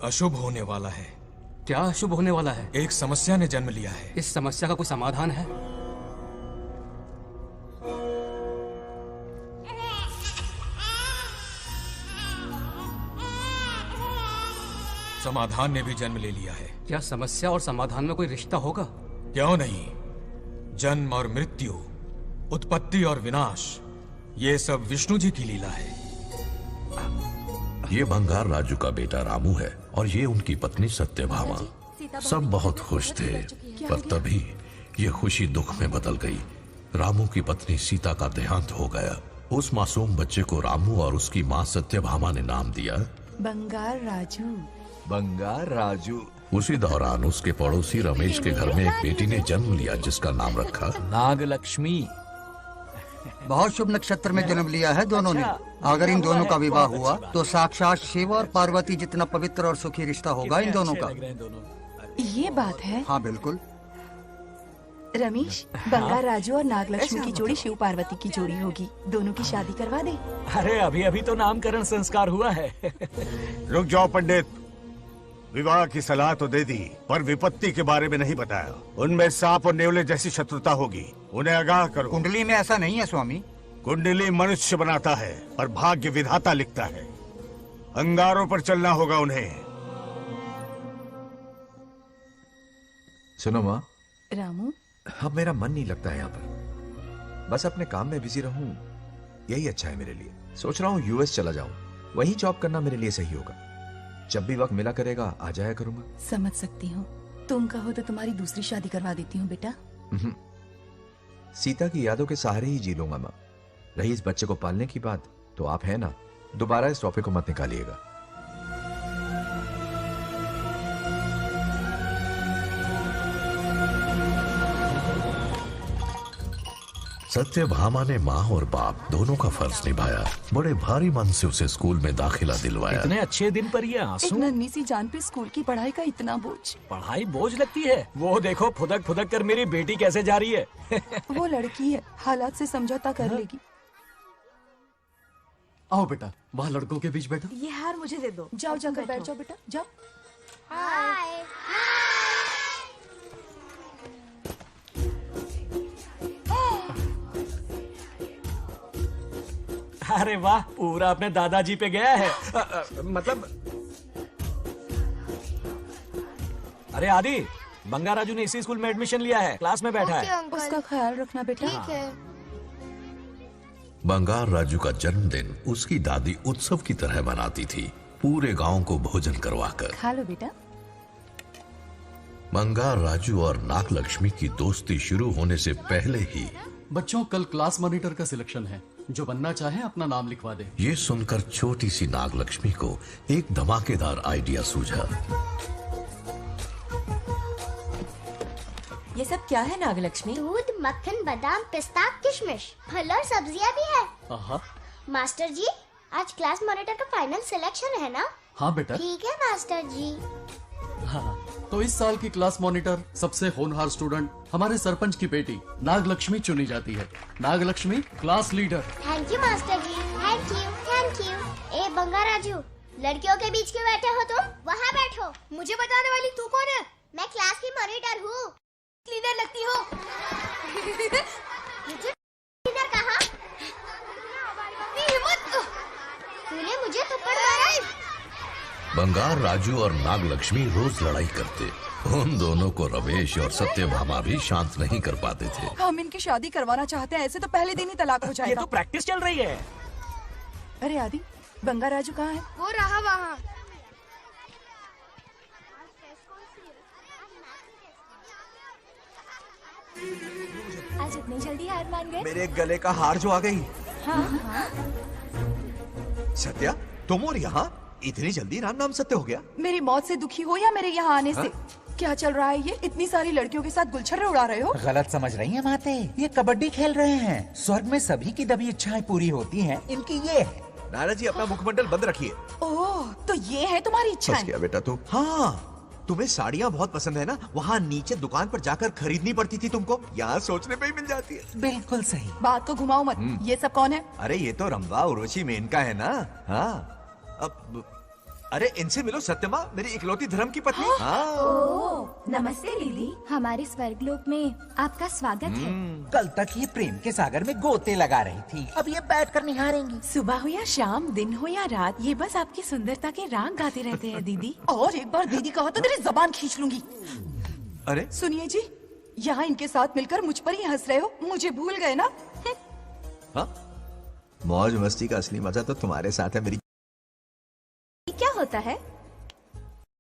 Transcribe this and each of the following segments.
अशुभ होने वाला है। क्या अशुभ होने वाला है? एक समस्या ने जन्म लिया है। इस समस्या का कोई समाधान है? समाधान ने भी जन्म ले लिया है। क्या समस्या और समाधान में कोई रिश्ता होगा? क्यों नहीं, जन्म और मृत्यु, उत्पत्ति और विनाश, ये सब विष्णु जी की लीला है। ये बंगार राजू का बेटा रामू है और ये उनकी पत्नी सत्यभामा। सब बहुत खुश थे, पर तभी ये खुशी दुख में बदल गई। रामू की पत्नी सीता का देहांत हो गया। उस मासूम बच्चे को रामू और उसकी माँ सत्यभामा ने नाम दिया बंगार राजू। बंगार राजू। उसी दौरान उसके पड़ोसी रमेश के घर में एक बेटी ने जन्म लिया जिसका नाम रखा नागलक्ष्मी। बहुत शुभ नक्षत्र में जन्म लिया है दोनों ने। अगर इन दोनों का विवाह हुआ तो साक्षात शिव और पार्वती जितना पवित्र और सुखी रिश्ता होगा इन दोनों का। ये बात है। हाँ बिल्कुल। रमेश, बंगार राजू और नागलक्ष्मी की जोड़ी शिव पार्वती की जोड़ी होगी। दोनों की शादी करवा दे। अरे अभी अभी तो नामकरण संस्कार हुआ है। रुक जाओ पंडित, विवाह की सलाह तो दे दी पर विपत्ति के बारे में नहीं बताया। उनमें सांप और नेवले जैसी शत्रुता होगी, उन्हें आगाह करो। कुंडली में ऐसा नहीं है स्वामी। कुंडली मनुष्य बनाता है पर भाग्य विधाता लिखता है। अंगारों पर चलना होगा उन्हें। सुनो माँ, रामू, अब मेरा मन नहीं लगता है यहाँ पर। बस अपने काम में बिजी रहूं, यही अच्छा है मेरे लिए। सोच रहा हूँ यूएस चला जाऊं, वहीं जॉब करना मेरे लिए सही होगा। जब भी वक्त मिला करेगा आ जाया करूंगा। समझ सकती हूँ। तुम कहो तो तुम्हारी दूसरी शादी करवा देती हूँ बेटा। सीता की यादों के सहारे ही जी लूंगा माँ। रही इस बच्चे को पालने की बात, तो आप है ना, दोबारा इस टॉपिक को मत निकालिएगा। सत्यभामा ने माँ और बाप दोनों का फर्ज निभाया। बड़े भारी मन से उसे स्कूल में दाखिला दिलवाया। इतने अच्छे दिन पर ये आंसू। एक नन्ही सी जान पे स्कूल की पढ़ाई का इतना बोझ। पढ़ाई बोझ लगती है? वो देखो फुदक फुदक कर मेरी बेटी कैसे जा रही है। वो लड़की है, हालात से समझौता कर लेगी। आओ बेटा, वहाँ लड़कों के बीच बैठो। ये हार मुझे दे दो। जाओ जाकर बैठ जाओ बेटा, जाओ। हाय। अरे वाह, पूरा अपने दादाजी पे गया है। मतलब अरे आदि, बंगार राजू ने इसी स्कूल में एडमिशन लिया है, क्लास में बैठा है। उसका ख्याल रखना बेटा। ठीक है। बंगार राजू का जन्मदिन उसकी दादी उत्सव की तरह मनाती थी, पूरे गांव को भोजन करवाकर। खा लो बेटा। बंगार राजू और नागलक्ष्मी की दोस्ती शुरू होने से पहले ही बच्चों, कल क्लास मॉनिटर का सिलेक्शन है। जो बनना चाहे अपना नाम लिखवा दे। ये सुनकर छोटी सी नागलक्ष्मी को एक धमाकेदार आइडिया सूझा। ये सब क्या है नागलक्ष्मी? दूध, मक्खन, बादाम, पिस्ता, किशमिश, फल और सब्जियां भी है। आहा। मास्टर जी, आज क्लास मॉनिटर का फाइनल सिलेक्शन है ना? हाँ बेटा। ठीक है मास्टर जी। हाँ, तो इस साल की क्लास मॉनिटर सबसे होनहार स्टूडेंट हमारे सरपंच की बेटी नागलक्ष्मी चुनी जाती है। Nagalakshmi class leader. Thank you master ji, thank you thank you. ए बंगार राजू, लड़कियों के बीच क्यों बैठे हो तुम? वहाँ बैठो। मुझे बताने वाली तू कौन है? मैं क्लास की मॉनिटर हूँ। लीडर लगती हो। मुझे लीडर कहा? तूने मुझे थप्पड़ मारा। बंगार राजू और नागलक्ष्मी रोज लड़ाई करते। उन दोनों को रमेश और सत्यभामा भी शांत नहीं कर पाते थे। हम इनकी शादी करवाना चाहते हैं, ऐसे तो पहले दिन ही तलाक हो जाएगा। ये तो प्रैक्टिस चल रही है। अरे आदि, बंगार राजू कहाँ है? वो रहा वहाँ। आज इतनी जल्दी हार मान गए? मेरे गले का हार जो आ गई। हाँ। सत्या, तुम और यहाँ इतनी जल्दी राम नाम सत्य हो गया? मेरी मौत से दुखी हो या मेरे यहाँ आने से? क्या चल रहा है ये? इतनी सारी लड़कियों के साथ गुलछर्रे उड़ा रहे हो? गलत समझ रही हैं माते, ये कबड्डी खेल रहे हैं। स्वर्ग में सभी की दबी इच्छाएं पूरी होती हैं, इनकी ये है। नाना जी, अपना मुखमंडल बंद रखिए। ओह, तो ये है तुम्हारी इच्छाएं? बस क्या बेटा तू? हाँ, तुम्हें साड़ियाँ बहुत पसंद है ना? वहाँ नीचे दुकान पर जाकर खरीदनी पड़ती थी तुमको, यहाँ सोचने पे ही मिल जाती है। बिल्कुल सही। बात को घुमाओ मत। ये सब कौन है? अरे ये तो रंभा उर्वशी मेनका है ना। हाँ, अब अरे इनसे मिलो, सत्यमा मेरी इकलौती धर्म की पत्नी। नमस्ते दीदी, हमारे स्वर्गलोक में आपका स्वागत है। कल तक ये प्रेम के सागर में गोते लगा रही थी, अब ये बैठ कर निहारेंगी। सुबह हो या शाम, दिन हो या रात, ये बस आपकी सुंदरता के राग गाते रहते हैं दीदी। और एक बार दीदी कहा तो तेरी जबान खींच लूंगी। अरे सुनिए जी, यहाँ इनके साथ मिलकर मुझ पर ही हंस रहे हो, मुझे भूल गए ना? हाँ, मौज मस्ती का असली मजा तो तुम्हारे साथ है मेरी। क्या होता है?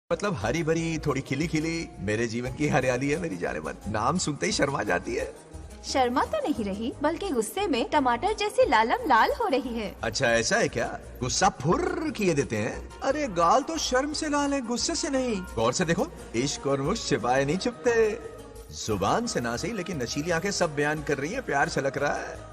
मतलब हरी भरी थोड़ी खिली खिली मेरे जीवन की हरियाली है मेरी जाने मन। नाम सुनते ही शर्मा जाती है। शर्मा तो नहीं रही, बल्कि गुस्से में टमाटर जैसी लालम लाल हो रही है। अच्छा ऐसा है क्या? गुस्सा फुर्र किए देते हैं। अरे गाल तो शर्म से लाल है, गुस्से से नहीं। गौर से देखो, इश्क और मुश्क छिपाए नहीं छुपते। जुबान से ना सही, लेकिन नशीली आंखें सब बयान कर रही हैं, प्यार छलक रहा है।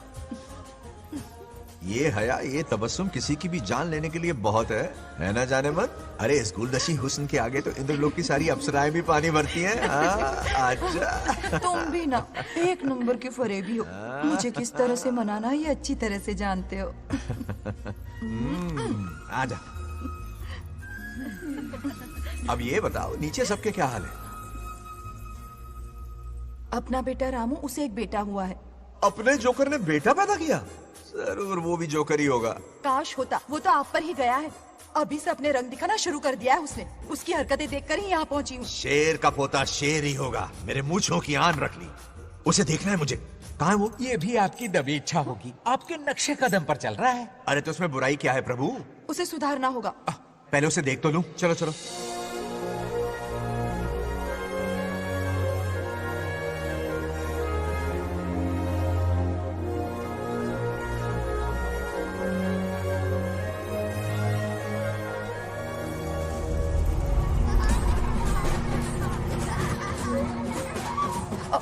ये हया, ये तबस्सुम किसी की भी जान लेने के लिए बहुत है ना जाने मन? अरे इस गुलदशी हुस्न के आगे तो इंद्रलोक की सारी अप्सराएं भी पानी भरती हैं। अच्छा तुम भी ना एक नंबर के फरेबी हो। मुझे किस तरह से मनाना ये अच्छी तरह से जानते हो। आजा। अब ये बताओ, नीचे सबके क्या हाल है? अपना बेटा रामू, उसे एक बेटा हुआ है। अपने जोकर ने बेटा पैदा किया? जरूर वो भी जोकर ही होगा। काश होता, वो तो आप पर ही गया है। अभी से अपने रंग दिखाना शुरू कर दिया है उसने। उसकी हरकतें देखकर ही यहाँ पहुंची हूँ। शेर का पोता शेर ही होगा। मेरे मूंछों की आन रख ली। उसे देखना है मुझे। कहाँ है वो? ये भी आपकी दबी इच्छा होगी, आपके नक्शे कदम पर चल रहा है। अरे तो उसमें बुराई क्या है प्रभु? उसे सुधारना होगा। पहले उसे देख तो लूं। चलो चलो।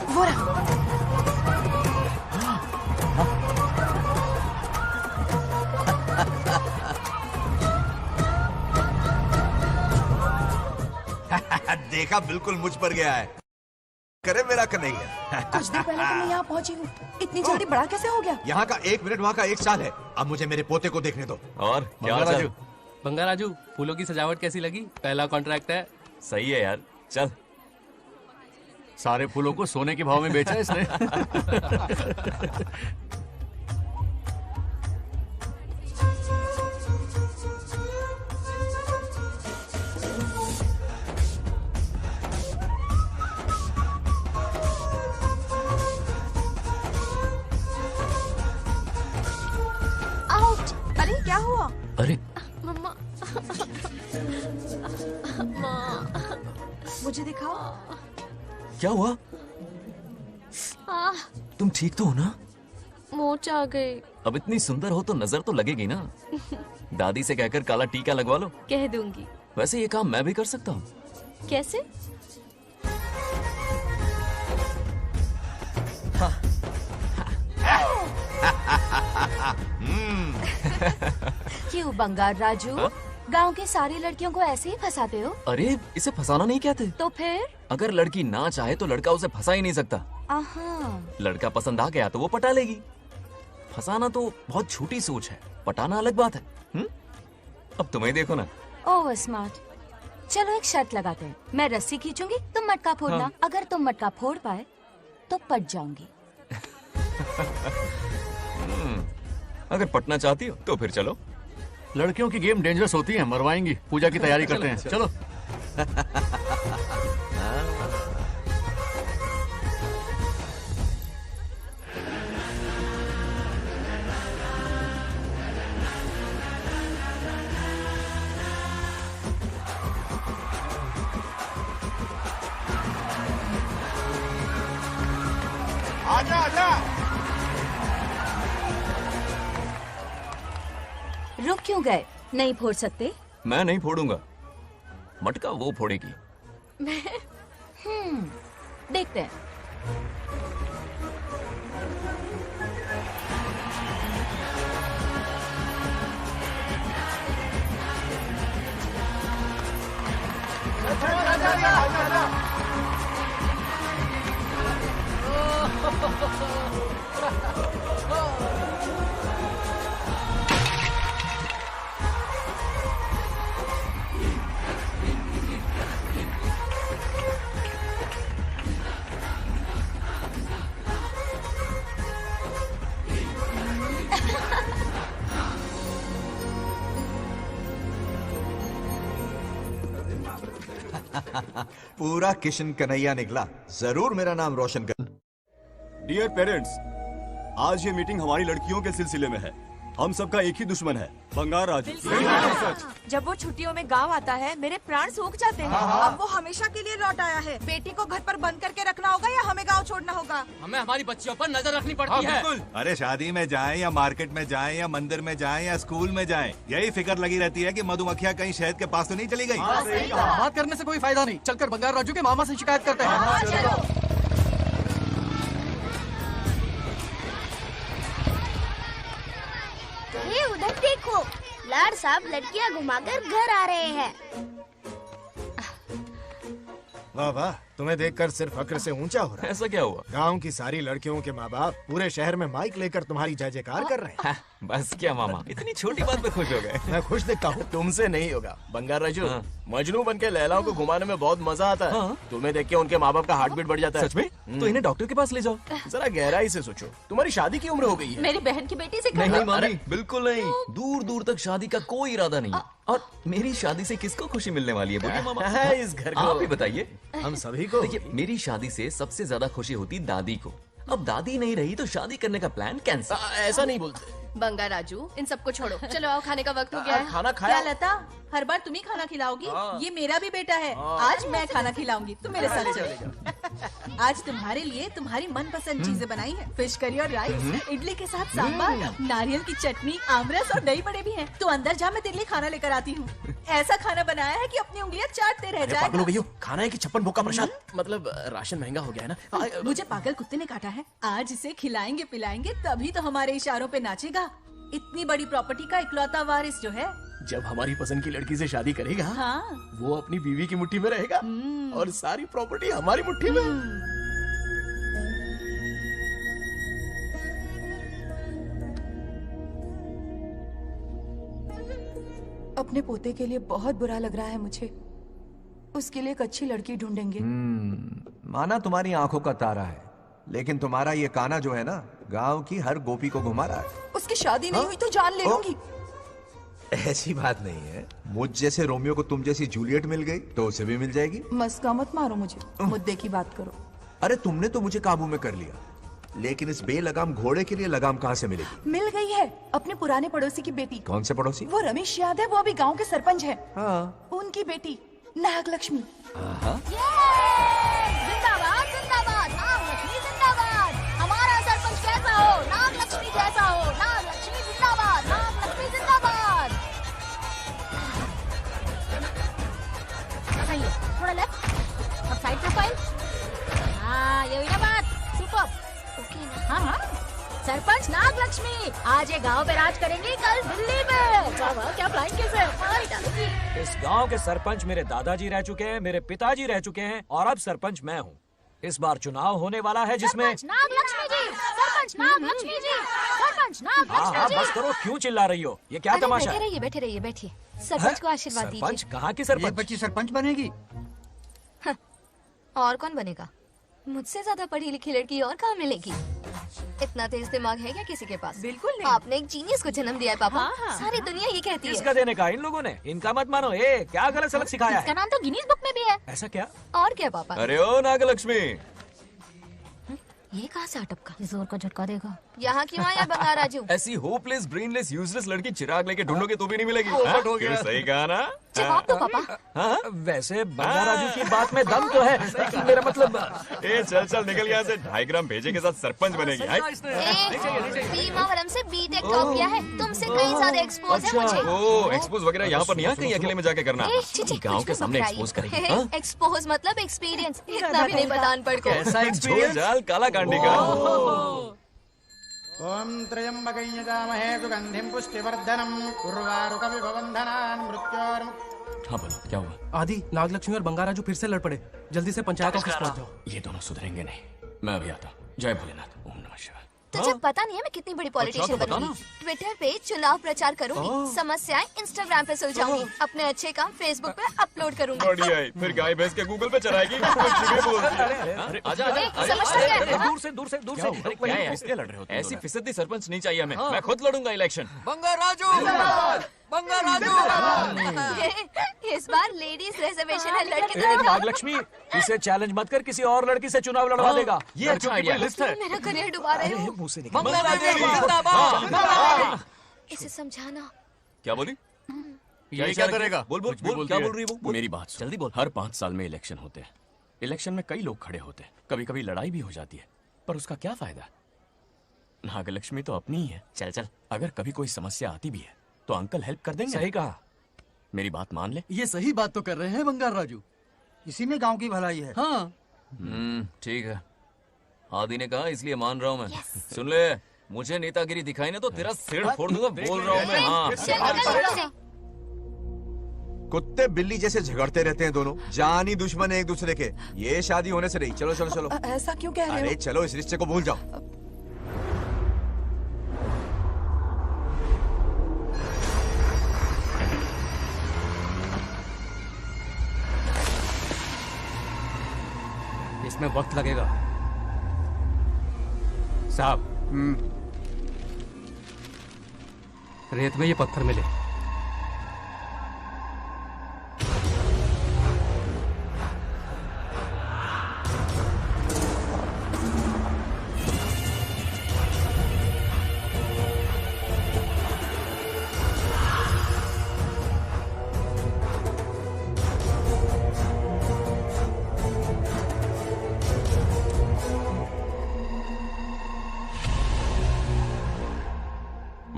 वो रहा। देखा, बिल्कुल मुझ पर गया है। करे मेरा कन्हैया। कुछ दिन पहले तो मैं यहाँ पहुंची हूँ। इतनी जल्दी बड़ा कैसे हो गया? यहाँ का 1 मिनट, वहाँ का 1 साल है। अब मुझे मेरे पोते को देखने दो। और क्या हाल चाल? बंगा राजू, फूलों की सजावट कैसी लगी? पहला कॉन्ट्रैक्ट है। सही है यार, चल। सारे फूलों को सोने के भाव में बेचा है इसने। आउट! अरे क्या हुआ? अरे मम्मा, मुझे दिखाओ। क्या हुआ? तुम ठीक तो हो ना? मोच आ गई। अब इतनी सुंदर हो तो नजर तो लगेगी ना। दादी से कहकर काला टीका लगवा लो। कह दूंगी। वैसे ये काम मैं भी कर सकता हूँ। कैसे? क्यों बंगार राजू? गांव की सारी लड़कियों को ऐसे ही फंसाते हो? अरे इसे फंसाना नहीं कहते। तो फिर? अगर लड़की ना चाहे तो लड़का उसे फंसा ही नहीं सकता। लड़का पसंद आ गया तो वो पटा लेगी। फंसाना तो बहुत छोटी सोच है, पटाना अलग बात है। अब तुम्हें देखो ना। Oh smart. चलो एक शर्त लगाते हैं। मैं रस्सी खींचूंगी, तुम मटका फोड़ना। हाँ। अगर तुम मटका फोड़ पाए तो पट जाऊंगी। अगर पटना चाहती हो तो फिर चलो। लड़कियों की गेम डेंजरस होती है, मरवाएंगी। पूजा की तैयारी करते हैं, चलो। आजा आजा। रुक क्यों गए? नहीं फोड़ सकते? मैं नहीं फोड़ूंगा, मटका वो फोड़ेगी। देखते हैं। पूरा किशन कन्हैया निकला, जरूर मेरा नाम रोशन कर। डियर पेरेंट्स, आज ये मीटिंग हमारी लड़कियों के सिलसिले में है। हम सबका एक ही दुश्मन है, बंगार राजू। जब वो छुट्टियों में गांव आता है मेरे प्राण सूख जाते हैं। अब वो हमेशा के लिए लौट आया है। बेटी को घर पर बंद करके रखना होगा या हमें गांव छोड़ना होगा? हमें हमारी बच्चियों पर नजर रखनी पड़ती है। अरे शादी में जाएं या मार्केट में जाएं या मंदिर में जाएं या स्कूल में जाएं, यही फिक्र लगी रहती है कि मधुमक्खियाँ कहीं शहद के पास तो नहीं चली गई। बात करने से कोई फायदा नहीं, चलकर बंगार राजू के मामा से शिकायत करते हैं। ये उधर देखो, लाड साहब लड़कियां घुमाकर घर आ रहे हैं। वाह वाह, तुम्हें देखकर सिर्फ फक्र से ऊंचा हो रहा है। ऐसा क्या हुआ? गांव की सारी लड़कियों के माँ बाप पूरे शहर में माइक लेकर तुम्हारी जय जयकार कर रहे हैं। बस क्या मामा, इतनी छोटी बात पे खुश हो गए? मैं खुश दिखता हूँ। तुमसे नहीं होगा बंगार राजू। मजनू बन के लैलाओं को घुमाने में बहुत मजा आता है। तुम्हें देख के उनके माँ बाप का हार्ट बीट बढ़ जाता है। सच में? तो इन्हें डॉक्टर के पास ले जाओ। जरा गहराई से सोचो, तुम्हारी शादी की उम्र हो गई है। मेरी बहन की बेटी से नहीं मामी, बिल्कुल नहीं। दूर दूर तक शादी का कोई इरादा नहीं। और मेरी शादी से किसको खुशी मिलने वाली है बोलिए मामा? इस घर को आप ही बताइए। हम सभी को। देखिए, मेरी शादी से सबसे ज्यादा खुशी होती दादी को। अब दादी नहीं रही तो शादी करने का प्लान कैंसिल। ऐसा नहीं बोलते बंगार राजू, इन सबको छोड़ो, चलो आओ, खाने का वक्त हो गया है। खाना खाया? क्या लता, हर बार तुम ही खाना खिलाओगी? ये मेरा भी बेटा है। आज मैं खाना खिलाऊंगी, तुम मेरे साथ चलो। आज तुम्हारे लिए तुम्हारी मनपसंद चीजें बनाई है। फिश करी और राइस, इडली के साथ सांभर, नारियल की चटनी, आमरस और दही बड़े भी हैं। तू अंदर जा, मैं तेरे लिए खाना लेकर आती हूँ। ऐसा खाना बनाया है कि अपनी उंगलियां चाटते रह जाएगा। खाना है कि 56 भोग का प्रसाद? मतलब राशन महंगा हो गया है ना। मुझे पागल कुत्ते ने काटा है। आज इसे खिलाएंगे पिलाएंगे तभी तो हमारे इशारों पे नाचेगा। इतनी बड़ी प्रॉपर्टी का इकलौता वारिस जो है। जब हमारी पसंद की लड़की से शादी करेगा, हाँ, वो अपनी बीवी की मुट्ठी में रहेगा और सारी प्रॉपर्टी हमारी मुट्ठी में। अपने पोते के लिए बहुत बुरा लग रहा है मुझे। उसके लिए एक अच्छी लड़की ढूंढेंगे। माना तुम्हारी आंखों का तारा है, लेकिन तुम्हारा ये काना जो है ना, गांव की हर गोपी को घुमा रहा है। उसकी शादी नहीं हुई तो जान ले लूंगी। ऐसी बात नहीं है। मुझ जैसे रोमियो को तुम जैसी जूलियट मिल गई तो उसे भी मिल जाएगी। मस्का मत मारो मुझे, मुद्दे की बात करो। अरे तुमने तो मुझे काबू में कर लिया, लेकिन इस बेलगाम घोड़े के लिए लगाम कहाँ से मिलेगी? मिल गई है, अपने पुराने पड़ोसी की बेटी। कौन से पड़ोसी? वो रमेश याद है, वो अभी गांव के सरपंच है। हाँ। उनकी बेटी नागलक्ष्मी। जिंदाबाद जिंदाबाद, नागलक्ष्मी जिंदाबाद। हमारा सरपंच कैसा हो? नागलक्ष्मी जैसा हो। नागलक्ष्मी जिंदाबाद, नागलक्ष्मी जिंदाबाद। सही है, थोड़ा लेफ्ट, अब साइड प्रोफाइल। हाँ, ये हुई ना बात। सुपर। ओके ना? हाँ हाँ। सरपंच नागलक्ष्मी आज ये गांव पे राज करेंगे, कल दिल्ली में। क्या फ्लाइंग किस है? इस गांव के सरपंच मेरे दादाजी रह चुके हैं, मेरे पिताजी रह चुके हैं और अब सरपंच मैं हूँ। इस बार चुनाव होने वाला है जिसमें नागलक्ष्मी जी, सरपंच नागलक्ष्मी जी, सरपंच नागलक्ष्मी जी। बस करो, क्यों चिल्ला रही हो? ये क्या तमाशा है? बैठे रहिए, बैठिए बैठिए। सरपंच को आशीर्वाद दीजिए। सरपंच कहाँ की सरपंच? ये बच्ची सरपंच बनेगी। और कौन बनेगा? मुझसे ज्यादा पढ़ी लिखी लड़की और कहाँ मिलेगी? इतना तेज दिमाग है क्या किसी के पास? बिल्कुल नहीं। आपने एक जीनियस को जन्म दिया है पापा। सारी दुनिया ये कहती है। किसका देने का? इन लोगों ने। इनका मत मानो। क्या गलत सलत सिखाया इसका है? नाम तो गिनीज बुक में भी है। ऐसा क्या? और क्या पापा? अरे ओ नागलक्ष्मी, ये कहाँ से अटपका? जोर का झटका देगा। यहाँ क्यों आया बंगार राजू? ऐसी होपलेस ब्रेनलेस यूजलेस लड़की चिराग लेके ढूंढोगे तो भी नहीं मिलेगी। पोपट हो गया। सही कहा ना? जवाब दो पापा। हाँ? वैसे बंगार राजू की बात में दम तो है, लेकिन मेरा मतलब। चल चल निकल यहाँ से। 2.5 ग्राम भेजे के साथ सरपंच बनेगी। भीमावरम से बीटेक टॉप किया है, तुमसे कहीं ज्यादा एक्सपोज है मुझे। ओ एक्सपोज वगैरह यहाँ पर नहीं है, कहीं अकेले में जाके करना। गाँव के सामने एक्सपोज करेगी। एक्सपोज मतलब एक्सपीरियंस, इतना भी नहीं पता अनपढ़ को। ऐसा एक्सपीरियंस? जाल काला कांडी का। ओम त्र्यंबकं यजामहे सुगंधिं पुष्टिवर्धनम् उर्वारुकमिव बन्धनान् मृत्योर्मुक्तिम्। हाँ बोलो, क्या हुआ? आदि, नागलक्ष्मी और बंगार राजू फिर से लड़ पड़े। जल्दी से पंचायत ऑफिस पहुंच जाओ। ये दोनों सुधरेंगे नहीं। मैं अभी आता हूँ। जय भोलेनाथ। ओम नमः शिवाय। तुझे पता नहीं है मैं कितनी बड़ी पॉलिटिशियन बनूंगी। ट्विटर पे चुनाव प्रचार करूंगी, समस्याएं इंस्टाग्राम पे सुलझाऊंगी, अपने अच्छे काम फेसबुक पे अपलोड करूंगी। बढ़िया है, फिर गाय भैंस के गूगल पे चराएगी। आजा दूर से। किससे लड़ रहे हो? ऐसी फिसदी सरपंच नहीं चाहिए हमें। मैं खुद लड़ूंगा इलेक्शन। बंगार राजू इस बार लेडीज रिजर्वेशन है, लड़के ए, नागलक्ष्मी, इसे चैलेंज मत कर, किसी और लड़की से चुनाव लड़वा देगा। ये अच्छा आइडिया लिस्ट है। मेरा करियर डुबा रहे हो। मुंह से निकल। इसे समझाना। क्या बोली? ये क्या करेगा? बोल बोल बोल, क्या बोल रही है वो? मेरी बात जल्दी बोल। हर 5 साल में इलेक्शन होते हैं। इलेक्शन में कई लोग खड़े होते हैं, कभी कभी लड़ाई भी हो जाती है, पर उसका क्या फायदा? नागलक्ष्मी तो अपनी ही है। चल चल, अगर कभी कोई समस्या आती भी है तो अंकल हेल्प कर देंगे। सही कहा। मेरी बात मान ले। ये सही बात तो कर रहे हैं बंगार राजू। इसी में गांव की भलाई है। हाँ ठीक है, आदि ने कहा इसलिए मान रहा हूँ मैं। सुन ले, मुझे नेतागिरी दिखाई ना तो तेरा सिर फोड़ दूंगा, बोल रहा हूँ मैं। हाँ, कुत्ते बिल्ली जैसे झगड़ते रहते हैं दोनों, जानी दुश्मन है एक दूसरे के। ये शादी होने से नहीं। चलो चलो चलो। ऐसा क्यों कह रहे हो? अरे चलो, इस रिश्ते को भूल जाओ। इसमें वक्त लगेगा साहब। रेत में ये पत्थर मिले।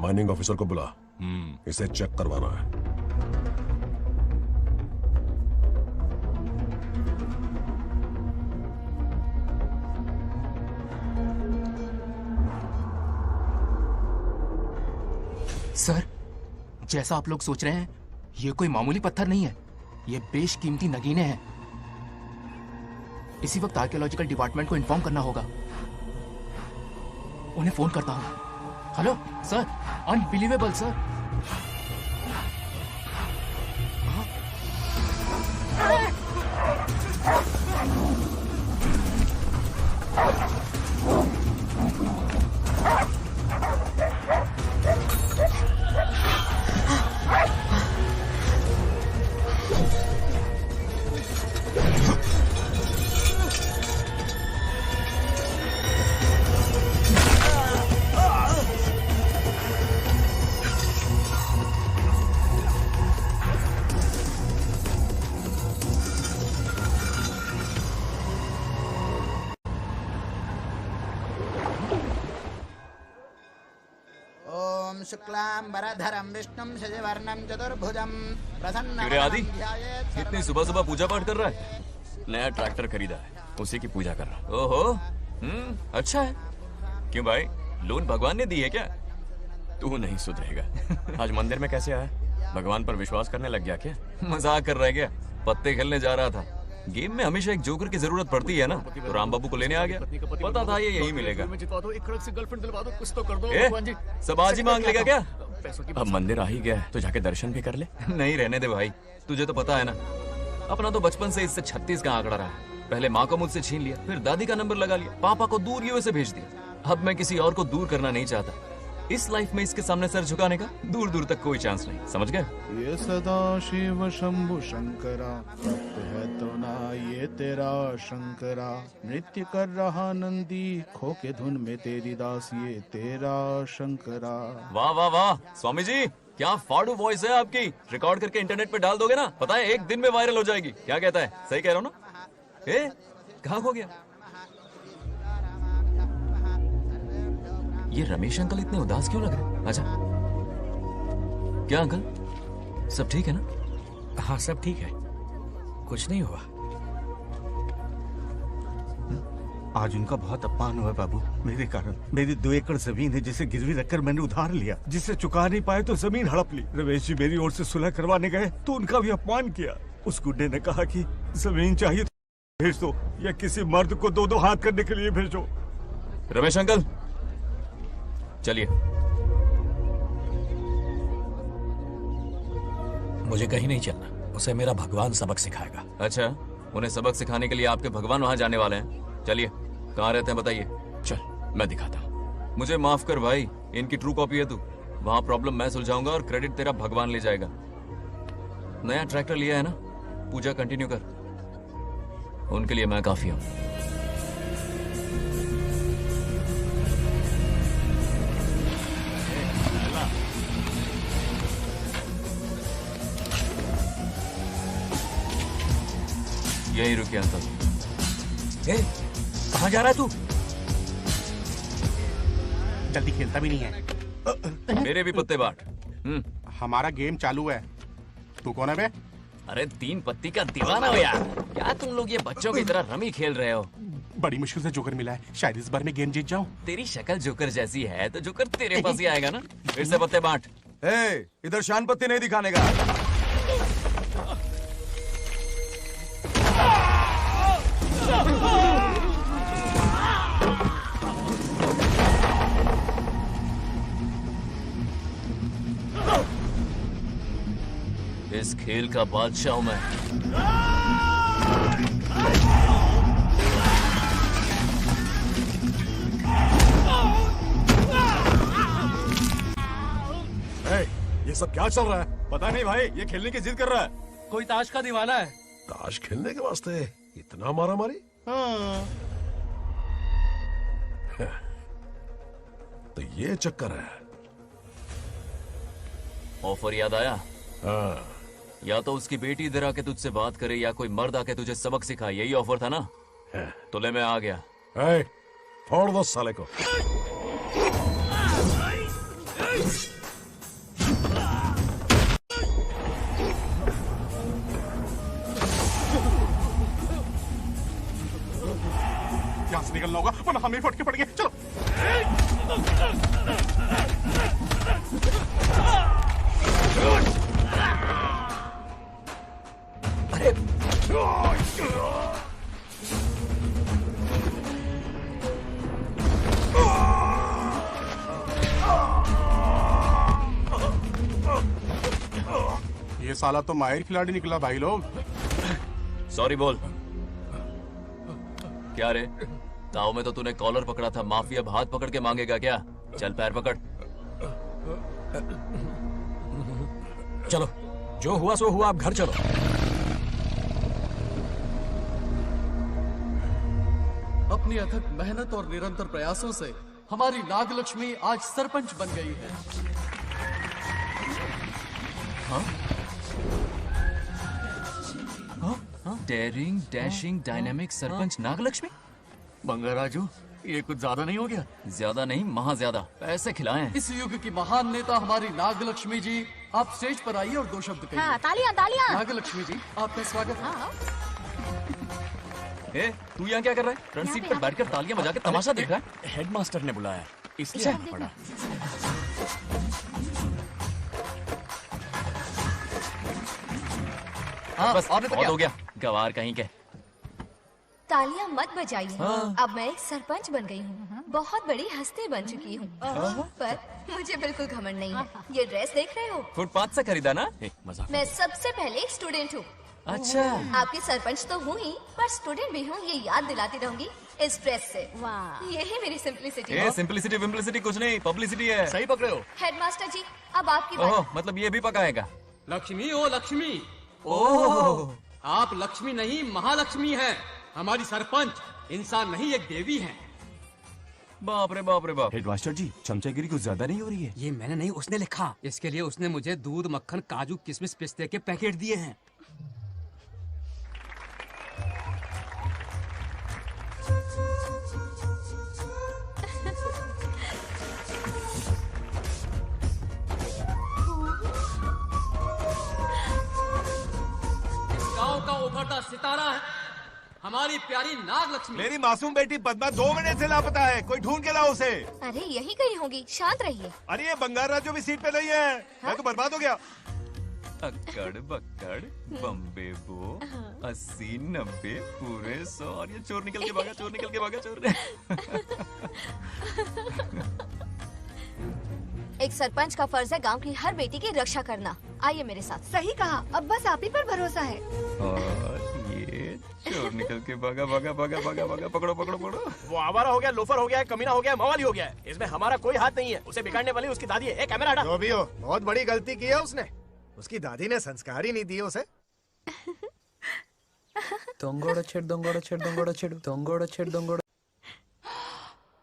माइनिंग ऑफिसर को बुला, इसे चेक करवाना है। सर, जैसा आप लोग सोच रहे हैं, ये कोई मामूली पत्थर नहीं है, ये बेशकीमती नगीने हैं। इसी वक्त आर्कियोलॉजिकल डिपार्टमेंट को इन्फॉर्म करना होगा। उन्हें फोन करता हूँ। Hello sir, unbelievable sir. शुक्लांबरधरं विष्णुं शशिवर्णं चतुर्भुजं प्रसन्नं क्यों रे आदि, ध्यायेत् इतनी सुबह सुबह पूजा पाठ कर रहा है? नया ट्रैक्टर खरीदा है, उसी की पूजा कर रहा हूँ। ओहो, अच्छा है। क्यों भाई, लोन भगवान ने दी है क्या? तू नहीं सुधरेगा। आज मंदिर में कैसे आया? भगवान पर विश्वास करने लग गया क्या? मजाक कर रहा है क्या? पत्ते खेलने जा रहा था। गेम में हमेशा एक जोकर की जरूरत पड़ती है ना, तो राम बाबू को लेने आ गया। पता था ये यही मिलेगा। सब आज ही मांग लेगा क्या? अब मंदिर आ ही गया है तो जाके दर्शन भी कर ले। नहीं, रहने दे भाई, तुझे तो पता है ना, अपना तो बचपन से इससे 36 का आंकड़ा रहा है। पहले माँ को मुझसे छीन लिया, फिर दादी का नंबर लगा लिया, पापा को दूर यूएसए भेज दिया। अब मैं किसी और को दूर करना नहीं चाहता। इस लाइफ में इसके सामने सर झुकाने का दूर दूर तक कोई चांस नहीं, समझ गए? ये सदा शिव शंभु शंकरा, भक्त है तो ना ये तेरा शंकरा। नृत्य कर रहा नंदी, खो के धुन में तेरी दास, ये तेरा शंकरा। वाह वाह वाह, स्वामी जी क्या फाड़ू वॉइस है आपकी। रिकॉर्ड करके इंटरनेट पे डाल दोगे ना, पता है 1 दिन में वायरल हो जाएगी। क्या कहता है? सही कह रहा हूँ ना? कहाँ खो गया ये रमेश अंकल? इतने उदास क्यों लग रहे? अच्छा, क्या अंकल, सब ठीक है ना? हाँ सब ठीक है, कुछ नहीं हुआ। आज उनका बहुत अपमान हुआ बाबू, मेरे कारण। मेरी 2 एकड़ जमीन है जिसे गिरवी रखकर मैंने उधार लिया, जिसे चुका नहीं पाए तो जमीन हड़प ली। रमेश जी मेरी ओर से सुलह करवाने गए तो उनका भी अपमान किया। उस गुंडे ने कहा कि जमीन चाहिए तो भेज दो, या किसी मर्द को 2-2 हाथ करने के लिए भेजो। रमेश अंकल चलिए। मुझे कहीं नहीं चलना, उसे मेरा भगवान सबक सिखाएगा। अच्छा, उन्हें सबक सिखाने के लिए आपके भगवान वहां जाने वाले हैं। चलिए, कहाँ रहते हैं बताइए। चल मैं दिखाता हूँ। मुझे माफ कर भाई, इनकी ट्रू कॉपी है तू। वहां प्रॉब्लम मैं सुलझाऊंगा और क्रेडिट तेरा भगवान ले जाएगा। नया ट्रैक्टर लिया है ना, पूजा कंटिन्यू कर। उनके लिए मैं काफी हूं। यही रुके अंकल। कहाँ जा रहा है तू? जल्दी खेलता भी नहीं है। मेरे भी पत्ते बांट। हमारा गेम चालू है। तू कौन है बे? अरे 3 पत्ती का दीवाना हो यार। क्या तुम लोग ये बच्चों की तरह रमी खेल रहे हो? बड़ी मुश्किल से जोकर मिला है, शायद इस बार मैं गेम जीत जाऊं। तेरी शक्ल जोकर जैसी है तो जोकर तेरे पास ही आएगा ना। फिर से पत्ते बांट। इधर शान पत्ती नहीं दिखाने का। इस खेल का बादशाह हूं मैं। ये सब क्या चल रहा है? पता नहीं भाई, ये खेलने की जिद कर रहा है। कोई ताश का दीवाना है। ताश खेलने के वास्ते इतना मारा मारी? तो ये चक्कर है। ऑफर याद आया? या तो उसकी बेटी इधर आके तुझसे बात करे या कोई मर्द आके तुझे सबक सिखाए, यही ऑफर था ना? तो ले मैं आ गया। फोड़ दो साले को। यहाँ से निकलना होगा वरना हम ही फटके पड़ेंगे। चलो। अरे ये साला तो माहिर खिलाड़ी निकला भाई लोग। सॉरी बोल। क्या रे, ताऊ में तो तूने कॉलर पकड़ा था, माफी अब हाथ पकड़ के मांगेगा क्या? चल पैर पकड़। चलो, जो हुआ सो हुआ, अब घर चलो। अपनी अथक मेहनत और निरंतर प्रयासों से हमारी नागलक्ष्मी आज सरपंच बन गई है। Daring, dashing, dynamic sarpanch Nagalakshmi. Bangarraju, ये कुछ ज्यादा नहीं हो गया? ज्यादा नहीं, महा ज्यादा। पैसे खिलाएं। इस युग की महान नेता हमारी नागलक्ष्मी जी, आप स्टेज पर आइए और 2 शब्द कहिए। हाँ, तालियां तालियां। नागलक्ष्मी जी, आपका स्वागत है। तू यहाँ क्या कर रहा है? फ्रंट सीट पर बैठकर तालियां बजा के तमाशा देख रहा है? हेडमास्टर ने बुलाया, इसलिए आना पड़ा। बस बहुत हो गया, गवार कहीं के। तालियां मत बजाइए। अब मैं एक सरपंच बन गई हूँ, बहुत बड़ी हस्ती बन चुकी हूँ। पर मुझे बिल्कुल घमंड नहीं है। ये ड्रेस देख रहे हो? फुटपाथ से खरीदा ना? मजाक। मैं सबसे पहले एक स्टूडेंट हूँ। अच्छा। आपकी सरपंच तो हूँ ही, पर स्टूडेंट भी हूँ, ये याद दिलाती रहूंगी इस ड्रेस से। यही मेरी सिंपलिसिटी है। सिंपलिसिटी विम्पलिसिटी कुछ नहीं, पब्लिसिटी है। सही पकड़े हो। हेडमास्टर जी, अब आपकी बारी। मतलब ये भी पकाएगा? लक्ष्मी ओ लक्ष्मी, ओह आप लक्ष्मी नहीं महालक्ष्मी हैं। हमारी सरपंच इंसान नहीं, एक देवी है। बाप रे बाप रे बाप। हेडमास्टर जी, चमचागिरी कुछ ज्यादा नहीं हो रही है? ये मैंने नहीं, उसने लिखा। इसके लिए उसने मुझे दूध, मक्खन, काजू, किशमिश, पिस्ते के पैकेट दिए हैं। गांव का उभरता सितारा है हमारी प्यारी नागलक्ष्मी। मेरी मासूम बेटी पद्मा 2 महीने से लापता है, कोई ढूंढ के लाओ उसे। अरे यही कहीं होगी, शांत रहिए। अरे ये बंगार राजू भी सीट पे नहीं है। मैं तो बर्बाद हो गया। अक्कड़ बक्कड़ बम्बे बो 80 90 पूरे 100 और ये चोर निकल के भागा, चोर निकल के भागा, चोर। एक सरपंच का फर्ज है गांव की हर बेटी की रक्षा करना। आइए मेरे साथ। सही कहा, अब बस आप ही पर भरोसा है। और ये चोर निकल के भागा भागा भागा भागा भागा, पकड़ो पकड़ो पकड़ो। वो आवारा हो गया, लोफर हो गया है, कमीना हो गया है, मवाली हो गया है। इसमें हमारा कोई हाथ नहीं है। उसे बिगाड़ने वाली उसकी दादी है। ए, कैमरा हटा। जो भी हो, बहुत बड़ी गलती की है उसने। उसकी दादी ने संस्कार ही नहीं दिए उसे। दंगोड़ा छेड़ दंगोड़ा छेड़ दंगोड़ा छेड़ दंगोड़ा छेड़ दंगोड़ा।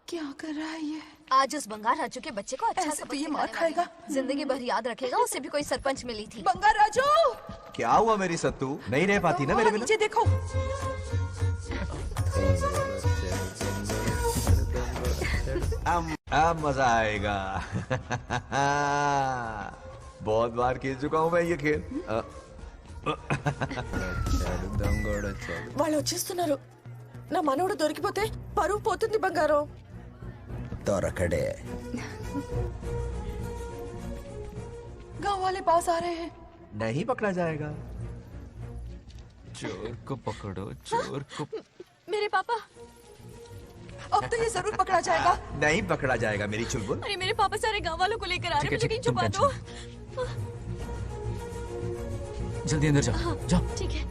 क्या कर रहा है ये? आज उस बंगाल राजू के बच्चे को अच्छा ऐसे तो ये मार खाएगा। जिंदगी भर याद रखेगा। उसे भी कोई सरपंच मिली थी। बंगाल राजू, क्या हुआ मेरी सत्तू? नहीं रह पाती ना मेरे बिना? नीचे देखो। अब मजा आएगा। बहुत बार खेल चुका हूँ मैं ये खेल। వాళ్ళు వచ్చేస్తున్నారు. నా మనవడు దొరికిపోతే పరువు పోతుంది బంగారం. దొరకడే. गांव वाले पास आ रहे हैं। नहीं पकड़ा जाएगा। चोर को पकड़ो, चोर को। मेरे पापा। अब तो ये जरूर पकड़ा जाएगा। नहीं पकड़ा जाएगा मेरी चुलबुल। अरे मेरे पापा सारे गांव वालों को लेकर आ रहे हैं, मुझे कहीं छुपा दो। जल्दी अंदर जाओ, जाओ। ठीक है।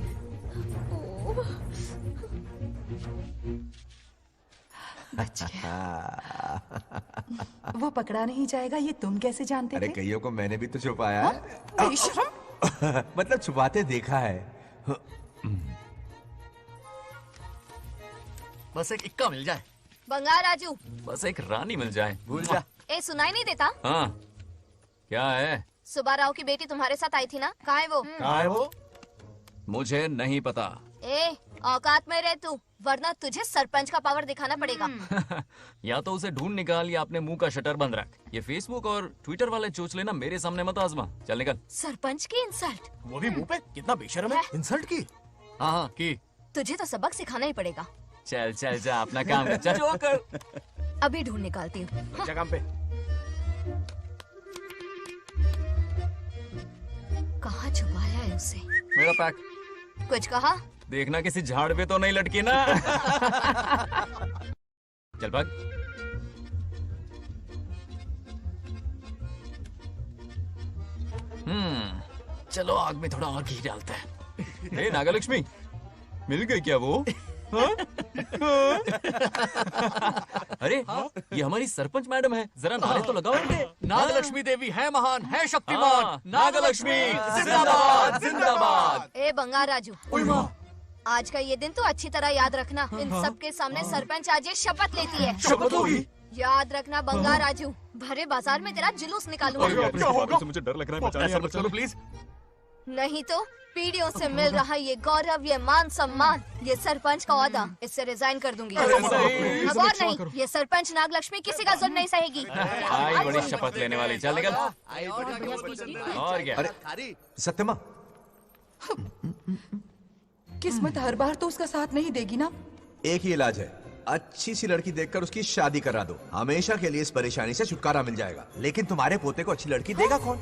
वो पकड़ा नहीं जाएगा, ये तुम कैसे जानते अरे थे? कईयों को मैंने भी तो छुपाया है। मतलब छुपाते देखा है। बस एक इक्का मिल जाए। बंगाल राजू, बस एक रानी मिल जाए। भूल जा। ए, सुनाई नहीं देता? हाँ, क्या है? सुबह राव की बेटी तुम्हारे साथ आई थी ना? कहाँ है वो? कहाँ है वो? मुझे नहीं पता। ए, औकात में रह तू, वरना तुझे सरपंच का पावर दिखाना पड़ेगा। या तो उसे ढूंढ निकाल या अपने मुंह का शटर बंद रख। ये फेसबुक और ट्विटर वाले चोचले ना मेरे सामने मत आजमा। चल निकल। सरपंच की इंसल्ट। वो भी मुंह पे? कितना बेशर्म है। इंसल्ट की? हाँ हाँ की। तुझे तो सबक सिखाना ही पड़ेगा। चल चल जा, अपना काम कर। चल। जो कर। अभी ढूंढ निकालती हूँ। अच्छा काम पे। कहाँ छुपाया है उसे? मेरा पैक। कुछ कहा? देखना किसी झाड़ पे तो नहीं लटकी ना। चल भाग। चलो आग में थोड़ा और घी डालते हैं। हे नागलक्ष्मी, मिल गई क्या वो? हाँ? अरे ये हमारी सरपंच मैडम है, जरा नारे तो लगाओ इनके। नागलक्ष्मी देवी है महान, है शक्तिमान। नागलक्ष्मी जिंदाबाद जिंदाबाद। ए बंगाल राजू, आज का ये दिन तो अच्छी तरह याद रखना। इन सबके सामने सरपंच आज ये शपथ लेती है। शपथ होगी? याद रखना बंगाल राजू, भरे बाजार में तेरा जुलूस निकालूंगा। क्या होगा? मुझे डर लग रहा है, बचाने मत चलो प्लीज। नहीं तो पीढ़ियों से मिल रहा ये गौरव, ये मान सम्मान, ये सरपंच का ओहदा, इससे रिजाइन कर दूंगी। अब और नहीं, ये सरपंच नागलक्ष्मी किसी का जुल्म नहीं सहेगी। आई बड़ी शपथ लेने वाली। चल निकल। और क्या? अरे सत्यमा, किस्मत हर बार तो उसका साथ नहीं देगी ना। एक ही इलाज है, अच्छी सी लड़की देखकर उसकी शादी करा दो। हमेशा के लिए इस परेशानी से छुटकारा मिल जाएगा। लेकिन तुम्हारे पोते को अच्छी लड़की देगा कौन?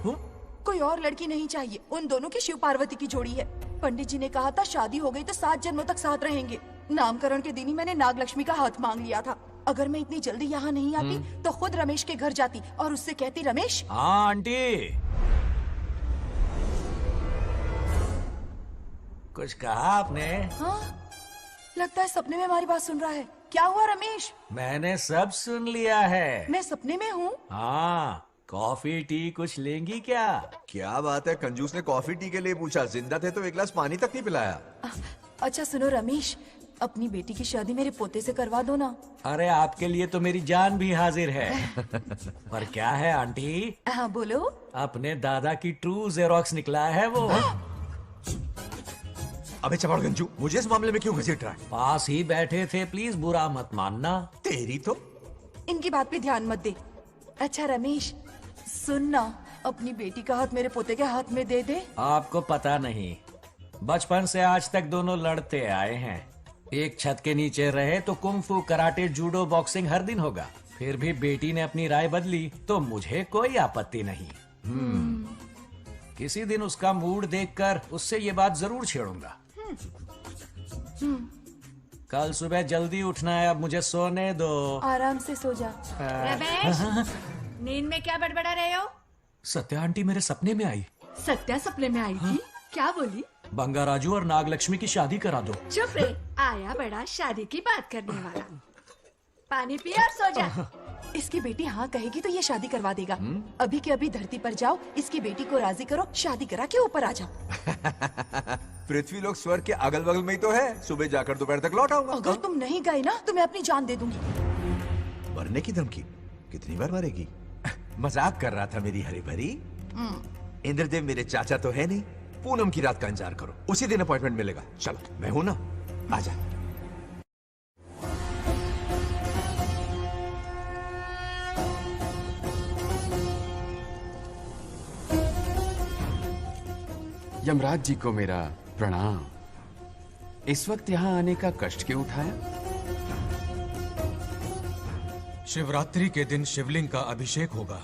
कोई और लड़की नहीं चाहिए, उन दोनों की शिव पार्वती की जोड़ी है। पंडित जी ने कहा था शादी हो गई तो 7 जन्मों तक साथ रहेंगे। नामकरण के दिन ही मैंने नागलक्ष्मी का हाथ मांग लिया था। अगर मैं इतनी जल्दी यहाँ नहीं आती तो खुद रमेश के घर जाती और उससे कहती, रमेश। हाँ आंटी, कुछ कहा आपने? हाँ, लगता है सपने में हमारी बात सुन रहा है। क्या हुआ रमेश? मैंने सब सुन लिया है। मैं सपने में हूँ? हाँ, कॉफी टी कुछ लेंगी क्या? क्या बात है, कंजूस ने कॉफी टी के लिए पूछा, जिंदा थे तो एक गिलास पानी तक नहीं पिलाया। अच्छा सुनो रमेश, अपनी बेटी की शादी मेरे पोते से करवा दो ना। अरे आपके लिए तो मेरी जान भी हाजिर है। पर क्या है आंटी? हाँ बोलो। अपने दादा की ट्रू जेरोक्स निकला है वो। अबे चपड़ गंजू, मुझे इस मामले में क्यों घसीट रहा है? पास ही बैठे थे, प्लीज बुरा मत मानना। तेरी तो। इनकी बात पे ध्यान मत दे। अच्छा रमेश सुन ना, अपनी बेटी का हाथ मेरे पोते के हाथ में दे दे। आपको पता नहीं, बचपन से आज तक दोनों लड़ते आए हैं। एक छत के नीचे रहे तो कुंफू, कराटे, जूडो, बॉक्सिंग हर दिन होगा। फिर भी बेटी ने अपनी राय बदली तो मुझे कोई आपत्ति नहीं। किसी दिन उसका मूड देखकर उससे ये बात जरूर छेड़ूंगा। कल सुबह जल्दी उठना है, अब मुझे सोने दो। आराम से सो जा। रमेश, नींद में क्या बड़बड़ा रहे हो? सत्या आंटी मेरे सपने में आई। सत्या सपने में आई थी? क्या बोली? बंगाराजू और नागलक्ष्मी की शादी करा दो। चुप रे, आया बड़ा शादी की बात करने वाला। पानी पिया और सो जा। इसकी बेटी हाँ कहेगी तो ये शादी करवा देगा। अभी के अभी धरती पर जाओ, इसकी बेटी को राजी करो, शादी करा के ऊपर आ जाओ। पृथ्वी लोग स्वर्ग के अगल बगल में ही तो है। सुबह जाकर दोपहर तक लौट आऊंगा। अगर तुम नहीं गए ना तो मैं अपनी जान दे दूंगी। मरने की धमकी? कितनी बार मरेगी? मजाक कर रहा था मेरी हरी भरी। इंद्रदेव मेरे चाचा तो है नहीं। पूनम की रात का इंतजार करो, उसी दिन अपॉइंटमेंट मिलेगा। चलो मैं हूं ना, आजा। यमराज जी को मेरा प्रणाम। इस वक्त यहाँ आने का कष्ट क्यों उठाया? शिवरात्रि के दिन शिवलिंग का अभिषेक होगा।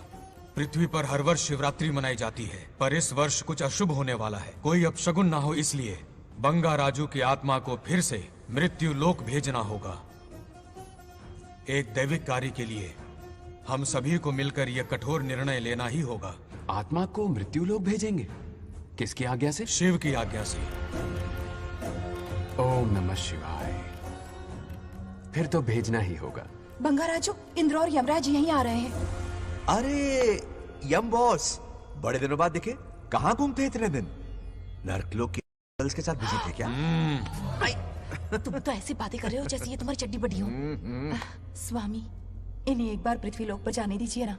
पृथ्वी पर हर वर्ष शिवरात्रि मनाई जाती है, पर इस वर्ष कुछ अशुभ होने वाला है। कोई अपशगुन ना हो, इसलिए बंगाराजू की आत्मा को फिर से मृत्यु लोक भेजना होगा। एक दैविक कार्य के लिए हम सभी को मिलकर यह कठोर निर्णय लेना ही होगा। आत्मा को मृत्यु लोक भेजेंगे? किसकी आज्ञा से? शिव की आज्ञा से। ओम नमः शिवाय। फिर तो भेजना ही होगा। बंगाराजू, इंद्र और यमराज यहीं आ रहे हैं। अरे यम बॉस, बड़े दिनों बाद दिखे। कहाँ घूमते इतने दिन? नर्कलोक के गर्ल्स के साथ बिजी थे क्या? तुम तो ऐसी बातें कर रहे हो जैसे ये तुम्हारी चड्डी बड़ी हो। स्वामी, इन्हें एक बार पृथ्वी लोक पर जाने दीजिए ना।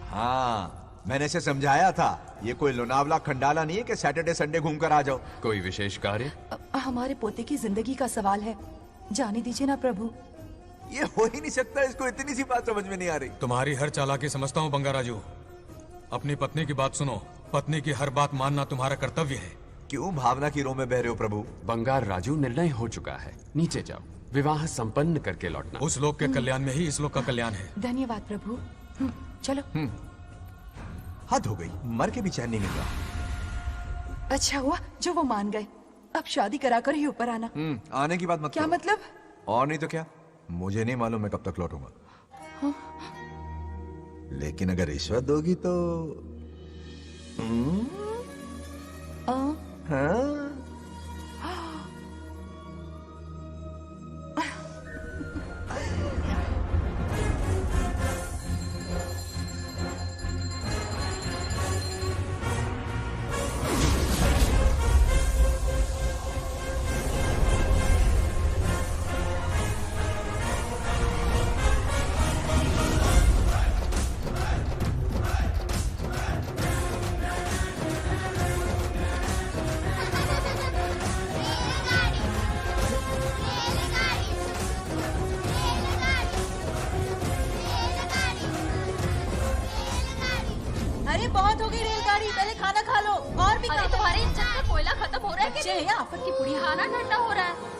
हाँ, मैंने इसे समझाया था। ये कोई लोनावला खंडाला नहीं है कि सैटरडे संडे घूम कर आ जाओ। कोई विशेष कार्य? हमारे पोते की जिंदगी का सवाल है, जाने दीजिए ना प्रभु। ये हो ही नहीं सकता। इसको इतनी सी बात समझ में नहीं आ रही। तुम्हारी हर चालाकी समझता हूँ बंगाराजू। अपनी पत्नी की बात सुनो। पत्नी की हर बात मानना तुम्हारा कर्तव्य है। क्यों भावना की रो में बह रहे हो प्रभु? बंगार राजू, निर्णय हो चुका है। नीचे जाओ, विवाह संपन्न करके लौटना। उस लोक के कल्याण में ही इस लोक का कल्याण है। धन्यवाद प्रभु। चलो। हद हो गई, मर के भी चैन नहीं मिल रहा। अच्छा हुआ जो वो मान गए। अब शादी कराकर ही ऊपर आना। आने की बात मत क्या करो। मतलब? और नहीं तो क्या, मुझे नहीं मालूम मैं कब तक लौटूंगा। लेकिन अगर रिश्वत दोगी तो हाँ? अरे बहुत हो गई रेलगाड़ी, पहले खाना खा लो। और भी अरे तुम्हारे इंजन में कोयला खत्म हो रहा है कि नहीं? आफत की पुड़ी। खाना ठंडा हो रहा है।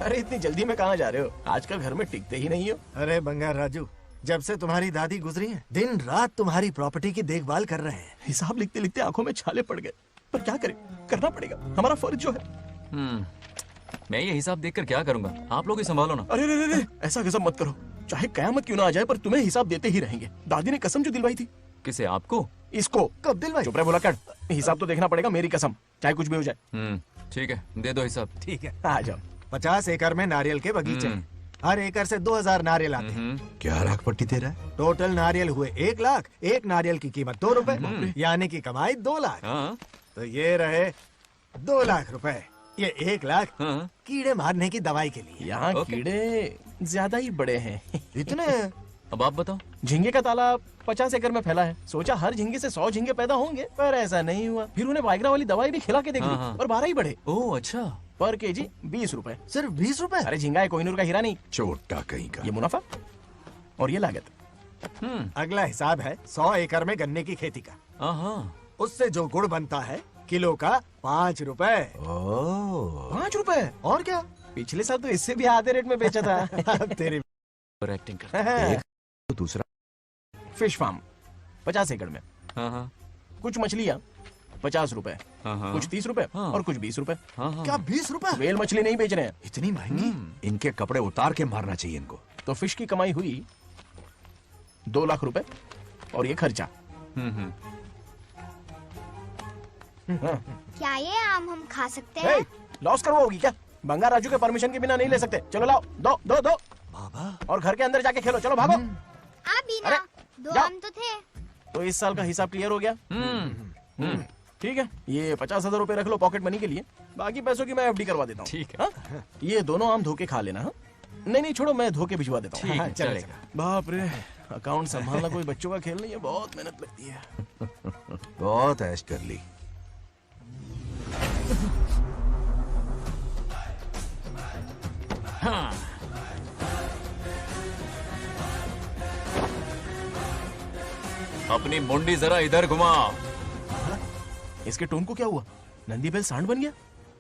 अरे इतनी जल्दी में कहाँ जा रहे हो? आजकल घर में टिकते ही नहीं हो। अरे बंगार राजू, जब से तुम्हारी दादी गुजरी है, दिन रात तुम्हारी प्रॉपर्टी की देखभाल कर रहे हैं। हिसाब लिखते लिखते आंखों में छाले पड़ गए, पर क्या करें, करना पड़ेगा, हमारा फर्ज जो है। मैं ये हिसाब देखकर क्या करूंगा? आप लोग ही संभालो ना। अरे रे, ऐसा कसम मत करो। चाहे कयामत क्यों ना आ जाए, पर तुम्हें हिसाब देते ही रहेंगे। दादी ने कसम जो दिलवाई थी। किसे? आपको? इसको। कब दिलवाई? चुप रहे, बोला कर। हिसाब तो देखना पड़ेगा, मेरी कसम, चाहे कुछ भी हो जाए। ठीक है, दे दो हिसाब। ठीक है, आ जाओ। 50 एकड़ में नारियल के बगीचे हैं। हर एकड़ से 2000 नारियल आते हैं। क्या लाख पट्टी दे रहा है? टोटल नारियल हुए 1 लाख। एक नारियल की कीमत 2 रुपए, यानी कि कमाई 2 लाख। तो ये रहे 2 लाख रुपए। ये 1 लाख कीड़े मारने की दवाई के लिए। यहाँ कीड़े ज्यादा ही बड़े हैं। इतने? अब आप बताओ। झींगे का तालाब 50 एकड़ में फैला है। सोचा हर झींगे से 100 झींगे पैदा होंगे, पर ऐसा नहीं हुआ। फिर उन्हें वाइग्रा वाली दवाई भी खिला के देख ली, और 12 ही बढ़े। ओह अच्छा। पर केजी 20 रुपए। सिर्फ 20 रुपए? अरे झींगा है, कोहिनूर का हीरा नहीं। छोटा कहीं का। ये मुनाफा और ये लागत। अगला हिसाब है 100 एकड़ में गन्ने की खेती का। उससे जो गुड़ बनता है, किलो का 5 रुपए। 5 रुपए? और क्या, पिछले साल तो इससे भी आधे रेट में बेचा था। तेरी एक्टिंग कर। तो दूसरा फिश फार्म 50 एकड़ में। हाँ। कुछ मछलियाँ 50 रुपए, हाँ। कुछ 30 रुपए और कुछ 20 रुपए। क्या 20 रुपए? वेल मछली नहीं बेच रहे हैं। इतनी महंगी? इनके कपड़े उतार के मारना चाहिए इनको। तो फिश की कमाई हुई 2 लाख रुपए और ये खर्चा। क्या ये आम हम खा सकते हैं? लॉस करवाओगी क्या? बंगा राजू के परमिशन के बिना नहीं ले सकते। चलो लाओ, दो बाबा। और घर के अंदर जाके खेलो। चलो भागो। अभी ना 2 आम तो थे। तो इस साल का हिसाब क्लियर हो गया? ठीक है, ये 50,000 रुपए रख लो पॉकेट मनी के लिए, बाकी पैसों की मैं एफडी करवा देता हूँ। ठीक है। ये दोनों आम धोके खा लेना। नहीं छोड़ो, मैं धोके भिजवा देता हूँ। ठीक है, चलेगा। बाप रे, अकाउंट संभालना कोई बच्चों का खेल नहीं है, बहुत मेहनत लगती है। बहुत ऐश कर ली। हाँ। अपनी मुंडी जरा इधर घुमाओ। इसके टोन को क्या हुआ? नंदी बैल सांड बन गया?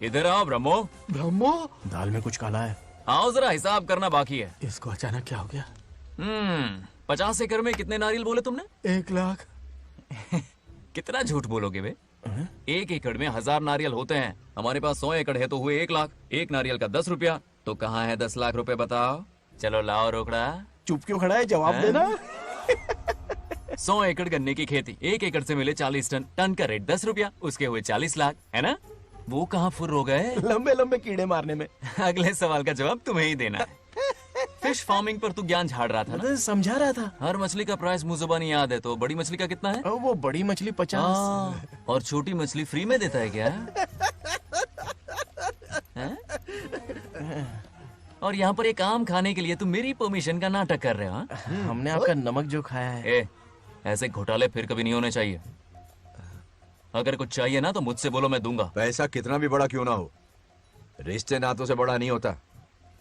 इधर आओ ब्रह्मो। ब्रह्मो? दाल में कुछ काला है। आओ, जरा हिसाब करना बाकी है। इसको अचानक क्या हो गया? 50 एकड़ में कितने नारियल बोले तुमने? 1 लाख। कितना झूठ बोलोगे बे? 1 एकड़ में 1000 नारियल होते हैं। हमारे पास 100 एकड़ है तो हुए 1 लाख। एक नारियल का 10 रुपया, तो कहाँ है 10 लाख रुपए बताओ? चलो लाओ रोकड़ा। चुप क्यों खड़ा है? जवाब देना। 100 एकड़ गन्ने की खेती, 1 एकड़ से मिले 40 टन, टन का रेट 10 रुपया, उसके हुए 40 लाख, है ना? वो कहाँ फुर हो गए? लंबे लंबे कीड़े मारने में। अगले सवाल का जवाब तुम्हें ही देना है। फिश फार्मिंग पर तू ज्ञान झाड़ रहा था ना? समझा रहा था। हर मछली का प्राइस मुझे जुबानी याद है, तो बड़ी मछली का कितना है? वो बड़ी मछली 50। और छोटी मछली फ्री में देता है क्या? और यहाँ पर एक आम खाने के लिए तुम मेरी परमिशन का नाटक कर रहे हो? हमने आपका नमक जो खाया है। ऐसे घोटाले फिर कभी नहीं होने चाहिए। अगर कुछ चाहिए ना तो मुझसे बोलो, मैं दूंगा। पैसा कितना भी बड़ा क्यों ना हो, रिश्ते नातों से बड़ा नहीं होता।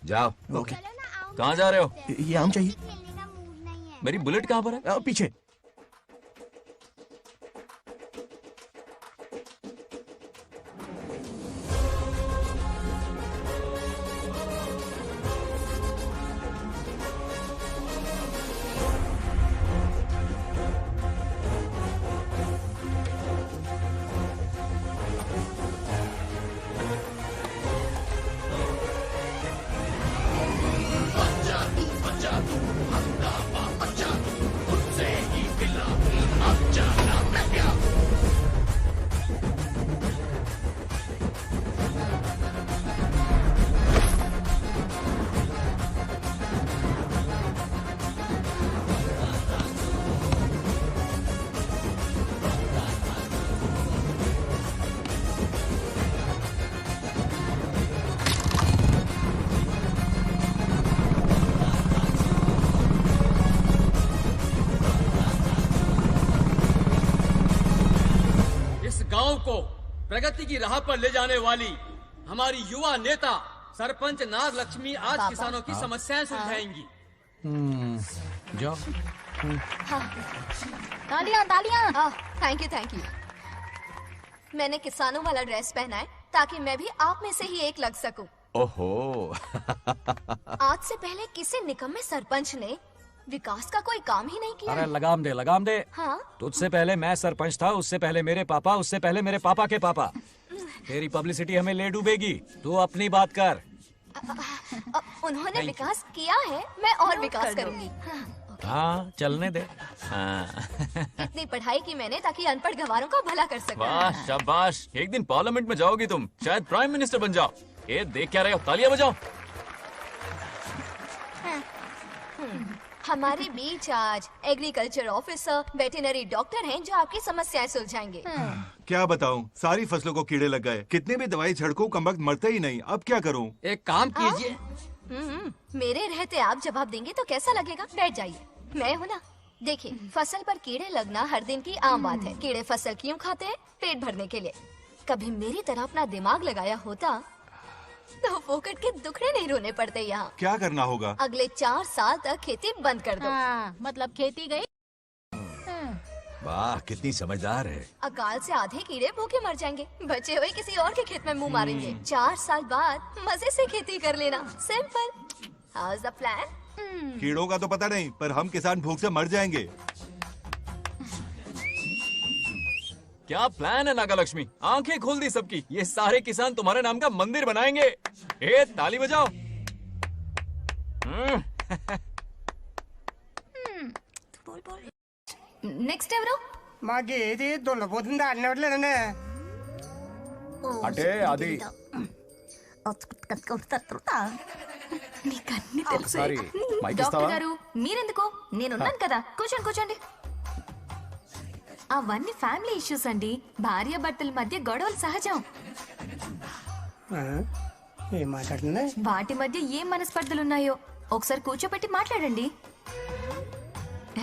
जाओ। ओके। कहाँ जा रहे हो? ये आम चाहिए। मेरी बुलेट कहाँ पर है? पीछे। गांव को प्रगति की राह पर ले जाने वाली हमारी युवा नेता सरपंच नाग लक्ष्मी आज किसानों की समस्याएं सुलझाएंगी। जाओ। तालियां तालियां। Thank you. मैंने किसानों वाला ड्रेस पहना है ताकि मैं भी आप में से ही एक लग सकूं। ओहो। आज से पहले किसी निकम्मे सरपंच ने विकास का कोई काम ही नहीं किया। अरे लगाम दे। हाँ? तुझसे पहले मैं सरपंच था, उससे पहले मेरे पापा, उससे पहले मेरे पापा के पापा। तेरी पब्लिसिटी हमें ले डूबेगी, तू अपनी बात कर। उन्होंने विकास किया है, मैं और विकास करूंगी। हाँ, चलने दे। इतनी पढ़ाई की मैंने ताकि अनपढ़ गंवारों का भला कर सकूं। वाह शाबाश, एक दिन पार्लियामेंट में जाओगी तुम, शायद प्राइम मिनिस्टर बन जाओ। ये देख क्या रहे हो, तालियां बजाओ। हमारे बीच आज एग्रीकल्चर ऑफिसर, वेटरनरी डॉक्टर हैं जो आपकी समस्याएं सुलझाएंगे। क्या बताऊं, सारी फसलों को कीड़े लग गए। कितनी भी दवाई छिड़कूं, कमबख्त मरते ही नहीं। अब क्या करूं? एक काम कीजिए। मेरे रहते आप जवाब देंगे तो कैसा लगेगा? बैठ जाइए, मैं हूँ ना। देखिए, फसल पर कीड़े लगना हर दिन की आम बात है। कीड़े फसल क्यों खाते हैं? पेट भरने के लिए। कभी मेरी तरह अपना दिमाग लगाया होता तो फोकट के दुखड़े नहीं रोने पड़ते यहाँ। क्या करना होगा? अगले 4 साल तक खेती बंद कर दो। मतलब खेती गई। वाह, कितनी समझदार है। अकाल से आधे कीड़े भूखे मर जाएंगे, बचे हुए किसी और के खेत में मुंह मारेंगे। 4 साल बाद मजे से खेती कर लेना। Simple. How is the plan? कीड़ों का तो पता नहीं, पर हम किसान भूख से मर जाएंगे। क्या प्लान है नागालक्ष्मी? आंखें खोल दी सबकी। ये सारे किसान तुम्हारे नाम का मंदिर बनाएंगे। ए ताली बजाओ। నెక్స్ట్ ఎవరు? మాకు ఏది దున్నపోతుంది ఆడినట్లేదండి. అంటే అది నీకన్నీ తెలుసు. ఒకసారి మైక్ డాక్టర్ ఇస్తావా? గారు మీరెందుకు? నేనున్నాను కదా, కూర్చోండి కూర్చోండి. అవన్నీ ఫ్యామిలీ ఇష్యూస్ అండి. భార్య భర్తల మధ్య గొడవలు సహజం. ఏం మాట్లాడుతుంది? వాటి మధ్య ఏం మనస్పర్ధలున్నాయో ఒకసారి కూర్చోబెట్టి మాట్లాడండి.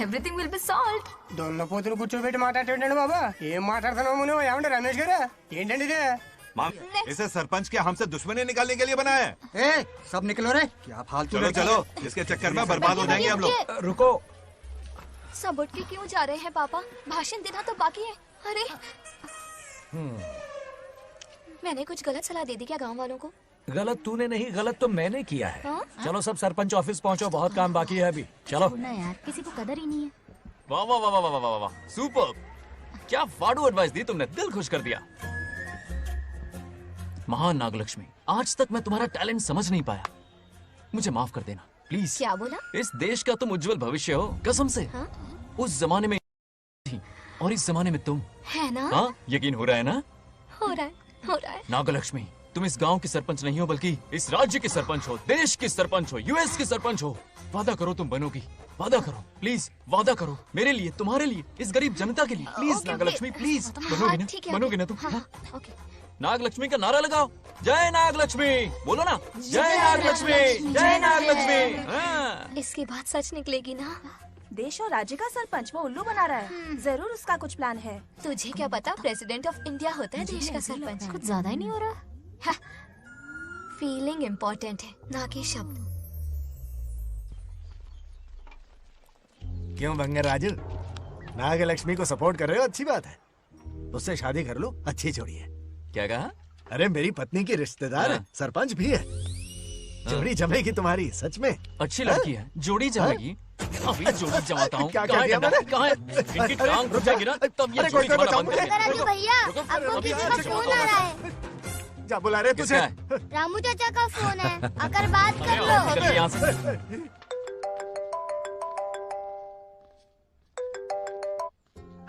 Everything will be solved. దున్నపోతులు కూర్చోబెట్టి మాట్లాడేటండి బాబా. ఏం మాట్లాడుతున్నావు నువ్వు? ఏమంటే రమేష్ గారు ఏంటండి ఇది? इसे सरपंच के हमसे दुश्मनी निकालने के लिए बनाया है। सब निकलो रे, क्या फालतू चलो चलो, इसके चक्कर में बर्बाद हो जाएंगे हम लोग। रुको, सब उठ के क्यों जा रहे हैं पापा? भाषण देना तो बाकी है। अरे मैंने कुछ गलत सलाह दे दी क्या गांव वालों को? गलत तूने नहीं, गलत तो मैंने किया है। हाँ? चलो सब सरपंच ऑफिस पहुंचो, बहुत काम बाकी है अभी। चलो ना यार, किसी को कदर ही नहीं है। वाह वाह वाह वाह वाह वाह वाह, सुपर! क्या फाड़ू एडवाइस दी तुमने, दिल खुश कर दिया। महान नागलक्ष्मी, आज तक मैं तुम्हारा टैलेंट समझ नहीं पाया। मुझे माफ कर देना प्लीज। क्या बोला? इस देश का तुम उज्जवल भविष्य हो, कसम से। हाँ? उस जमाने में थी और इस जमाने में तुम। है ना? हाँ, यकीन हो रहा है ना? हो रहा है, हो रहा है। नागलक्ष्मी, तुम इस गांव की सरपंच नहीं हो, बल्कि इस राज्य की सरपंच हो, देश की सरपंच हो, यूएस की सरपंच हो। वादा करो तुम बनोगी, वादा करो प्लीज, वादा करो मेरे लिए, तुम्हारे लिए, इस गरीब जनता के लिए। प्लीज नागलक्ष्मी, प्लीज बनोगी ना? ठीक है, बनोगी ना तुम? हाँ, ओके। नागलक्ष्मी का नारा लगाओ। जय नागलक्ष्मी बोलो ना। जय नागलक्ष्मी, जय नागलक्ष्मी। हाँ। इसकी बात सच निकलेगी ना? देश और राज्य का सरपंच वो उल्लू बना रहा है। जरूर उसका कुछ प्लान है। तुझे क्या पता, प्रेसिडेंट ऑफ इंडिया होता है देश का सरपंच। कुछ ज्यादा ही नहीं हो रहा? फीलिंग इम्पोर्टेंट है, ना कि शब्द। क्यों बंगर राजू, नागलक्ष्मी को सपोर्ट कर रहे हो? अच्छी बात है, उससे शादी कर लो, अच्छी जोड़ी है। क्या कहा? अरे मेरी पत्नी की रिश्तेदार है, सरपंच भी है। जोड़ी जमेगी तुम्हारी, सच में। अच्छी लड़की है, जोड़ी जमेगी। अभी जोड़ी जमाता हूँ। क्या किया मैंने? कहाँ है? इनकी टांग रुक जाएगी ना, तब ये जोड़ी जमाना बंद करेंगे। राजू भैया, आपको किसी का फोन आ रहा है। क्या बुला रहे तुझे? रामू चाचा का फोन है, आकर बात कर लो। निकल यहाँ से।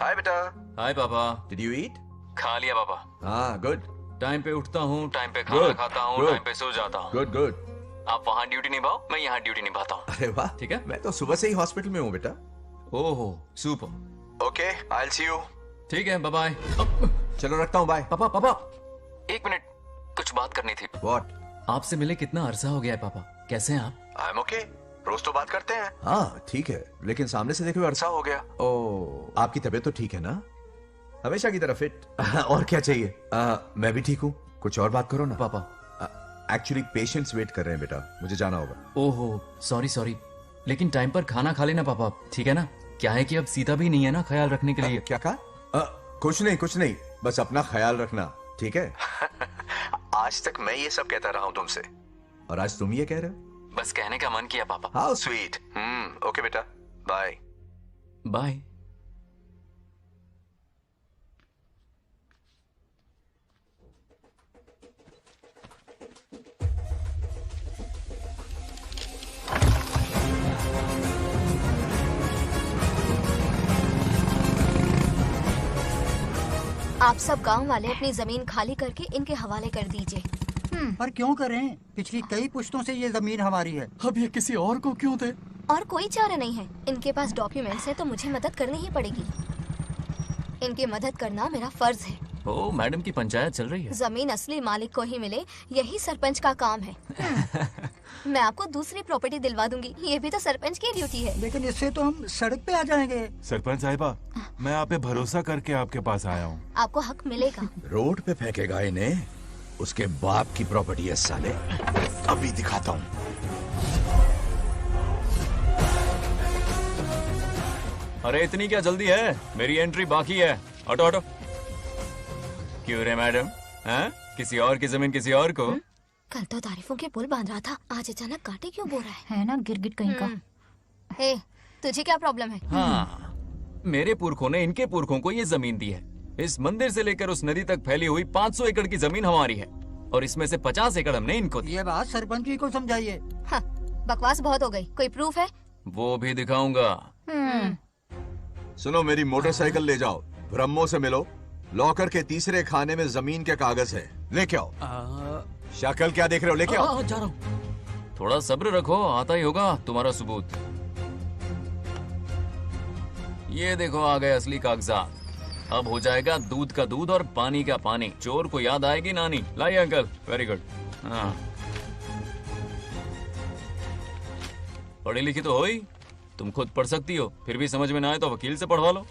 हाय बेटा। हाय पापा। Did you eat? खा लिया पापा। हाँ, गुड। टाइम पे उठता हूँ, टाइम पे खाना खाता हूँ, टाइम पे सो जाता हूँ। Good good. आप वहाँ ड्यूटी निभाओ, मैं यहाँ ड्यूटी निभाता हूँ। अरे वाह, ठीक है। मैं तो सुबह से ही हॉस्पिटल में हूँ बेटा। ओहो, super. Okay, I will see you. ठीक है, बाय बाय। चलो रखता हूँ, बाय। पापा पापा, एक मिनट, कुछ बात करनी थी। व्हाट? आपसे मिले कितना अरसा हो गया है पापा, कैसे हैं आप? आई एम ओके, रोज तो बात करते हैं। हाँ ठीक है, लेकिन सामने से देखे हुए अरसा हो गया। ओ, आपकी तबीयत तो ठीक है ना? हमेशा की तरह फिट। और क्या चाहिए? मैं भी ठीक हूँ। कुछ और बात करो ना पापा। एक्चुअली पेशेंट्स वेट कर रहे हैं बेटा, मुझे जाना होगा। ओहो, सॉरी सॉरी, लेकिन टाइम पर खाना खा लेना पापा, ठीक है ना? क्या है कि अब सीता भी नहीं है ना ख्याल रखने के लिए। क्या कहा? कुछ नहीं, बस अपना ख्याल रखना, ठीक है? आज तक मैं ये सब कहता रहा हूँ तुमसे, और आज तुम ये कह रहे हो? बस कहने का मन किया पापा। How sweet. ओके बेटा, बाय बाय। आप सब गांव वाले अपनी जमीन खाली करके इनके हवाले कर दीजिए। पर क्यों करें? पिछली कई पुश्तों से ये जमीन हमारी है। अब ये किसी और को क्यों दे? और कोई चारा नहीं है। इनके पास डॉक्यूमेंट्स है तो मुझे मदद करनी ही पड़ेगी। इनकी मदद करना मेरा फर्ज है। ओ, मैडम की पंचायत चल रही है। जमीन असली मालिक को ही मिले, यही सरपंच का काम है। मैं आपको दूसरी प्रॉपर्टी दिलवा दूंगी, ये भी तो सरपंच की ड्यूटी है। लेकिन इससे तो हम सड़क पे आ जाएंगे। सरपंच साहिबा, मैं आप पे भरोसा करके आपके पास आया हूँ। आपको हक मिलेगा। रोड पे फेंकेगा इन्हें, उसके बाप की प्रॉपर्टी है साले। अभी दिखाता हूँ। अरे इतनी क्या जल्दी है, मेरी एंट्री बाकी है। हटो हटो। क्यों रे मैडम, हैं? किसी और की जमीन किसी और को? कल तो तारीफों के पुल बांध रहा था, आज अचानक कांटे क्यों बो रहा है ना गिरगिट कहीं का। हे, तुझे क्या प्रॉब्लम है? हाँ, मेरे पुरखों ने इनके पुरखों को ये जमीन दी है। इस मंदिर से लेकर उस नदी तक फैली हुई 500 एकड़ की जमीन हमारी है और इसमें से 50 एकड़ हमने इनको दी। ये बात सरपंच जी को समझाइए। हाँ, बकवास बहुत हो गई। कोई प्रूफ है? वो भी दिखाऊंगा। सुनो, मेरी मोटरसाइकिल ले जाओ, ब्रह्मो से मिलो, लॉकर के तीसरे खाने में जमीन के कागज है, लेके आओ। शक्ल क्या देख रहे हो, लेके आओ। जा रहा हूं। थोड़ा सब्र रखो, आता ही होगा तुम्हारा सबूत। ये देखो आ गए असली कागजात। अब हो जाएगा दूध का दूध और पानी का पानी। चोर को याद आएगी नानी। लाइए अंकल, वेरी गुड। हाँ, पढ़ी लिखी तो हो ही, तुम खुद पढ़ सकती हो, फिर भी समझ में ना आए तो वकील से पढ़वा लो।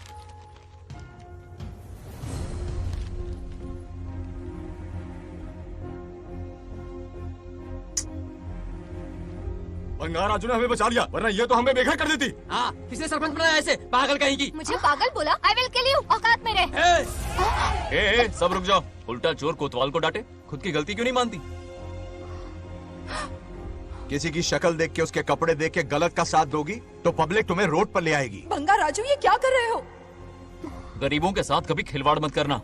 बंगार राजू ने हमें बचा लिया, वरना ये तो हमें बेघर कर देती। हाँ, किसने सरपंच बनाया ऐसे पागल कहेंगी? मुझे पागल बोला? आई विल किल यू, औकात में रहे। ए, सब रुक जाओ। उल्टा चोर कोतवाल को डांटे, खुद की गलती क्यों नहीं मानती? किसी की शक्ल देख के, उसके कपड़े देख के गलत का साथ दोगी तो पब्लिक तुम्हें रोड पर ले आएगी। बंगा राजू, ये क्या कर रहे हो? गरीबों के साथ कभी खिलवाड़ मत करना।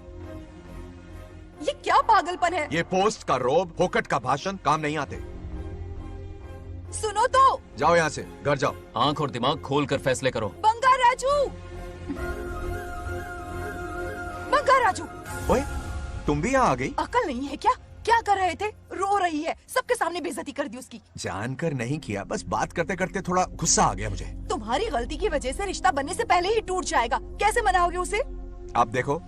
ये क्या पागलपन है? ये पोस्ट का रोब, फोकट का भाषण काम नहीं आते। सुनो तो। जाओ यहाँ से, घर जाओ। आंख और दिमाग खोल कर फैसले करो। बंगा राजू, बंगा राजू। ओए, तुम भी यहाँ आ गई? अकल नहीं है क्या? क्या कर रहे थे? रो रही है, सबके सामने बेइज्जती कर दी उसकी। जानकर नहीं किया, बस बात करते करते थोड़ा गुस्सा आ गया मुझे। तुम्हारी गलती की वजह से रिश्ता बनने से पहले ही टूट जाएगा। कैसे मनाओगे उसे? आप देखो।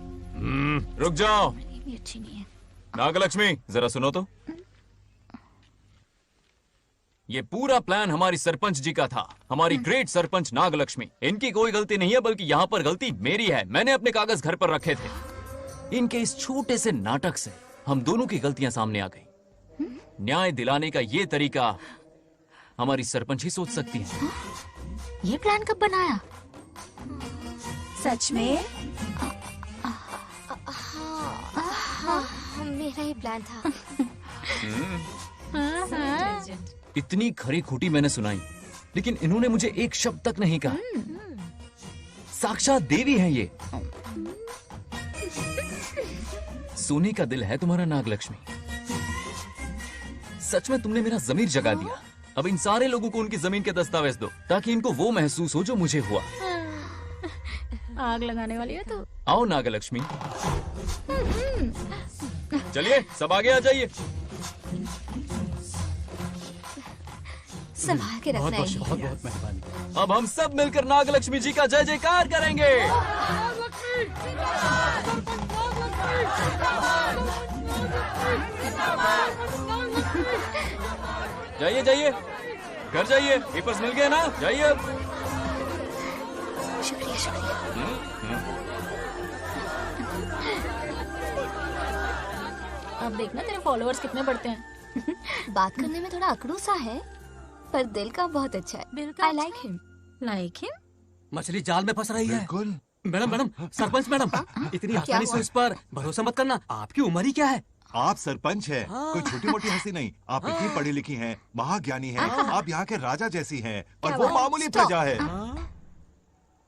रुक जाओ। अच्छी नहीं है। नागलक्ष्मी, जरा सुनो तो। ये पूरा प्लान हमारी सरपंच जी का था, हमारी ग्रेट सरपंच नागलक्ष्मी। इनकी कोई गलती नहीं है, बल्कि यहाँ पर गलती मेरी है। मैंने अपने कागज घर पर रखे थे। इनके इस छोटे से नाटक से हम दोनों की गलतियां सामने आ गई। न्याय दिलाने का ये तरीका हमारी सरपंच ही सोच सकती है। ये प्लान कब बनाया? सच में? हाँ, मेरा ही प्लान था। इतनी खरी खूटी मैंने सुनाई, लेकिन इन्होंने मुझे एक शब्द तक नहीं कहा। साक्षात देवी है ये। सोने का दिल है तुम्हारा नागलक्ष्मी। सच में तुमने मेरा जमीर जगा दिया। अब इन सारे लोगों को उनकी जमीन के दस्तावेज दो, ताकि इनको वो महसूस हो जो मुझे हुआ। आग लगाने वाली है तो। आओ नागलक्ष्मी, चलिए सब आगे आ जाइए। संभाल के रखना है। बहुत बहुत मेहरबानी। अब हम सब मिलकर नागलक्ष्मी जी का जय जयकार करेंगे। जाइए जाइए, घर जाइए। पेपर्स मिल गए ना? जाइए अब। शुक्रिया शुक्रिया। अब देखना तेरे फॉलोअर्स कितने बढ़ते हैं। बात करने में थोड़ा अकड़ू सा है, पर दिल का बहुत अच्छा है। I like him. Like him? मछली जाल में फंस रही है। बिल्कुल। मैडम, सरपंच मैडम, इतनी आसानी से उस पर भरोसा मत करना। आपकी उम्र ही क्या है? आप सरपंच है, कोई छोटी मोटी हंसी नहीं। आप इतनी पढ़ी लिखी हैं, महाज्ञानी हैं, आप यहाँ के राजा जैसी हैं, और वो मामूली प्रजा है।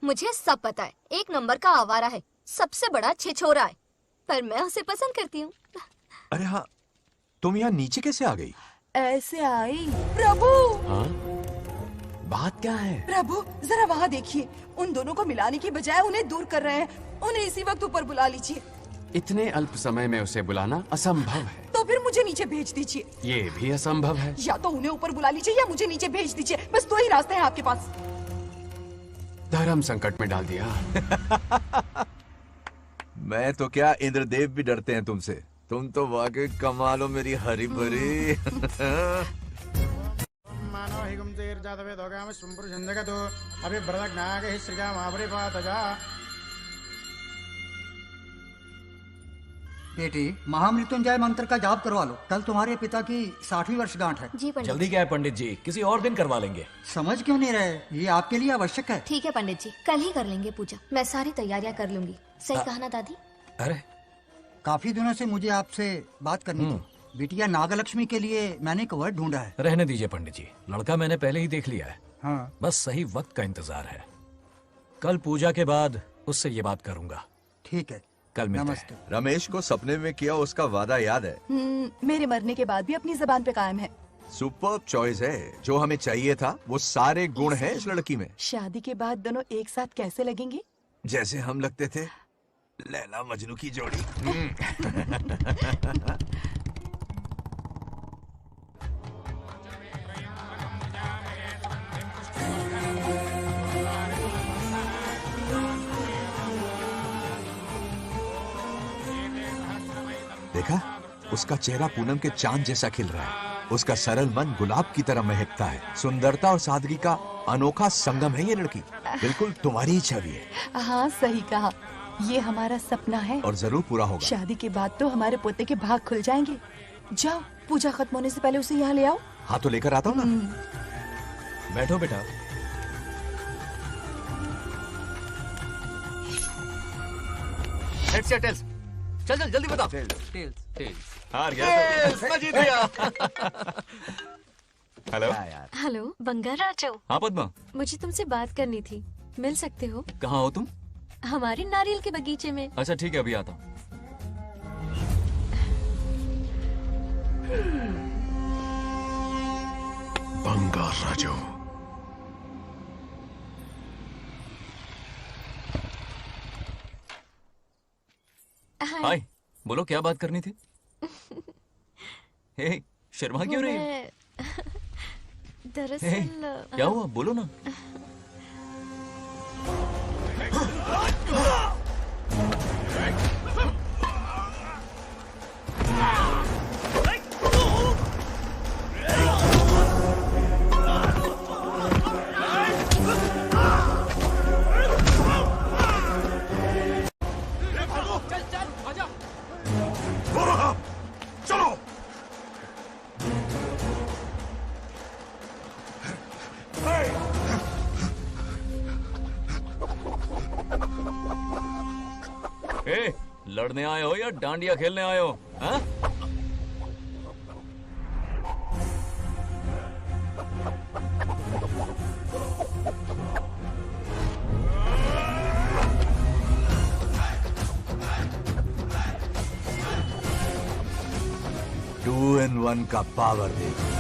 मुझे सब पता है, एक नंबर का आवारा है, सबसे बड़ा छिछोरा है, पर मैं उसे पसंद करती हूँ। अरे हाँ, तुम यहाँ नीचे कैसे आ गई? ऐसे आई। प्रभु, बात क्या है? प्रभु जरा वहाँ देखिए। उन दोनों को मिलाने की बजाय उन्हें दूर कर रहे हैं। उन्हें इसी वक्त ऊपर बुला लीजिए। इतने अल्प समय में उसे बुलाना असंभव है। तो फिर मुझे नीचे भेज दीजिए। ये भी असंभव है। या तो उन्हें ऊपर बुला लीजिए या मुझे नीचे भेज दीजिए। बस दो ही रास्ते हैं आपके पास। धर्म संकट में डाल दिया। मैं तो क्या, इंद्रदेव भी डरते हैं तुमसे। तुम तो वाकई कमाल हो मेरी हरी भरी। मानव हिगम तेर जातवे दोगा में सुंपुर जंदगतो अभी ब्रदक नागे ही श्रीगा महाबरी पातजा। बेटी, महामृत्युंजय मंत्र का जाप करवा लो। कल तुम्हारे पिता की 60वीं वर्षगांठ है। जी पंडित। जल्दी क्या है पंडित जी, किसी और दिन करवा लेंगे। समझ क्यों नहीं रहे? ये आपके लिए आवश्यक है। ठीक है पंडित जी, कल ही कर लेंगे पूजा। मैं सारी तैयारियां कर लूंगी। सही कहा ना दादी? अरे काफी दिनों से मुझे आपसे बात करनी थी। बिटिया नागलक्ष्मी के लिए मैंने एक वर्ड ढूंढा है। रहने दीजिए पंडित जी, लड़का मैंने पहले ही देख लिया है। हाँ। बस सही वक्त का इंतजार है। कल पूजा के बाद उससे ये बात करूंगा। ठीक है, कल मिलते नमस्ते। हैं। रमेश को सपने में किया उसका वादा याद है? मेरे मरने के बाद भी अपनी जबान पे कायम है। सुपर्ब चॉइस है। जो हमें चाहिए था वो सारे गुण हैं इस लड़की में। शादी के बाद दोनों एक साथ कैसे लगेंगे? जैसे हम लगते थे लैला मजनू की जोड़ी। देखा, उसका चेहरा पूनम के चांद जैसा खिल रहा है। उसका सरल मन गुलाब की तरह महकता है। सुंदरता और सादगी का अनोखा संगम है ये लड़की। बिल्कुल तुम्हारी ही छवि है। हाँ सही कहा, ये हमारा सपना है और जरूर पूरा होगा। शादी के बाद तो हमारे पोते के भाग खुल जाएंगे। जाओ, पूजा खत्म होने से पहले उसे यहाँ ले आओ। हाँ तो लेकर आता हूँ ना। बैठो बेटा। हेड्स या टेल्स? चल चल जल्दी बता। टेल्स। हार गया। मैं जीत गया। हेलो। हेलो बंगाराजू। हाँ पद्मा। मुझे तुमसे बात करनी थी, मिल सकते हो? कहाँ हो तुम? हमारे नारियल के बगीचे में। अच्छा ठीक है, अभी आता हूँ। बंगाराजू। हाय, बोलो क्या बात करनी थी? हे, शर्मा क्यों रही है? दरअसल क्या हुआ, बोलो ना। लड़ने आए हो या डांडिया खेलने आए हो? हाँ? टू इन वन का पावर देखो।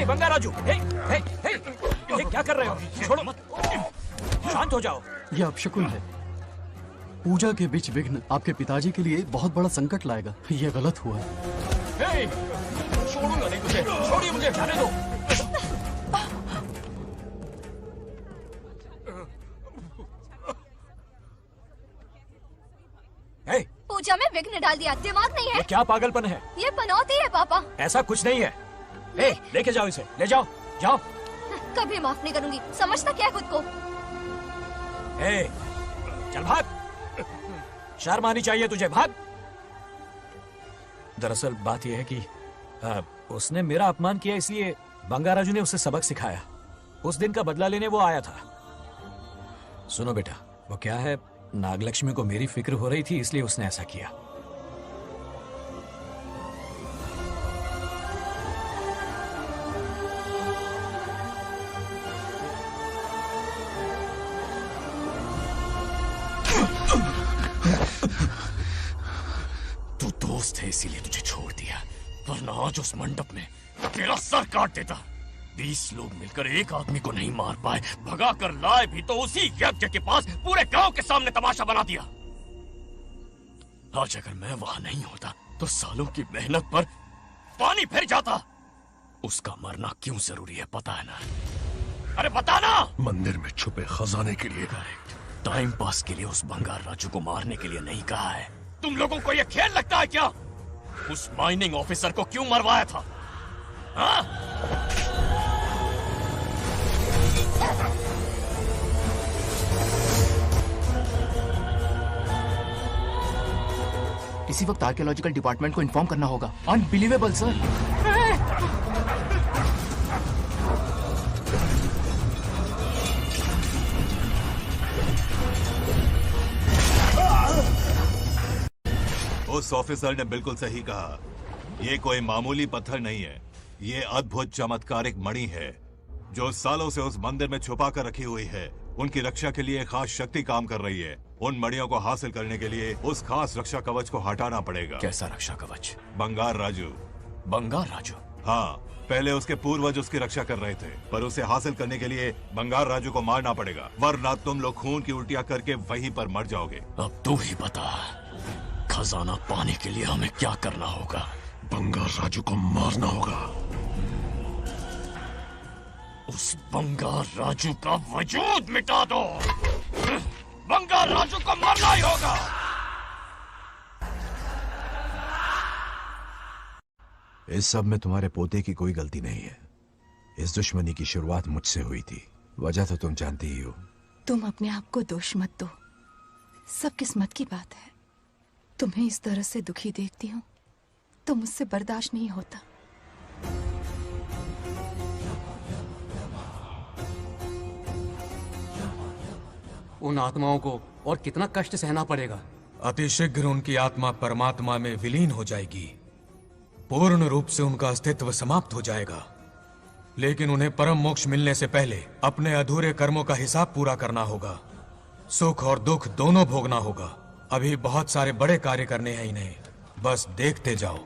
बंगाराजू, ये क्या कर रहे हो? छोड़ो मत, शांत हो जाओ। ये अपशकुन है। पूजा के बीच विघ्न आपके पिताजी के लिए बहुत बड़ा संकट लाएगा। ये गलत हुआ। छोड़ूंगा नहीं तुझे, छोड़िए मुझे, जाने दो। पूजा में विघ्न डाल दिया, दिमाग नहीं है? ये क्या पागलपन है? ये पनौती है पापा। ऐसा कुछ नहीं है। ए, लेके जाओ इसे, ले जाओ, जाओ। कभी माफ नहीं करूंगी, समझता क्या है खुद को? ए, चल भाग। शर्म आनी चाहिए तुझे, भाग। दरअसल बात यह है कि उसने मेरा अपमान किया, इसलिए बंगाराजू ने उसे सबक सिखाया। उस दिन का बदला लेने वो आया था। सुनो बेटा, वो क्या है, नागलक्ष्मी को मेरी फिक्र हो रही थी, इसलिए उसने ऐसा किया। तू दोस्त है इसीलिए तुझे छोड़ दिया, वरना आज उस मंडप में तेरा सर काट देता। 20 लोग मिलकर एक आदमी को नहीं मार पाए, भगा कर लाए भी तो उसी यज्ञ के पास पूरे गांव के सामने तमाशा बना दिया। आज अगर मैं वहां नहीं होता तो सालों की मेहनत पर पानी फिर जाता। उसका मरना क्यों जरूरी है पता है ना? अरे बता ना। मंदिर में छुपे खजाने के लिए। टाइम पास के लिए उस बंगार राजू को मारने के लिए नहीं कहा है। तुम लोगों को यह खेल लगता है क्या? उस माइनिंग ऑफिसर को क्यों मरवाया था? हाँ? किसी वक्त आर्कियोलॉजिकल डिपार्टमेंट को इन्फॉर्म करना होगा। Unbelievable sir. उस ऑफिसर ने बिल्कुल सही कहा। ये कोई मामूली पत्थर नहीं है, ये अद्भुत चमत्कारिक मणि है जो सालों से उस मंदिर में छुपा कर रखी हुई है। उनकी रक्षा के लिए खास शक्ति काम कर रही है। उन मणियों को हासिल करने के लिए उस खास रक्षा कवच को हटाना पड़ेगा। कैसा रक्षा कवच? बंगार राजू। बंगार राजू? हाँ, पहले उसके पूर्वज उसकी रक्षा कर रहे थे, पर उसे हासिल करने के लिए बंगार राजू को मारना पड़ेगा, वरना तुम लोग खून की उल्टियां करके वहीं पर मर जाओगे। अब तू ही बता, खजाना पाने के लिए हमें क्या करना होगा? बंगार राजू को मारना होगा। उस बंगार राजू का वजूद मिटा दो। बंगार राजू को मारना ही होगा। इस सब में तुम्हारे पोते की कोई गलती नहीं है। इस दुश्मनी की शुरुआत मुझसे हुई थी, वजह तो तुम जानती ही हो। तुम अपने आप को दोष मत दो, सब किस्मत की बात है। तुम्हें इस तरह से दुखी देखती हूँ तो मुझसे बर्दाश्त नहीं होता। उन आत्माओं को और कितना कष्ट सहना पड़ेगा। अतिशीघ्र उनकी आत्मा परमात्मा में विलीन हो जाएगी, पूर्ण रूप से उनका अस्तित्व समाप्त हो जाएगा। लेकिन उन्हें परम मोक्ष मिलने से पहले अपने अधूरे कर्मों का हिसाब पूरा करना होगा। सुख और दुख दोनों भोगना होगा। अभी बहुत सारे बड़े कार्य करने हैं इन्हें, बस देखते जाओ।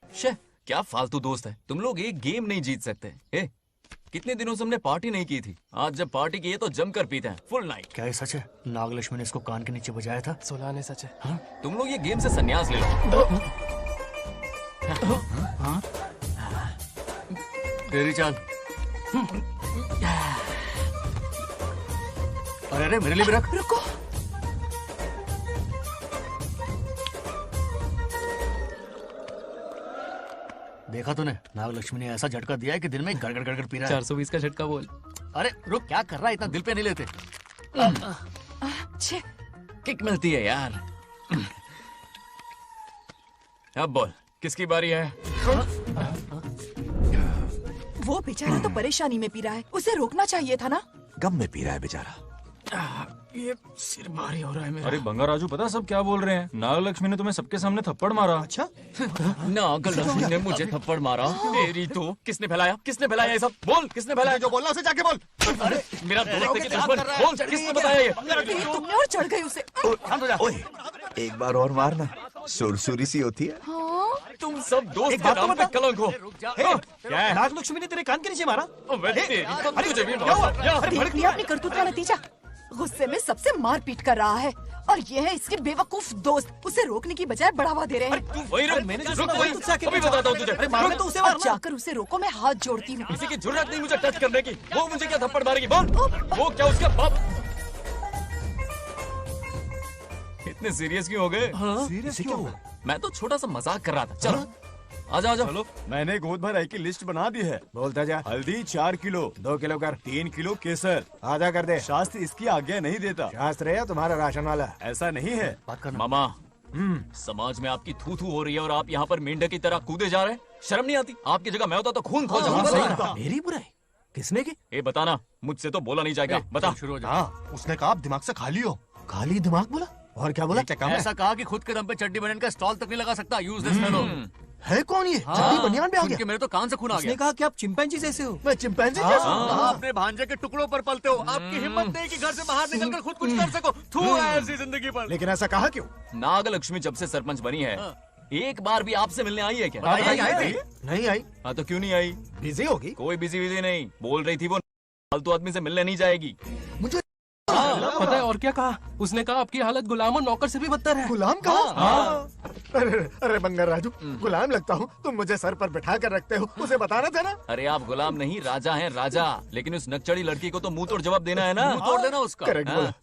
शे, क्या फालतू दोस्त है। तुम लोग एक गेम नहीं जीत सकते। ए, कितने दिनों से हमने पार्टी नहीं की थी, आज जब पार्टी की है तो जमकर पीते हैं, फुल नाइट। क्या ये सच है? नागलक्ष्मी ने इसको कान के नीचे बजाया था। सोलह ने सच है। हाँ? तुम लोग ये गेम से संन्यास ले लो। हाँ? तेरी चाल। अरे अरे, मेरे लिए भी रख। रुको, देखा तूने, नागलक्ष्मी ने ऐसा झटका दिया है कि दिन में गड़गड़ गड़गड़ पी रहा है। 420 का झटका बोल। अरे रुक, क्या कर रहा है, इतना दिल पे नहीं लेते। किक मिलती है यार। अब बोल, किसकी बारी है? वो बेचारा तो परेशानी में पी रहा है, उसे रोकना चाहिए था ना। गम में पी रहा है बेचारा। ये सिर भारी हो रहा है मेरा। अरे बंगा राजू, पता सब क्या बोल रहे हैं? नागलक्ष्मी ने तुम्हें सबके सामने थप्पड़ मारा। अच्छा? नागलक्ष्मी ने मुझे थप्पड़ मारा? तेरी तो किसने फैलाया? किसने फैलाया ये सब? बोल, किसने फैलाया? जो बोलना उसे जाके बोल। अरे मेरा दोस्त के दुश्मन, बोल किसने बताया ये? तुमने और चढ़ गई उसे। ओए, एक बार और मारना, सुरसुरी सी होती है। तुम सब दोस्त के नाम पे कलंक हो। क्या है? नागलक्ष्मी ने तेरे कान के नीचे मारा? देखिए अपनी करतूत का नतीजा। गुस्से में सबसे मारपीट कर रहा है और ये है इसके बेवकूफ दोस्त, उसे रोकने की बजाय बढ़ावा दे रहे हैं। वही रुक, मैंने जो सुना वही अभी बताता हूँ तुझे। अरे मारना तो उसे मारना। जाकर उसे रोको, मैं हाथ जोड़ती हूँ। किसी की जरूरत नहीं मुझे टच करने की। वो मुझे क्या थप्पड़ मारेगी? बोल, वो क्या उसका बाप? इतने सीरियस क्यों हो गए? सीरियस क्यों हुआ? मैं तो छोटा सा मजाक कर रहा था। चलो आजा आजा। चलो, मैंने गोद भराई की लिस्ट बना दी है। बोलता जा। हल्दी 4 किलो, 2 किलो कर, 3 किलो केसर। आधा कर दे। शास्त्र इसकी आज्ञा नहीं देता। शास्त्र है या तुम्हारा राशन वाला? ऐसा नहीं है। मामा, समाज में आपकी थू थू हो रही है और आप यहाँ पर मेंढक की तरह कूदे जा रहे हैं। शर्म नहीं आती? आपकी जगह मैं होता तो खून खोल जाता। मेरी बुराई किसने की? ये बताना, मुझसे तो बोला नहीं जाएगा। बता। हाँ, उसने कहा आप दिमाग से खाली हो। खाली दिमाग बोला? और क्या बोला? ऐसा कहा कि खुद के दम पे चड्डी बनियान का स्टॉल तक नहीं लगा सकता। Useless fellow. है कौन ये? चड्डी बनियान पे आ गया? मेरे तो कान से खून आ गया। उसने कहा कि आप चिंपैंजी जैसे हो। मैं चिंपैंजी जैसा हूँ? आप अपने भांजे के टुकड़ों पर पलते हो। आपकी हिम्मत नहीं कि घर से बाहर निकलकर खुद कुछ कर सको। थू है ऐसी जिंदगी पर। लेकिन ऐसा कहा क्यों? नागलक्ष्मी जब से सरपंच बनी है, एक बार भी आपसे मिलने आई है क्या? नहीं आई। हाँ तो क्यों नहीं आई? बिजी होगी। कोई बिजी नहीं। बोल रही थी वो फालतू आदमी से मिलने नहीं जाएगी। मुझे पता है और क्या कहा? उसने कहा आपकी हालत गुलाम और नौकर से भी बदतर है। गुलाम कहा? अरे बंगर राजू, गुलाम लगता हूँ? तुम मुझे सर पर बिठा कर रखते हो, उसे बताना था ना। अरे आप गुलाम नहीं, राजा हैं राजा। लेकिन उस नकचड़ी लड़की को तो मुंह तोड़ जवाब देना है ना। मुंह तोड़ देना उसका। करेक्ट बोला।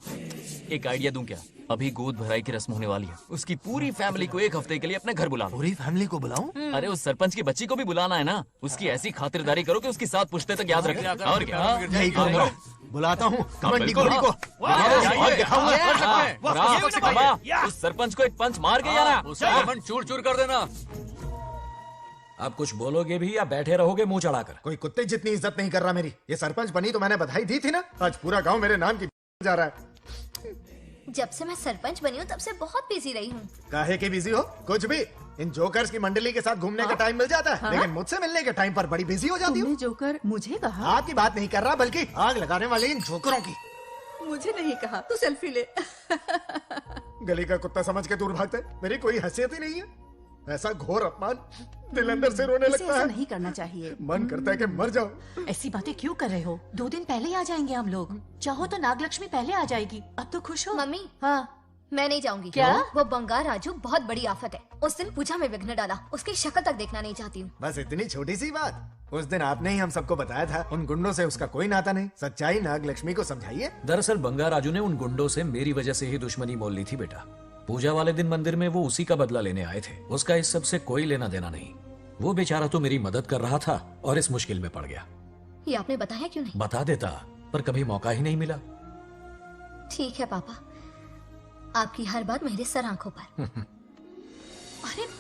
एक आइडिया दूं क्या? अभी गोद भराई की रस्म होने वाली है। उसकी पूरी फैमिली को 1 हफ्ते के लिए अपने घर बुला। पूरी फैमिली को बुलाऊं? अरे उस सरपंच की बच्ची को भी बुलाना है ना। उसकी ऐसी खातिरदारी करो कि उसकी 7 पुश्ते तक याद रखे। और क्या? यही करूंगा। बुलाता हूँ कमंडी घोड़ी को। उस सरपंच को एक पंच मार के जाना। उसका मन चूर चूर कर देना। आप कुछ बोलोगे भी या बैठे रहोगे मुंह चढ़ाकर? कोई कुत्ते जितनी इज्जत नहीं कर रहा मेरी। ये सरपंच बनी तो मैंने बधाई दी थी ना। आज पूरा गांव मेरे नाम की जा रहा है। जब से मैं सरपंच बनी हूँ तब से बहुत बिजी रही हूँ। काहे के बिजी हो? कुछ भी। इन जोकर्स की मंडली के साथ घूमने का टाइम मिल जाता है, लेकिन मुझसे मिलने के टाइम पर बड़ी बिजी हो जाती हूँ। जोकर मुझे कहा? आपकी बात नहीं कर रहा, बल्कि आग लगाने वाले इन जोकरों की। मुझे नहीं कहा। तू सेल्फी ले। गली का कुत्ता समझ के दूर भागते। मेरी कोई हैसियत ही नहीं है। ऐसा घोर अपमान, दिल अंदर से रोने लगता ऐसा है। नहीं करना चाहिए। मन करता है कि मर जाओ। ऐसी बातें क्यों कर रहे हो? 2 दिन पहले ही आ जाएंगे हम लोग। चाहो तो नागलक्ष्मी पहले आ जाएगी। अब तो खुश हो? मम्मी। हाँ, मैं नहीं जाऊंगी। क्या? वो बंगार राजू बहुत बड़ी आफत है। उस दिन पूजा में विघ्न डाला। उसकी शक्ल तक देखना नहीं चाहती हूँ। बस इतनी छोटी सी बात। उस दिन आपने ही हम सबको बताया था उन गुंडों से उसका कोई नाता नहीं। सच्चाई नागलक्ष्मी को समझाइए। दरअसल बंगार राजू ने उन गुंडों से मेरी वजह से ही दुश्मनी मोल ली थी बेटा। पूजा वाले दिन मंदिर में वो उसी का बदला लेने आए थे। उसका इस सब से कोई लेना देना नहीं। वो बेचारा तो मेरी मदद कर रहा था और इस मुश्किल में पड़ गया। ये आपने बताया क्यों नहीं? बता देता, पर कभी मौका ही नहीं मिला। ठीक है पापा, आपकी हर बात मेरे सर आंखों पर। अरे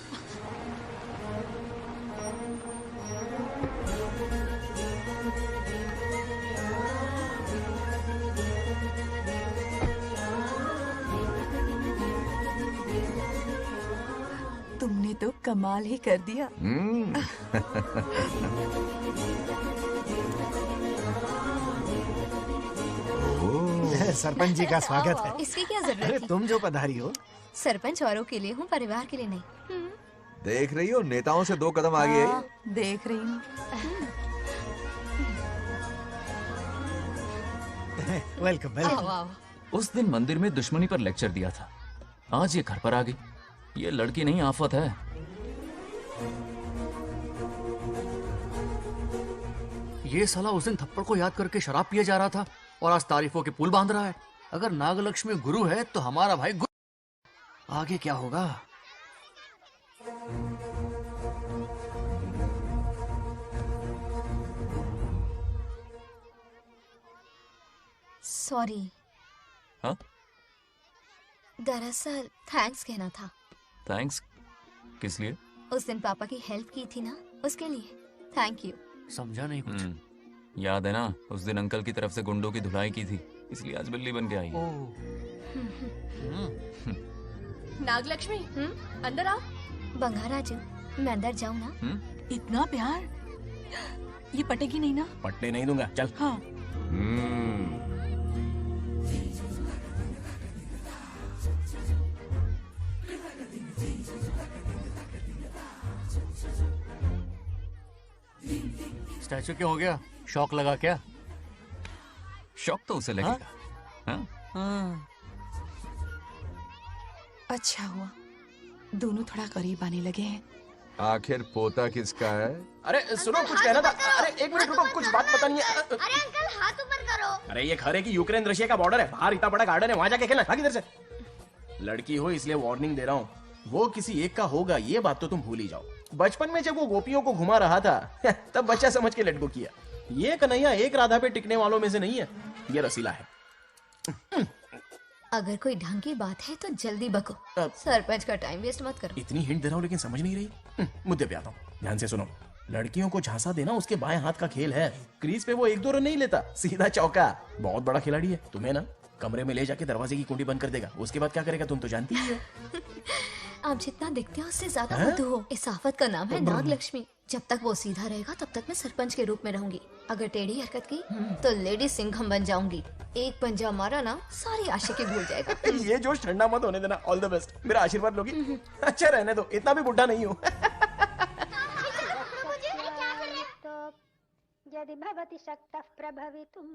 तुमने तो कमाल ही कर दिया। सरपंच जी का स्वागत है। इसकी क्या जरूरत अरे है? तुम जो पधारी हो। सरपंच औरों के लिए हूँ, परिवार के लिए नहीं। देख रही हो, नेताओं से 2 कदम आगे है। देख रही हूँ। Welcome welcome. उस दिन मंदिर में दुश्मनी पर लेक्चर दिया था। आज ये घर पर आ गई। ये लड़की नहीं आफत है। ये साला उस दिन थप्पड़ को याद करके शराब पिए जा रहा था और आज तारीफों के पुल बांध रहा है। अगर नागलक्ष्मी गुरु है तो हमारा भाई गुरु। आगे क्या होगा? सॉरी। हाँ? दरअसल थैंक्स कहना था। थैंक्स किस लिए? उस दिन पापा की हेल्प की थी ना, उसके लिए थैंक यू। समझा नहीं कुछ। याद है ना, उस दिन अंकल की तरफ से गुंडों की धुलाई की थी, इसलिए आज बिल्ली बन के आई है। नागलक्ष्मी, अंदर आओ। बंगार राजू, मैं अंदर जाऊँ ना? इतना प्यार, ये पटेगी नहीं ना? पटने नहीं दूंगा, चल। हाँ। स्टैचू क्यों हो गया? शौक लगा क्या? शौक तो उसे लगेगा। हाँ? अच्छा हुआ दोनों थोड़ा करीब आने लगे हैं। आखिर पोता किसका है? अरे सुनो, कुछ कहना था। अरे एक मिनट रुको, कुछ बात बतानी है। अरे अंकल हाथ ऊपर करो। अरे ये घर है कि यूक्रेन रशिया का बॉर्डर है? बाहर इतना बड़ा गार्डन है, वहां जाके खेलना। भाग इधर से। लड़की हो इसलिए वार्निंग दे रहा हूँ, वो किसी एक का होगा ये बात तो तुम भूल ही जाओ। बचपन में जब वो गोपियों को घुमा रहा था तब बच्चा समझ के लड़को किया। ये कन्हैया एक राधा पे टिकने वालों में से नहीं है, ये रसीला है। अगर कोई ढंग की बात है तो जल्दी बको, सरपंच का टाइम वेस्ट मत करो। इतनी हिंट दे रहा हूँ लेकिन समझ नहीं रही। मुद्दे पे आता हूँ, ध्यान से सुनो। लड़कियों को झांसा देना उसके बाएं हाथ का खेल है। क्रीज पे वो 1-2 रन नहीं लेता, सीधा चौका। बहुत बड़ा खिलाड़ी है। तुम्हें ना कमरे में ले जाके दरवाजे की कुंडी बंद कर देगा, उसके बाद क्या करेगा तुम तो जानती ही हो। आप जितना दिखते हो उससे ज्यादा बुद्धू हो। इस आफत का नाम है नाग लक्ष्मी। जब तक वो सीधा रहेगा तब तक मैं सरपंच के रूप में रहूंगी। अगर टेढ़ी हरकत की तो लेडी सिंघम बन जाऊंगी। एक पंजा मारा ना सारी आशिकी भूल जाएगा। ये जोश ठंडा मत होने देना। All the best. मेरा आशीर्वाद लोगी? अच्छा रहने दो, इतना भी बुढ़ा नहीं हूँ। यदि भवति शक्तः प्रभवितुम्।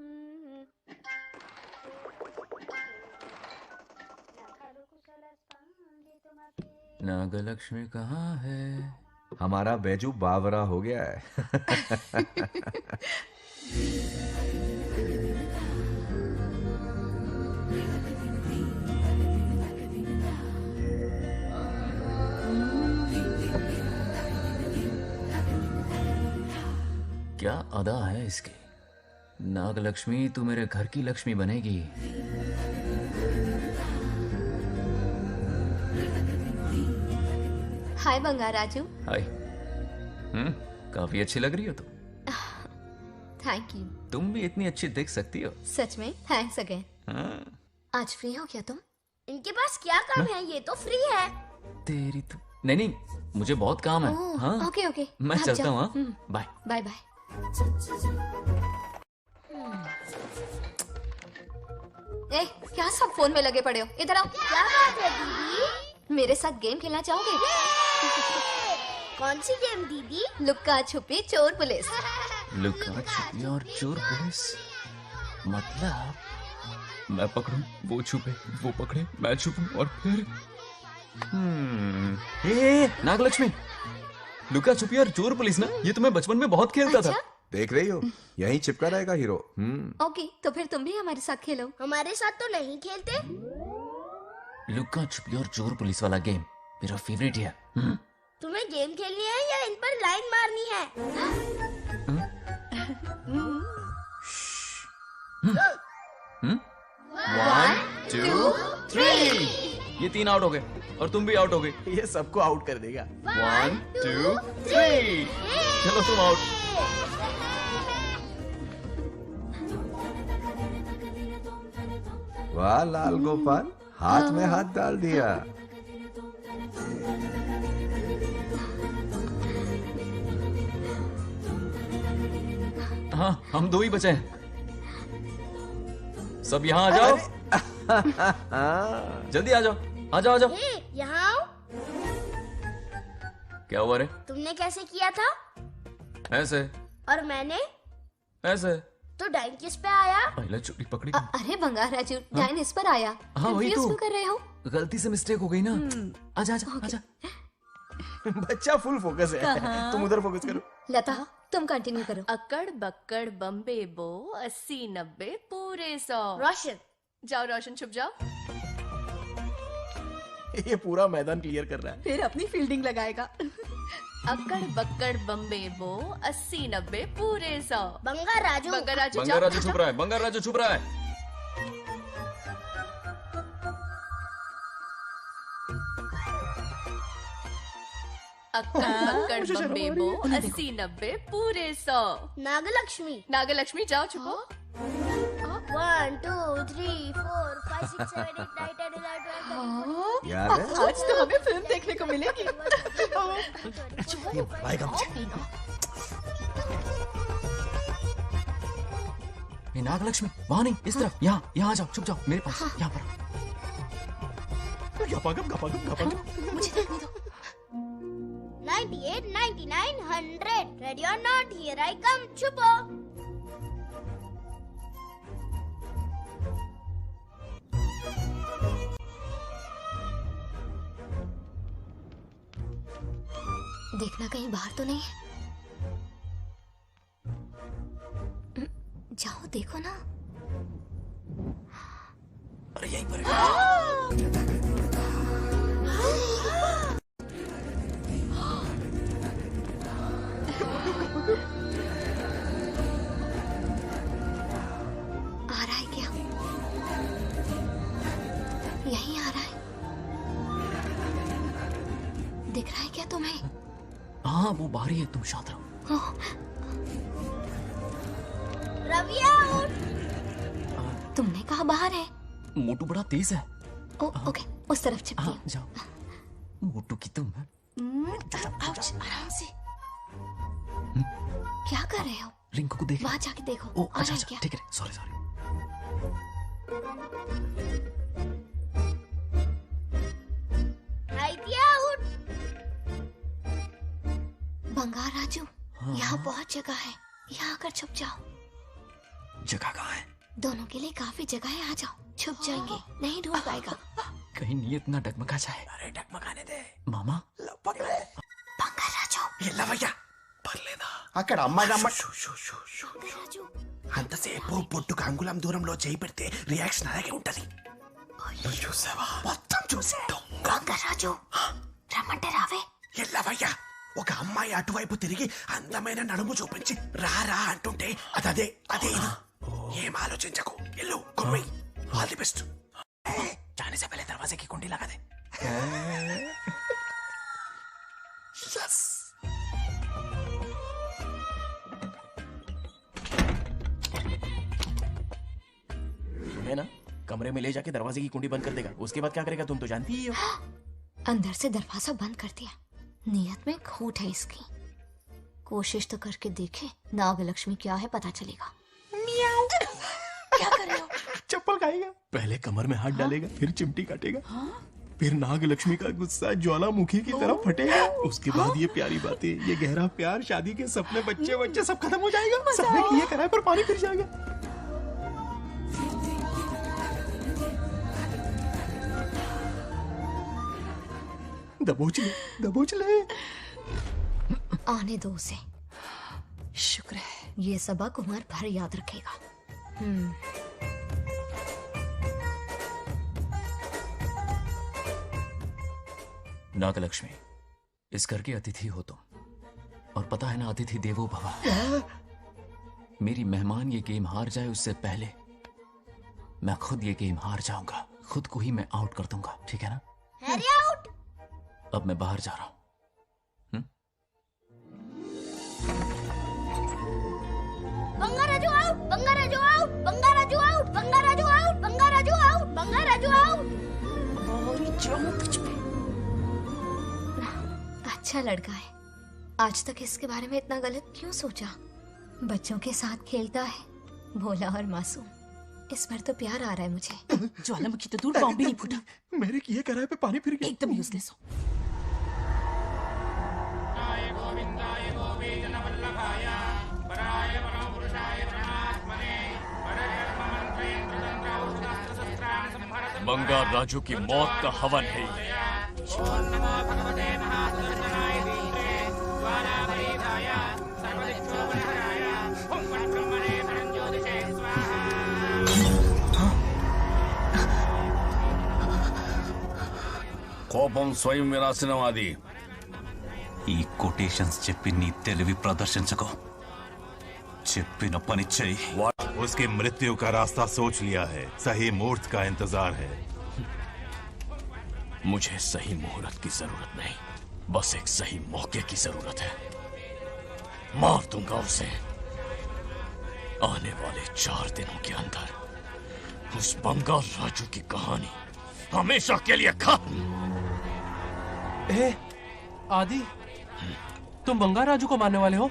नागलक्ष्मी कहाँ है? हमारा बैजू बावरा हो गया है। क्या अदा है इसकी। नागलक्ष्मी तू मेरे घर की लक्ष्मी बनेगी। हाय बंगार राजू। हाय। काफी अच्छी लग रही हो तुम। Thank you. तुम भी इतनी अच्छी दिख सकती हो। सच में थैंक्स अगेन। आज फ्री हो क्या तुम? इनके पास क्या काम है, ये तो फ्री है। तेरी तो नहीं, मुझे बहुत काम है। हाँ ओके ओके, मैं चलता हूँ। Bye bye bye. ए, क्या सब फोन में लगे पड़े हो? इधर आओ। क्या बात है दीदी? मेरे साथ गेम खेलना चाहोगे? कौन सी गेम दीदी? लुक्का छुपी चोर पुलिस। लुक्का छुपी और चोर पुलिस मतलब मैं पकड़ूं, वो छुपे, वो पकड़े, मैं छुपूं और फिर नागलक्ष्मी, लुका छुपी और चोर पुलिस ना, ये तो मैं बचपन में बहुत खेलता था। देख रही हो, यहीं चिपका रहेगा हीरो। ओके, तो फिर तुम भी हमारे साथ खेलो। हमारे साथ तो नहीं खेलते। लुका छुपी और चोर पुलिस वाला गेम मेरा फेवरेट है। तुम्हें गेम खेलनी है या इन पर लाइन मारनी है? 1 2 3 ये 3 आउट हो गए और तुम भी आउट हो गए। ये सबको आउट कर देगा। 1 2 3 चलो तुम आउट। वाह लाल गोपाल, हाथ में हाथ डाल दिया। हाँ, हम 2 ही बचे हैं। सब यहाँ आ जाओ। जल्दी आ जाओ, आ जाओ, आ जाओ। यहाँ आओ। क्या हुआ रे? तुमने कैसे किया था? ऐसे। और मैंने? ऐसे। तो डाइन किस पे आया? पहले चोरी पकड़ी। अरे बंगार राजू, डाइन इस पर आया। हाँ वही तो। क्यों कर रहे हो? गलती से मिस्टेक हो गई ना। आजा आजा आजा। बच्चा फुल फोकस है, तुम उधर फोकस करो। लता, तुम कंटिन्यू करो। अकड़ बक्कड़ बम्बे बो 80-90 पूरे 100। रोशन जाओ, रोशन छुप जाओ। ये पूरा मैदान क्लियर कर रहा है। फिर अपनी फील्डिंग लगाएगा। अकड़ बक्कड़ बम्बे बो 80-90 पूरे 100। बंगार राजू, बंगार राजू, बंगार राजू छुप रहा है, बंगार राजू छुप रहा है। अक्कड़ बक्कड़ बम्बे बो 80-90 पूरे 100। नागलक्ष्मी, नागलक्ष्मी जाओ छुपो। 1 2 3 4 5 6 7 8 9 10 11 याद है? आज तो हमें फिल्म देखने को मिलेगी। ये नागलक्ष्मी वहां नहीं, इस तरफ, यहाँ यहाँ आ जाओ, छुप जाओ मेरे पास, यहाँ पर। मुझे देखने दो। 98 99 100 ready or not, here I come. छुपो। देखना कहीं बाहर तो नहीं है। जाओ देखो ना। अरे यहीं पर आ रहा है क्या? यहीं आ रहा है। दिख रहा है क्या तुम्हें? हाँ वो बाहर ही है, तुम शांत रहो। रविया उठ। तुमने कहा बाहर है? मोटू बड़ा तेज है। ओके उस तरफ छिपती हूँ। जाओ। मोटू की तुम है। आराम से। क्या कर रहे हो? रिंकू को देख। वहाँ जाके देखो। ओ आ अच्छा रहा है अच्छा क्या? ठीक है, सॉरी सॉरी। आइडिया उठ। बंगार राजू, यहाँ बहुत जगह है, यहाँ आकर छुप जाओ। जगह कहाँ है? दोनों के लिए काफी जगह है, आ जाओ। छुप जाएंगे, नहीं ढूंढ पाएगा। कहीं नीयत ना डगमगा जाए। अरे डगमगाने दे मामा। बंगार राजू, ये लवయ్య పర్లేదా అక్కడ అమ్మాయి అంతసేపు పొట్టుకు అంగుళం దూరంలో చేయి పెడితే రియాక్షన్ అలాగే ఉంటది. నువ్వు చూసావా? మొత్తం చూసా. బంగార్ రాజు, రమ్మంటే రావే. ఎల్లవయ్య ఒక అమ్మాయి అటువైపు తిరిగి అందమైన నడుము చూపించి రారా అంటుంటే అదే అదే ఇది. ఏం ఆలోచించకు, ఎల్లు కొమ్మి. All the best. जाने से पहले दरवाजे की कुंडी लगा दे. यस. है ना, कमरे में ले जाके दरवाजे की कुंडी बंद कर देगा. उसके बाद क्या करेगा तुम तो जानती ही हो. अंदर से दरवाजा बंद कर दिया. नियत में खोट है इसकी. कोशिश तो करके देखे, नागलक्ष्मी क्या है पता चलेगा. क्या कर रहे हो? चप्पल खाएगा. पहले कमर में हाथ डालेगा, फिर चिमटी काटेगा. फिर नागलक्ष्मी का गुस्सा ज्वालामुखी की तरफ फटेगा. उसके बाद ये प्यारी बातें, ये गहरा प्यार, शादी के सपने, बच्चे बच्चे सब खत्म हो जाएगा. सबने किए कराए पर पानी फिर जाएगा. दबोच ले, दबोच ले. आने दो उसे. शुक्र है, ये सबक उम्र भर याद रखेगा. नागलक्ष्मी, इस घर की अतिथि हो तुम, और पता है ना, अतिथि देवो भव. मेरी मेहमान ये गेम हार जाए उससे पहले मैं खुद ये गेम हार जाऊंगा. खुद को ही मैं आउट कर दूंगा, ठीक है ना? Harry out. अब मैं बाहर जा रहा हूं. Bangarraju out. Bangarraju out. Bangarraju out. Bangarraju out. Bangarraju out. Bangarraju out. अच्छा लड़का है. आज तक इसके बारे में इतना गलत क्यों सोचा? बच्चों के साथ खेलता है, भोला और मासूम. इस पर तो प्यार आ रहा है मुझे. ज्वालामुखी तो दूर, बॉम्ब भी नहीं फूटा. मेरे किए कराए पे पानी फिर गया. एकदम यूजलेस हो. बंगार राजू की मौत का हवन है ये. కోపం స్వయం వినాశనవాది. ఈ కొటేషన్స్ చెప్పి నీ తెలివి ప్రదర్శించకు. చెప్పిన పని చెయ్యి. उसकी मृत्यु का रास्ता सोच लिया है. सही मुहूर्त का इंतजार है. मुझे सही मुहूर्त की जरूरत नहीं, बस एक सही मौके की जरूरत है. मार दूंगा उसे. आने वाले 4 दिनों के अंदर उस बंगार राजू की कहानी हमेशा के लिए खत्म. आदि, तुम बंगार राजू को मारने वाले हो?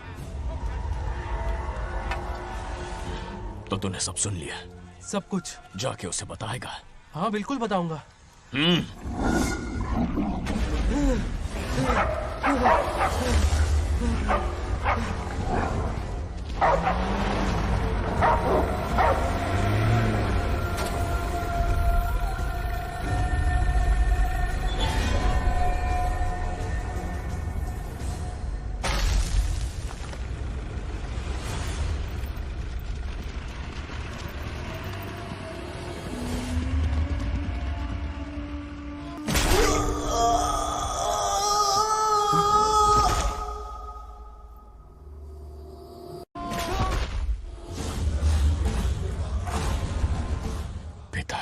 तो तूने सब सुन लिया? सब कुछ. जाके उसे बताएगा? हाँ बिल्कुल बताऊंगा.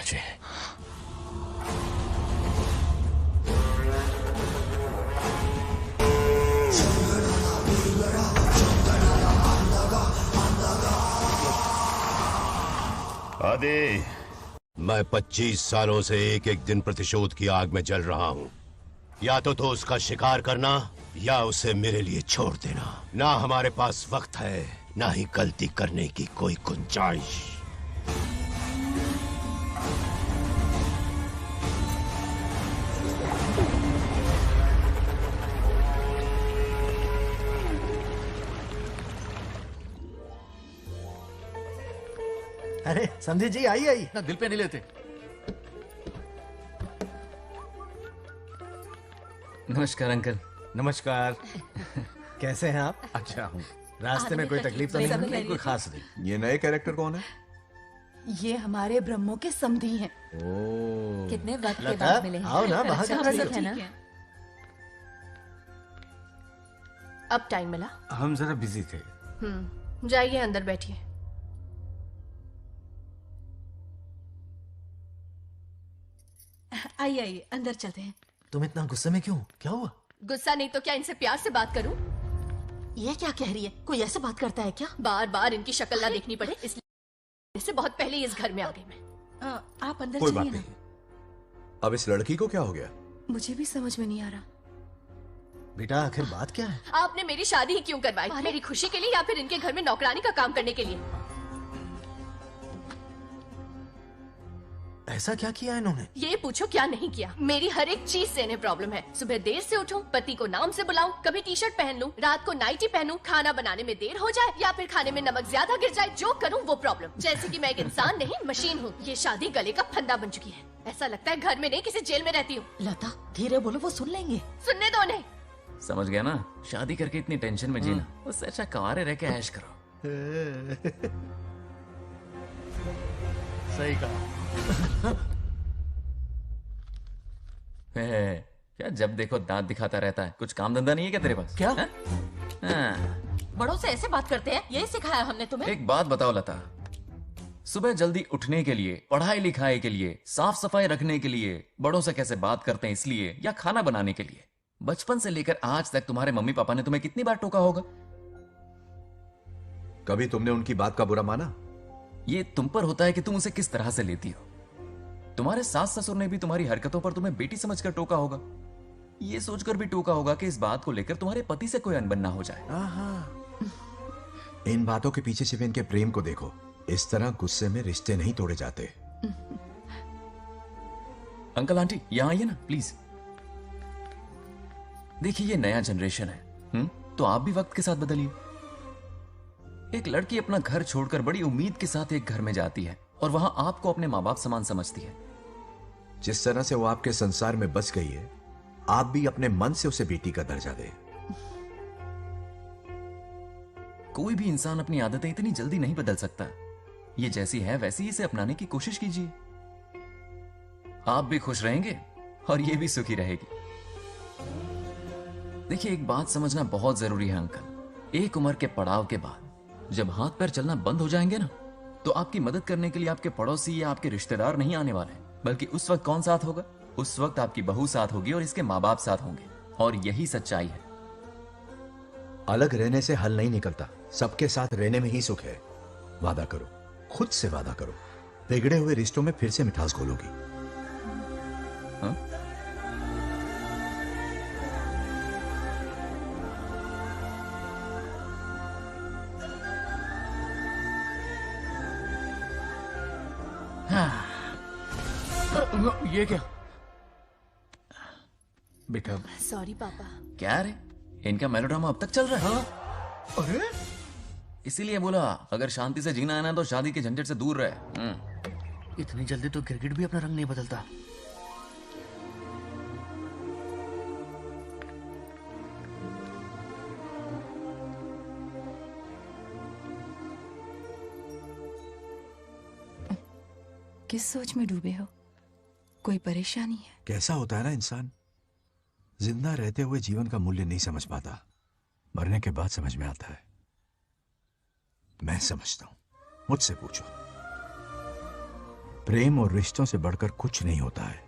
मुझे। आदि, मैं 25 सालों से एक एक दिन प्रतिशोध की आग में जल रहा हूँ। या तो उसका शिकार करना या उसे मेरे लिए छोड़ देना। ना हमारे पास वक्त है, ना ही गलती करने की कोई गुंजाइश। अरे समझी जी, आई आई। ना दिल पे नहीं लेते। नमस्कार अंकल। नमस्कार। कैसे हैं आप? अच्छा हूँ। रास्ते में कोई तकलीफ तो नहीं है? कोई खास नहीं। ये नए कैरेक्टर कौन है? ये हमारे ब्रह्मों के समधी हैं। ओह, कितने वक्त के लता, बाद मिले हैं। आओ ना, बाहर अच्छा, खड़ी सब हो। है ना? अब टाइम मिला? हम जरा बिजी थे। जाइए अंदर बैठिए। आइए आइए, अंदर चलते हैं। तुम इतना गुस्से में क्यों? क्या हुआ? गुस्सा नहीं तो क्या इनसे प्यार से बात करूं? ये क्या कह रही है? कोई ऐसे बात करता है क्या? बार बार इनकी शक्ल ना देखनी पड़े इसलिए से बहुत पहले ही इस घर में आ गई मैं। आप अंदर कोई बात चलिए ना। नहीं। अब इस लड़की को क्या हो गया? मुझे भी समझ में नहीं आ रहा। बेटा आखिर बात क्या है? आपने मेरी शादी ही क्यों करवाई? मेरी खुशी के लिए या फिर इनके घर में नौकरानी का काम करने के लिए? ऐसा क्या किया इन्होंने? ये पूछो क्या नहीं किया। मेरी हर एक चीज से इन्हें प्रॉब्लम है। सुबह देर से उठूं, पति को नाम से बुलाऊं, कभी टी शर्ट पहन लूं, रात को नाइटी पहनूं, खाना बनाने में देर हो जाए या फिर खाने में नमक ज्यादा गिर जाए, जो करूं वो प्रॉब्लम। जैसे कि मैं एक इंसान नहीं मशीन हूँ। ये शादी गले का फंदा बन चुकी है। ऐसा लगता है घर में नहीं किसी जेल में रहती हूँ। लता धीरे बोलो, वो सुन लेंगे। सुनने दो उन्हें। समझ गया ना? शादी करके इतनी टेंशन में जीना, उससे अच्छा कुंवारे रह के ऐश करो। सही कहा। क्या जब देखो दांत दिखाता रहता है? कुछ काम धंधा नहीं है क्या तेरे पास? क्या? बड़ों से ऐसे बात करते हैं? यही सिखाया हमने तुम्हें? एक बात बताओ लता, सुबह जल्दी उठने के लिए, पढ़ाई लिखाई के लिए, साफ सफाई रखने के लिए बड़ों से कैसे बात करते हैं इसलिए, या खाना बनाने के लिए? बचपन से लेकर आज तक तुम्हारे मम्मी पापा ने तुम्हें कितनी बार टोका होगा? कभी तुमने उनकी बात का बुरा माना? ये तुम पर होता है कि तुम उसे किस तरह से लेती हो। तुम्हारे सास ससुर ने भी तुम्हारी हरकतों पर तुम्हें बेटी समझकर टोका होगा। ये सोचकर भी टोका होगा कि इस बात को लेकर तुम्हारे पति से कोई अनबन ना हो जाए। इन बातों के पीछे सिर्फ इनके प्रेम को देखो। इस तरह गुस्से में रिश्ते नहीं तोड़े जाते। अंकल आंटी यहां आइए ना प्लीज। देखिए ये नया जनरेशन है, तो आप भी वक्त के साथ बदलिए। एक लड़की अपना घर छोड़कर बड़ी उम्मीद के साथ एक घर में जाती है और वहां आपको अपने माँ बाप समान समझती है। जिस तरह से वो आपके संसार में बस गई है, आप भी अपने मन से उसे बेटी का दर्जा दें। कोई भी इंसान अपनी आदतें इतनी जल्दी नहीं बदल सकता। ये जैसी है वैसी ही इसे अपनाने की कोशिश कीजिए। आप भी खुश रहेंगे और ये भी सुखी रहेगी। देखिए एक बात समझना बहुत जरूरी है अंकल। एक उम्र के पड़ाव के बाद जब हाथ पैर चलना बंद हो जाएंगे ना, तो आपकी मदद करने के लिए आपके पड़ोसी या आपके रिश्तेदार नहीं आने वाले, बल्कि उस वक्त कौन साथ होगा? उस वक्त आपकी बहू साथ होगी और इसके माँ बाप साथ होंगे। और यही सच्चाई है। अलग रहने से हल नहीं निकलता, सबके साथ रहने में ही सुख है। वादा करो, खुद से वादा करो, बिगड़े हुए रिश्तों में फिर से मिठास घोलोगी। ये क्या बेटा? सॉरी पापा। क्या रे, इनका मेलोड्रामा अब तक चल रहा है? अरे इसीलिए बोला अगर शांति से जीना है ना तो शादी के झंझट से दूर रहे। इतनी जल्दी तो क्रिकेट भी अपना रंग नहीं बदलता। किस सोच में डूबे हो? कोई परेशानी है? कैसा होता है ना इंसान, जिंदा रहते हुए जीवन का मूल्य नहीं समझ पाता, मरने के बाद समझ में आता है। मैं समझता हूं, मुझसे पूछो। प्रेम और रिश्तों से बढ़कर कुछ नहीं होता है।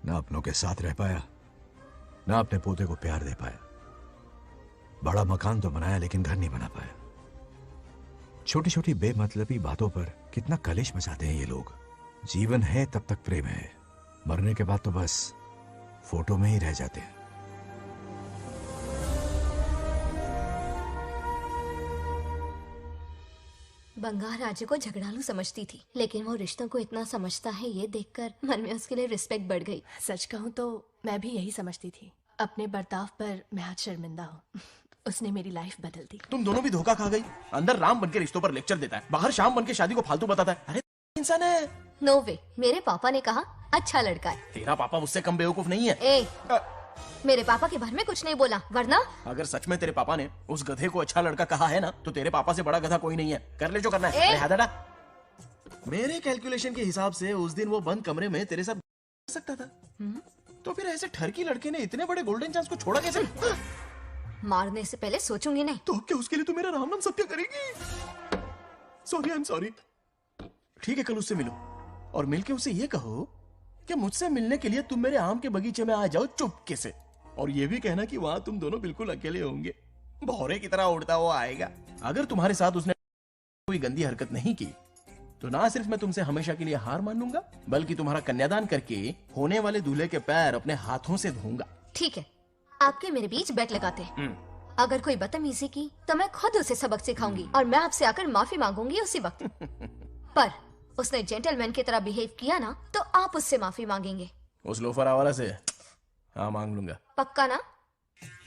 ना अपनों के साथ रह पाया, ना अपने पोते को प्यार दे पाया। बड़ा मकान तो बनाया लेकिन घर नहीं बना पाया। छोटी छोटी बेमतलबी बातों पर कितना कलेश मचाते हैं ये लोग। जीवन है तब तक प्रेम है, मरने के बाद तो बस फोटो में ही रह जाते हैं। बंगार राजू को झगड़ालू समझती थी, लेकिन वो रिश्तों को इतना समझता है ये देखकर मन में उसके लिए रिस्पेक्ट बढ़ गई। सच कहूँ तो मैं भी यही समझती थी। अपने बर्ताव पर मैं आज शर्मिंदा हूँ। उसने मेरी लाइफ बदल दी। तुम दोनों भी धोखा खा गई। अंदर राम बनके रिश्तों पर लेक्चर देता है, बाहर शाम बनके शादी को फालतू बताता है। अरे इंसान है। नो वे, मेरे पापा ने कहा अच्छा लड़का है। तेरा पापा मुझसे कम बेवकूफ नहीं है। मेरे पापा के भर में कुछ नहीं बोला, वरना अगर सच में तेरे पापा ने उस गधे को अच्छा लड़का कहा है ना, तो तेरे पापा से बड़ा गधा कोई नहीं है। कर ले जो करना है। अरे हादाड़ा। मेरे कैलकुलेशन के हिसाब से उस दिन वो बंद कमरे में तेरे साथ कर सकता था। तो फिर ऐसे ठरकी लड़के ने इतने बड़े गोल्डन चांस को छोड़ा कैसे? मारने से पहले सोचूंगी नहीं। तो क्या उसके लिए तू मेरा राम नाम सत्य करेगी? Sorry, I am sorry. ठीक है, कल उससे मिलो और मिलके उसे ये कहो कि मुझसे मिलने के लिए तुम मेरे आम के बगीचे में आ जाओ चुपके से। और ये भी कहना कि वहां तुम दोनों बिल्कुल अकेले होंगे। भौरे की तरह उड़ता हुआ आएगा। अगर तुम्हारे साथ उसने कोई गंदी हरकत नहीं की तो ना सिर्फ मैं तुमसे हमेशा के लिए हार मान लूंगा, बल्कि तुम्हारा कन्यादान करके होने वाले दूल्हे के पैर अपने हाथों से धोऊंगा। ठीक है, आपके मेरे बीच बेट लगाते हैं। अगर कोई बदतमीजी की तो मैं खुद उसे सबक सिखाऊंगी और मैं आपसे आकर माफी मांगूंगी उसी वक्त। पर उसने जेंटलमैन की तरह बिहेव किया ना, तो आप उससे माफी मांगेंगे। उस लोफर आवारा से? हाँ, मांग लूंगा। पक्का ना?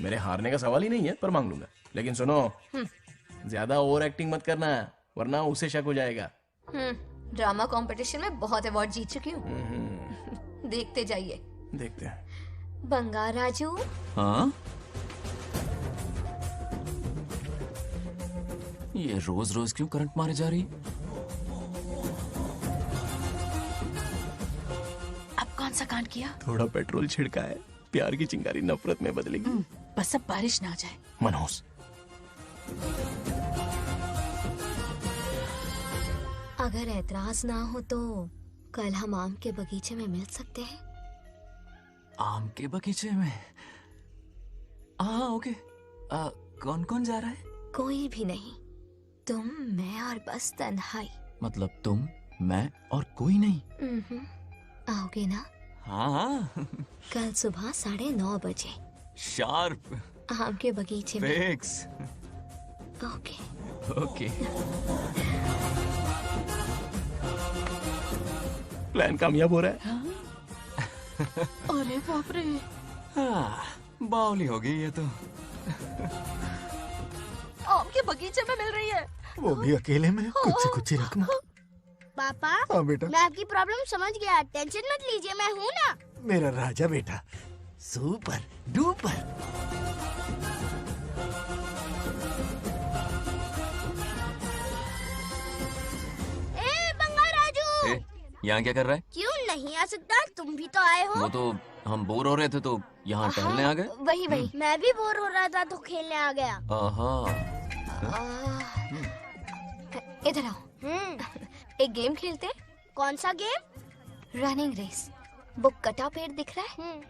मेरे हारने का सवाल ही नहीं है, पर मांग लूंगा। लेकिन सुनो, ज्यादा ओवर एक्टिंग मत करना, वरना उसे शक हो जाएगा। ड्रामा कंपटीशन में बहुत अवार्ड जीत चुकी हूँ। देखते जाइए। देखते हैं। बंगार राजू। हाँ? ये रोज रोज क्यों करंट मारे जा रही? अब कौन सा कांड किया? थोड़ा पेट्रोल छिड़का है। प्यार की चिंगारी नफरत में बदलेगी। बस अब बारिश ना आ जाए। मनोज, अगर ऐतराज ना हो तो कल हम आम के बगीचे में मिल सकते हैं। आम के बगीचे में? हाँ, ओके। कौन कौन जा रहा है? कोई भी नहीं, तुम, मैं और बस तन्हाई। मतलब तुम, मैं और कोई नहीं? आओगे ना? हाँ। कल सुबह 9:30 बजे शार्प। आम के बगीचे में। फिक्स। ओके। ओके। प्लान कामयाब हो रहा है। अरे बाप रे। हाँ, बावली हो गई ये तो। आम के बगीचे में मिल रही है। वो भी अकेले में। कुछ से कुछ ही रखना। पापा, हाँ बेटा। मैं आपकी प्रॉब्लम समझ गया, टेंशन मत लीजिए, मैं हूँ ना। मेरा राजा बेटा, सुपर डुपर। ए बंगार राजू, यहाँ क्या कर रहा है? क्यों नहीं आ सकता? तुम भी तो आए हो। वो तो हम बोर हो रहे थे तो यहाँ टहलने आ गए। वही वही। मैं भी बोर हो रहा था तो खेलने आ गया। इधर आओ। एक गेम खेलते हैं। कौन सा गेम? Running race. वो कटा पेड़ दिख रहा है?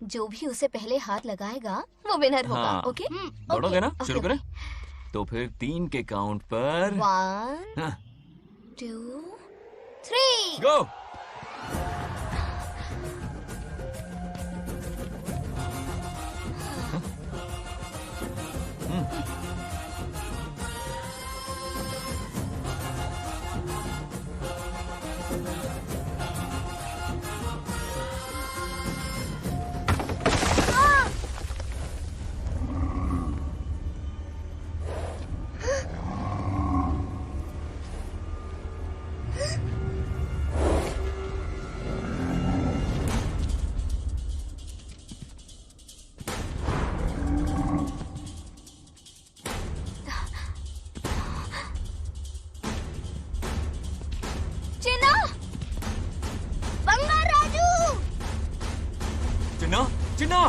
जो भी उसे पहले हाथ लगाएगा वो विनर होगा। हाँ। ओके? दौड़ोगे ना? शुरू करें? तो फिर 3 के काउंट पर 1 2 3 गो। चिन्ना!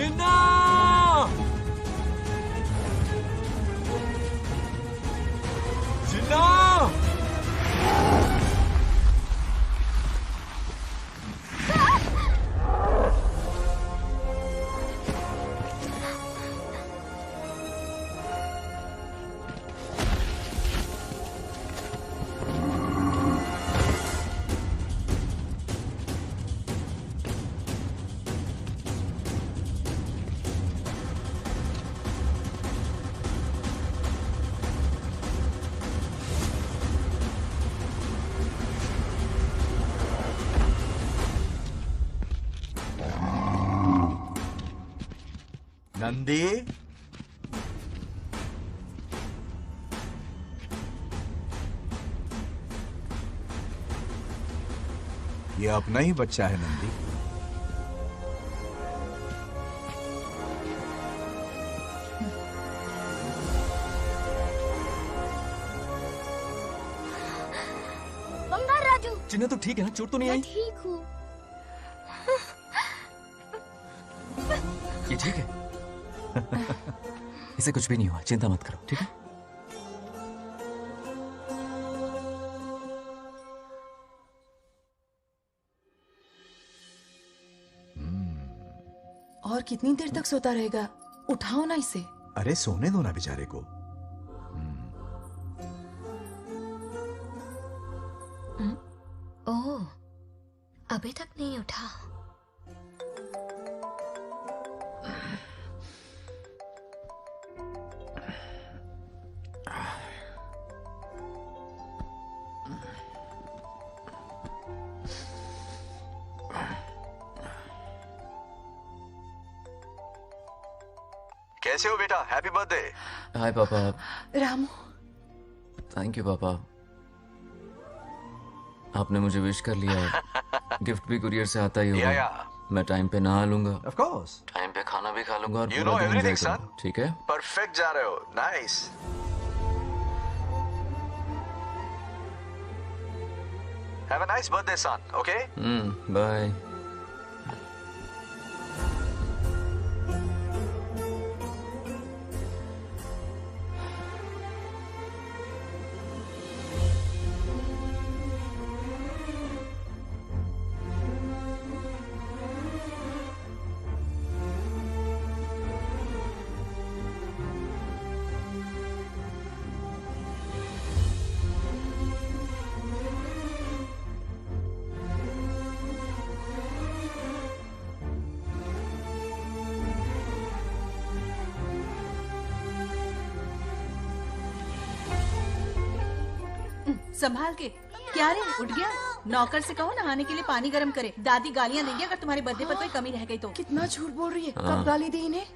चिन्ना! चिन्ना! नंदी, ये अपना ही बच्चा है नंदी। बंगार राजू। चिन्ना तो ठीक है ना? चोट तो नहीं आई? ठीक हूँ। ये ठीक है? इसे कुछ भी नहीं हुआ, चिंता मत करो, ठीक है? और कितनी देर तक सोता रहेगा? उठाओ ना इसे। अरे सोने दो ना बेचारे को। ओह, अभी तक नहीं उठा। कैसे हो बेटा? Happy birthday. हाय पापा। रामू। थैंक यू पापा, आपने मुझे विश कर लिया। गिफ्ट भी कुरियर से आता ही होगा। मैं टाइम पे नहा लूंगा, ऑफ कोर्स। टाइम पे खाना भी खा लूंगा और You पूरा know दिन everything, enjoy करूंगा, ठीक है? परफेक्ट जा रहे हो। Nice. Have a nice birthday son, okay? Bye. संभाल के। क्या रे, उठ गया? नौकर से कहो नहाने के लिए पानी गर्म करे। दादी गालियां देंगे अगर तुम्हारे बर्थडे पर कोई कमी रह गई तो। कितना झूठ बोल रही है। कब गाली दी इन्हें?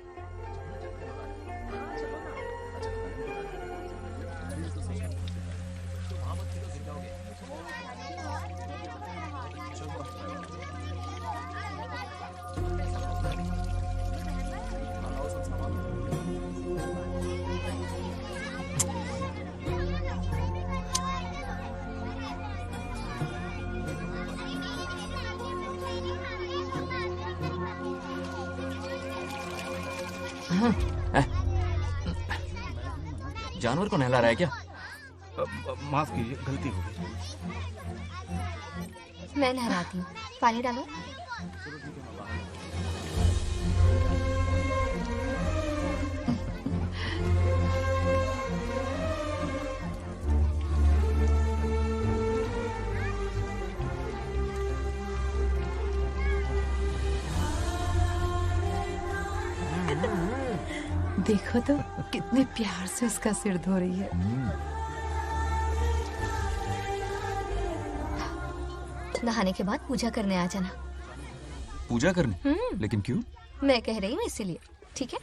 जानवर को नहला रहा है क्या? माफ कीजिए, गलती हो गई। मैं नहलाती हूँ, पानी डालो। देखो तो कितने प्यार से उसका सिर धो रही है। नहाने के बाद पूजा करने आ जाना। पूजा करने? लेकिन क्यों? मैं कह रही हूँ इसीलिए, ठीक है?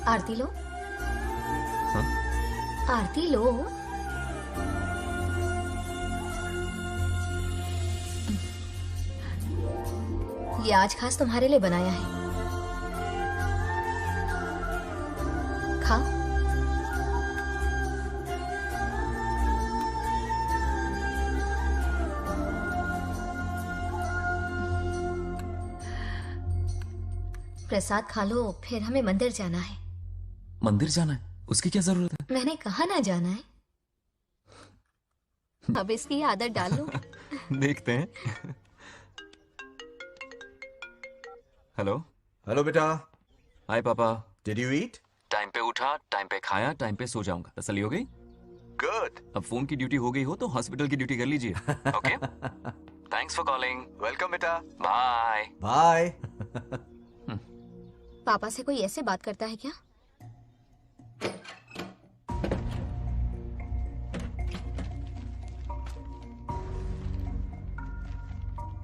आरती लो। हाँ? आरती लो। ये आज खास तुम्हारे लिए बनाया है। खाओ। प्रसाद खा लो, फिर हमें मंदिर जाना है। मंदिर जाना है? उसकी क्या जरूरत है? मैंने कहा ना जाना है। अब इसकी आदत डाल लो। देखते हैं। हेलो। हेलो बेटा। हाय पापा। Did you eat? टाइम पे उठा, टाइम पे खाया, टाइम पे सो जाऊंगा। तसल्ली हो गई? गुड। अब फोन की ड्यूटी हो गई हो तो हॉस्पिटल की ड्यूटी कर लीजिए। Okay. Thanks for calling. Welcome बेटा। Bye bye. पापा से कोई ऐसे बात करता है क्या?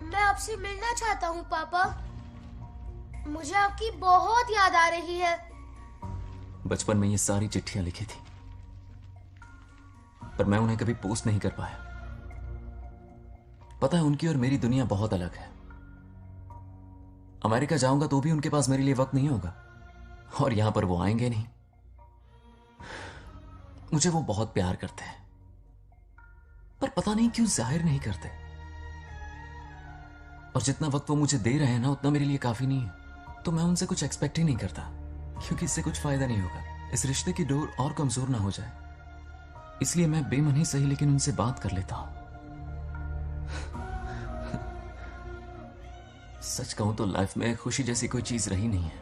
मैं आपसे मिलना चाहता हूँ पापा। मुझे आपकी बहुत याद आ रही है। बचपन में ये सारी चिट्ठियां लिखी थी, पर मैं उन्हें कभी पोस्ट नहीं कर पाया। पता है, उनकी और मेरी दुनिया बहुत अलग है। अमेरिका जाऊंगा तो भी उनके पास मेरे लिए वक्त नहीं होगा, और यहां पर वो आएंगे नहीं। मुझे वो बहुत प्यार करते हैं, पर पता नहीं क्यों जाहिर नहीं करते। और जितना वक्त वो मुझे दे रहे हैं ना, उतना मेरे लिए काफी नहीं है। तो मैं उनसे कुछ एक्सपेक्ट ही नहीं करता, क्योंकि इससे कुछ फायदा नहीं होगा। इस रिश्ते की डोर और कमजोर ना हो जाए, इसलिए मैं बेमन ही सही लेकिन उनसे बात कर लेता हूं। सच कहूं तो लाइफ में खुशी जैसी कोई चीज रही नहीं है।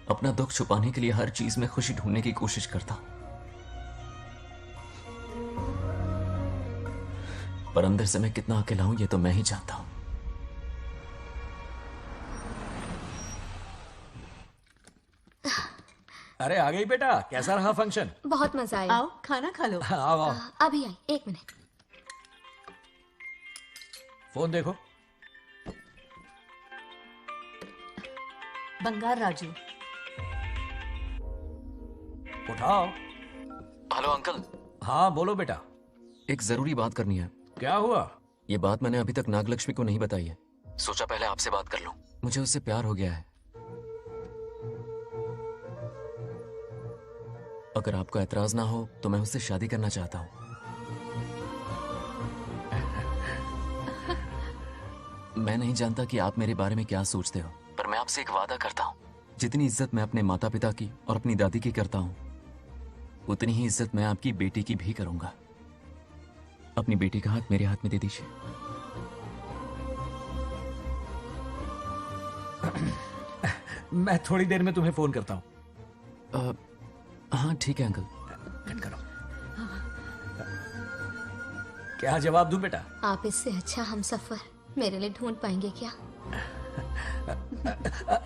अपना दुख छुपाने के लिए हर चीज में खुशी ढूंढने की कोशिश करता हूं, पर अंदर से मैं कितना अकेला हूं ये तो मैं ही जानता हूं। अरे आ गई बेटा, कैसा रहा फंक्शन? बहुत मजा आया। आओ खाना खा लो। आओ आओ। अभी आई, 1 मिनट। फोन देखो। बंगार राजू। उठाओ। Hello uncle. हाँ बोलो बेटा। एक जरूरी बात करनी है। क्या हुआ? ये बात मैंने अभी तक नागलक्ष्मी को नहीं बताई है। सोचा पहले आपसे बात कर लूं। मुझे उससे प्यार हो गया है। अगर आपको ऐतराज ना हो तो मैं उससे शादी करना चाहता हूं। मैं नहीं जानता कि आप मेरे बारे में क्या सोचते हो, पर मैं आपसे एक वादा करता हूं। जितनी इज्जत मैं अपने माता पिता की और अपनी दादी की करता हूं, उतनी ही इज्जत मैं आपकी बेटी की भी करूंगा। अपनी बेटी का हाथ मेरे हाथ में दे दीजिए। मैं थोड़ी देर में तुम्हें फोन करता हूं। हाँ ठीक है अंकल। कट करो। क्या जवाब दूं बेटा? आप इससे अच्छा हम सफर मेरे लिए ढूंढ पाएंगे क्या?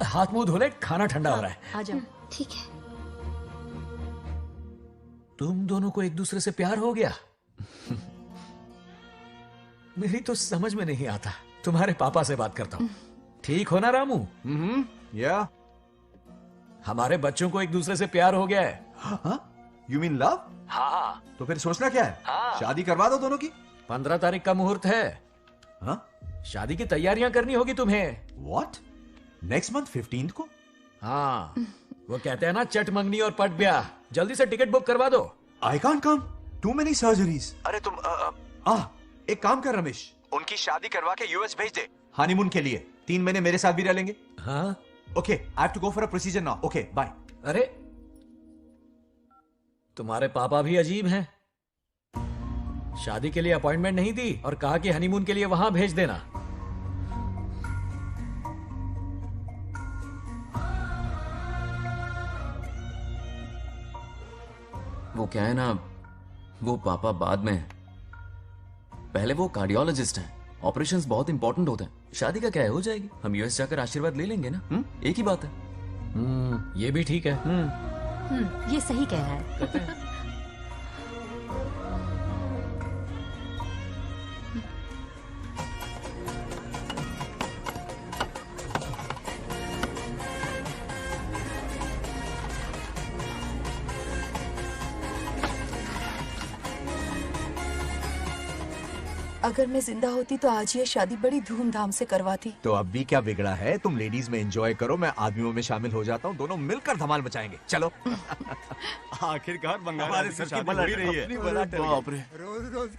हाथ मुंह धो ले, खाना ठंडा हो रहा है। आ जाओ। ठीक है। तुम दोनों को एक दूसरे से प्यार हो गया? मेरी तो समझ में नहीं आता। तुम्हारे पापा से बात करता हूं। ठीक हो ना रामू? या हमारे बच्चों को एक दूसरे से प्यार हो गया है। You mean love? हाँ। तो फिर सोचना क्या है? शादी करवा दो दोनों की। 15 तारीख का मुहूर्त है। हाँ? शादी की तैयारियां करनी होगी तुम्हें। What? नेक्स्ट मंथ 15 को? हाँ, वो कहते हैं ना चट मंगनी और पट ब्याह। जल्दी से टिकट बुक करवा दो। I can't come. Too many surgeries. अरे तुम एक काम कर रमेश, उनकी शादी करवा के यूएस भेज दे हनीमून के लिए। 3 महीने मेरे साथ भी रह लेंगे। हाँ? Okay, I have to go for a procedure now. Okay, bye. अरे तुम्हारे पापा भी अजीब हैं। शादी के लिए अपॉइंटमेंट नहीं दी और कहा कि हनीमून के लिए वहां भेज देना। वो क्या है ना, वो पापा बाद में, पहले वो कार्डियोलॉजिस्ट हैं। ऑपरेशंस बहुत इंपॉर्टेंट होते हैं। शादी का क्या है, हो जाएगी। हम यूएस जाकर आशीर्वाद ले लेंगे ना। एक ही बात है। ये भी ठीक है। ये सही कह रहा है। अगर मैं जिंदा होती तो आज ये शादी बड़ी धूमधाम से करवाती। तो अब भी क्या बिगड़ा है? तुम लेडीज में एंजॉय करो, मैं आदमियों में शामिल हो जाता हूँ, दोनों मिलकर धमाल मचाएंगे। चलो। आखिरकार बंगाल हमारे सर की बल रही है। बाप रे,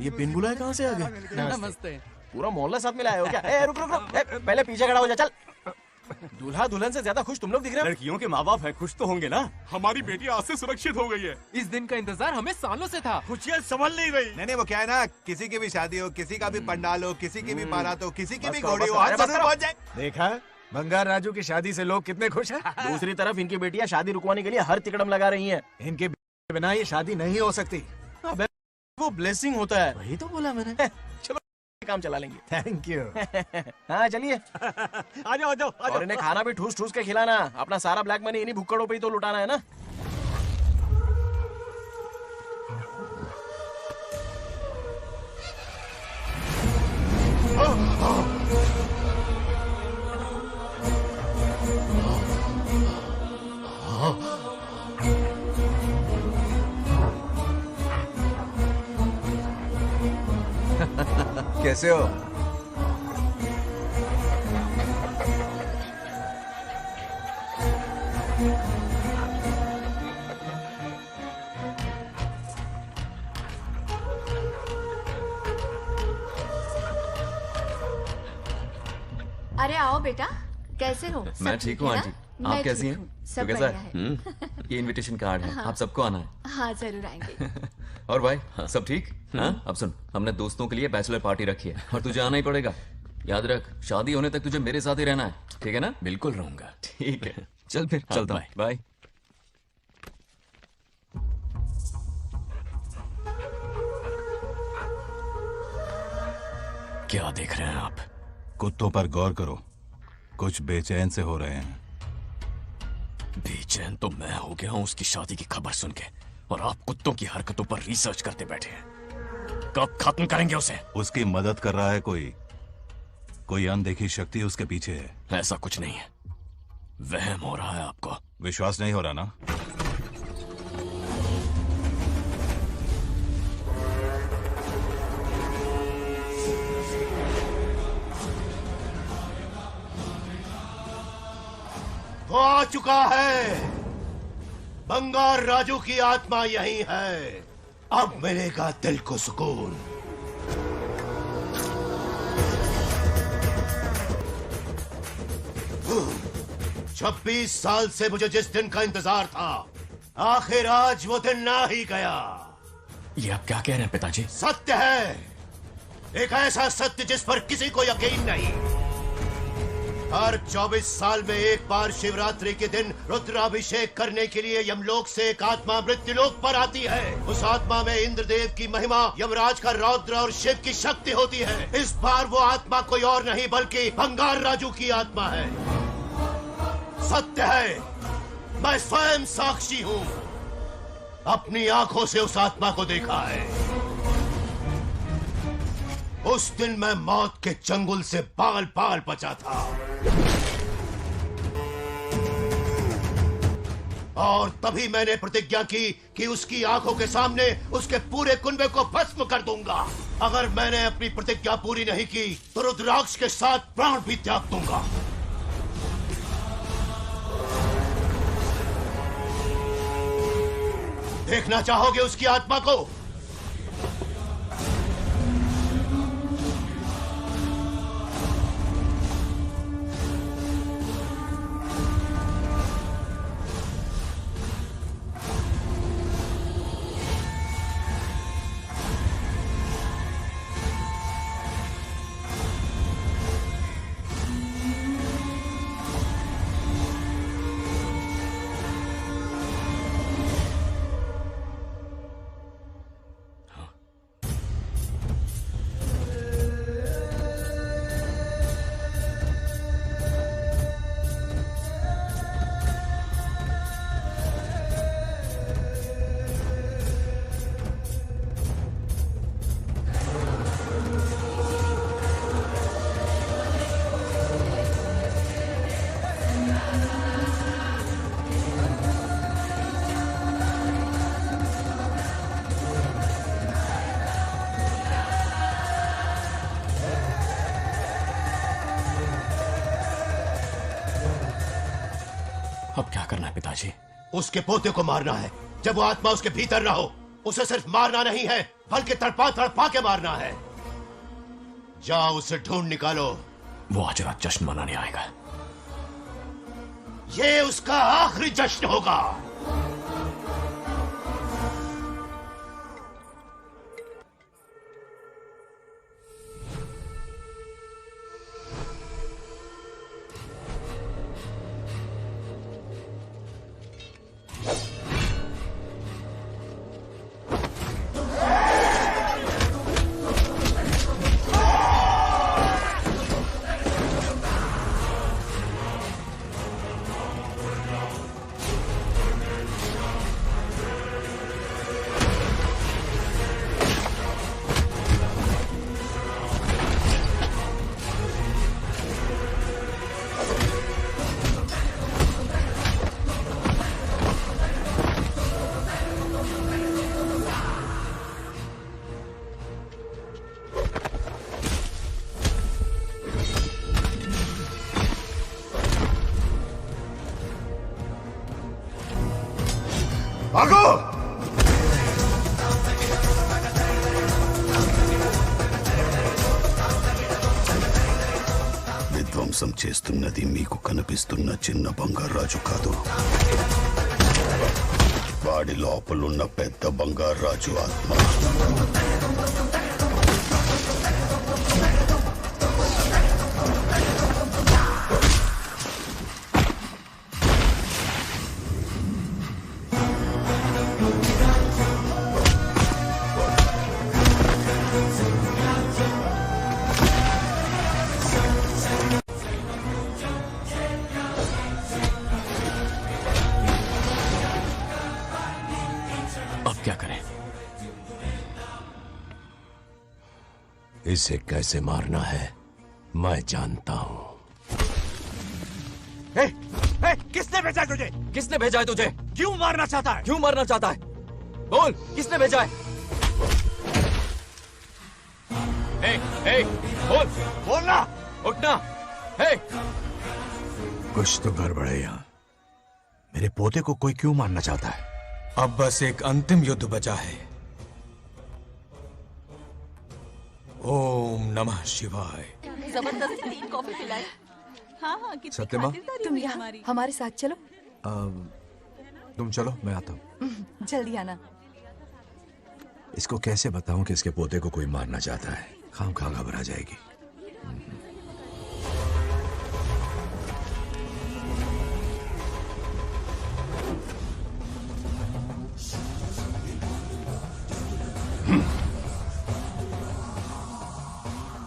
ये बिन बुलाए कहाँ से आ गए? नमस्ते। पूरा मोहल्ला साथ में लाए हो क्या? रुक रुक रुक, पहले पीछे खड़ा हो जा, चल। दूल्हा दुल्हन से ज्यादा खुश तुम लोग दिख रहे हो। लड़कियों के माँ बाप है, खुश तो होंगे ना। हमारी बेटी आज से सुरक्षित हो गई है। इस दिन का इंतजार हमें सालों से था। खुशियाँ संभल नहीं रही। नहीं वो क्या है ना, किसी की भी शादी हो, किसी का भी पंडाल हो, किसी की भी बारात हो, किसी की भी बस करो, घोड़ी हो, बस आज करो, जरूर पहुंच जाए। देखा, बंगार राजू की शादी से लोग कितने खुश हैं। दूसरी तरफ इनकी बेटियां शादी रुकवाने के लिए हर तिकड़म लगा रही हैं। इनके बिना ये शादी नहीं हो सकती। अबे वो ब्लेसिंग होता है। वही तो बोला मैंने। चलो काम चला लेंगे। Thank you. हाँ चलिए। आ जाओ। और इन्हें खाना भी ठूस ठूस के खिलाना। अपना सारा ब्लैक मनी इन्हीं भुक्कड़ों पे ही तो लुटाना है ना। कैसे हो? अरे आओ बेटा, कैसे हो? मैं ठीक हूँ आंटी, आप कैसी हैं? सब तो कैसा बढ़िया है? ये इनविटेशन कार्ड है, हाँ। आप सबको आना है। हाँ जरूर आएंगे। और भाई सब ठीक? हाँ अब सुन, हमने दोस्तों के लिए बैचलर पार्टी रखी है और तुझे आना ही पड़ेगा। याद रख, शादी होने तक तुझे मेरे साथ ही रहना है, ठीक है ना? बिल्कुल रहूंगा। ठीक है, चल फिर चलता हूँ, बाय। क्या देख रहे हैं आप? कुत्तों पर गौर करो, कुछ बेचैन से हो रहे हैं। बेचैन तो मैं हो गया हूं उसकी शादी की खबर सुन के, और आप कुत्तों की हरकतों पर रिसर्च करते बैठे हैं। कब खत्म करेंगे उसे? उसकी मदद कर रहा है कोई अनदेखी शक्ति उसके पीछे है। ऐसा कुछ नहीं है, वहम हो रहा है आपको। विश्वास नहीं हो रहा ना? वो आ चुका है। बंगार राजू की आत्मा यही है। अब मिलेगा दिल को सुकून। छब्बीस साल से मुझे जिस दिन का इंतजार था, आखिर आज वो दिन ना ही गया। ये आप क्या कह रहे हैं पिताजी? सत्य है, एक ऐसा सत्य जिस पर किसी को यकीन नहीं। हर 24 साल में एक बार शिवरात्रि के दिन रुद्राभिषेक करने के लिए यमलोक से एक आत्मा मृत्युलोक पर आती है। उस आत्मा में इंद्रदेव की महिमा, यमराज का रौद्र और शिव की शक्ति होती है। इस बार वो आत्मा कोई और नहीं बल्कि बंगार राजू की आत्मा है। सत्य है, मैं स्वयं साक्षी हूँ, अपनी आंखों से उस आत्मा को देखा है। उस दिन मैं मौत के चंगुल से बाल बाल बचा था, और तभी मैंने प्रतिज्ञा की कि उसकी आंखों के सामने उसके पूरे कुनबे को भस्म कर दूंगा। अगर मैंने अपनी प्रतिज्ञा पूरी नहीं की तो रुद्राक्ष के साथ प्राण भी त्याग दूंगा। देखना चाहोगे उसकी आत्मा को? अब क्या करना है पिताजी? उसके पोते को मारना है। जब वो आत्मा उसके भीतर ना हो, उसे सिर्फ मारना नहीं है बल्कि तड़पा तड़पा के मारना है। जाओ उसे ढूंढ निकालो। वो आज रात जश्न मनाने आएगा। ये उसका आखिरी जश्न होगा। भागो! విధ్వంసం చేస్తున్నది మీకు కనిపిస్తున్న చిన్న బంగారాజు కాదు, వాడి లోపలున్న పెద్ద బంగారాజు ఆత్మ. इसे कैसे मारना है मैं जानता हूं। किसने भेजा है तुझे? किसने भेजा है तुझे? क्यों मारना चाहता है? क्यों मारना चाहता है? बोल, किसने भेजा है? बोल, बोलना, उठना। कुछ तो गड़बड़ है यहाँ। मेरे पोते को कोई क्यों मारना चाहता है? अब बस एक अंतिम युद्ध बचा है। ओम नमः शिवाय। जबरदस्ती 3 कॉफी पिलाई। हाँ हाँ, कितनी सत्यमा? खातिरदारी तुम यहाँ हमारे साथ चलो। तुम चलो, मैं आता हूँ। जल्दी आना। इसको कैसे बताऊं कि इसके पोते को कोई मारना चाहता है? खामखा घबरा जाएगी।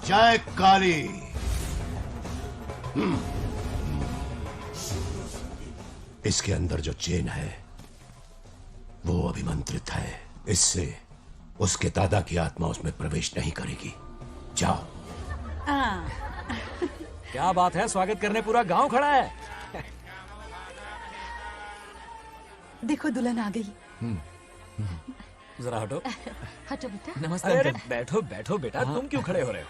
जय काली। इसके अंदर जो चेन है वो अभिमंत्रित है। इससे उसके दादा की आत्मा उसमें प्रवेश नहीं करेगी। जाओ। क्या बात है, स्वागत करने पूरा गांव खड़ा है। देखो दुल्हन आ गई। जरा हटो। हटो बेटा। नमस्ते। अरे बैठो बैठो बेटा, तुम क्यों खड़े हो रहे हो?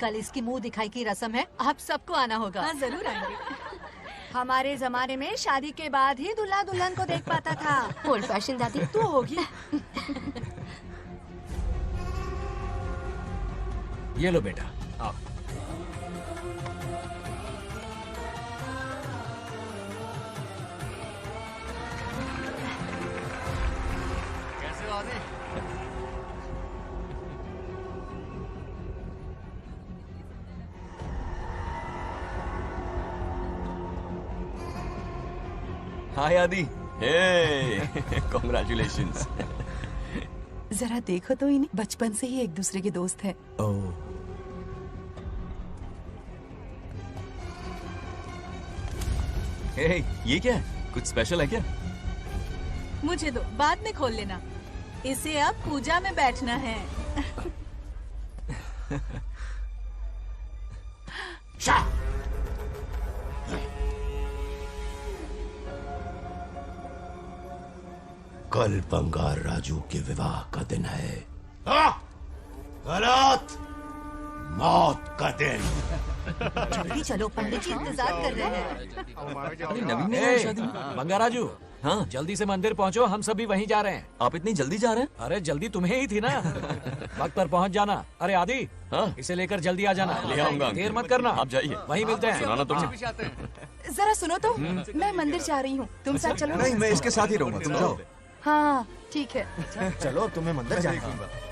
कल इसकी मुंह दिखाई की रस्म है, आप सबको आना होगा। हाँ, जरूर आएंगे। हमारे जमाने में शादी के बाद ही दूल्हा दुल्हन को देख पाता था। ओल्ड फैशन दादी तू होगी। ये लो बेटा, आओ। कैसे हो आदि? हाय आदि। कॉन्ग्रेचुलेशंस। जरा देखो तो इन्हें, बचपन से ही एक दूसरे के दोस्त हैं। ये क्या है? कुछ स्पेशल है क्या? मुझे दो, बाद में खोल लेना। इसे अब पूजा में बैठना है। कल बंगार राजू के विवाह का दिन है। गलत। मौत का दिन। जल्दी चलो, पंडित जी इंतजार कर रहे हैं। अरे नवीन ने शादी में। बंगाराजू, हाँ जल्दी से मंदिर पहुंचो, हम सभी वहीं जा रहे हैं। आप इतनी जल्दी जा रहे हैं? अरे जल्दी तुम्हें ही थी ना। वक्त पर पहुंच जाना। अरे आदि, हाँ? इसे लेकर जल्दी आ जाना। ले आऊंगा। देर मत करना। आप जाइए, वहीं मिलते हैं। सुनाना तुम। जरा सुनो तो, मैं मंदिर जा रही हूँ, तुम साथ चलो। नहीं, मैं इसके साथ ही रहूंगा, तुम जाओ। हाँ ठीक है। चलो, तुम्हें मंदिर जाना है।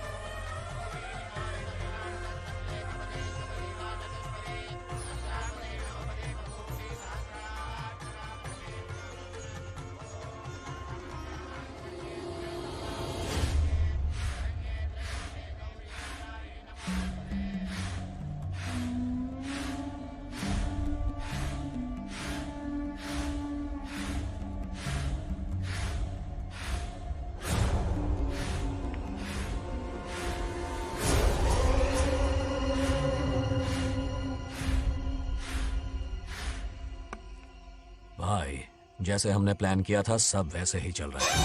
भाई, जैसे हमने प्लान किया था सब वैसे ही चल रहा है।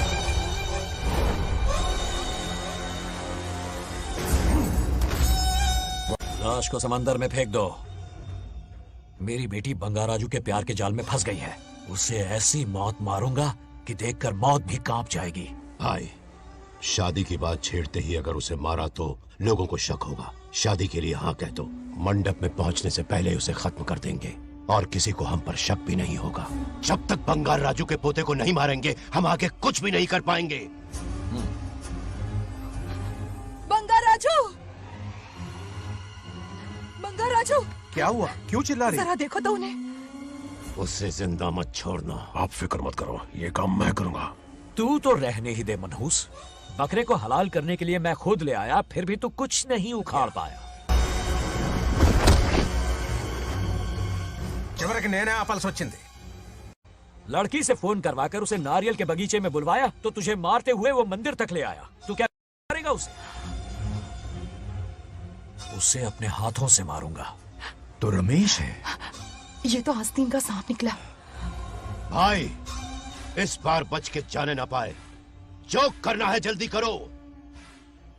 लाश को समंदर में फेंक दो। मेरी बेटी बंगाराजू के प्यार के जाल में फंस गई है। उसे ऐसी मौत मारूंगा कि देखकर मौत भी कांप जाएगी। भाई, शादी की बात छेड़ते ही अगर उसे मारा तो लोगों को शक होगा। शादी के लिए हाँ कह दो। मंडप में पहुंचने से पहले उसे खत्म कर देंगे और किसी को हम पर शक भी नहीं होगा। जब तक बंगार राजू के पोते को नहीं मारेंगे हम आगे कुछ भी नहीं कर पाएंगे। बंगाराजू, बंगाराजू, क्या हुआ? क्यों चिल्ला रही? जरा देखो तो उन्हें। उससे जिंदा मत छोड़ना। आप फिक्र मत करो, ये काम मैं करूंगा। तू तो रहने ही दे मनहूस। बकरे को हलाल करने के लिए मैं खुद ले आया, फिर भी तू कुछ नहीं उखाड़ पाया। చివరికి నేనే ఆపాల్సి వచ్చింది। लड़की से फोन करवाकर उसे नारियल के बगीचे में बुलवाया तो तुझे मारते हुए वो मंदिर तक ले आया। तू क्या करेगा उसे? उसे अपने हाथों से मारूंगा। तो रमेश है। ये तो आस्तीन का सांप निकला। भाई, इस बार बच के जाने ना पाए। जो करना है जल्दी करो।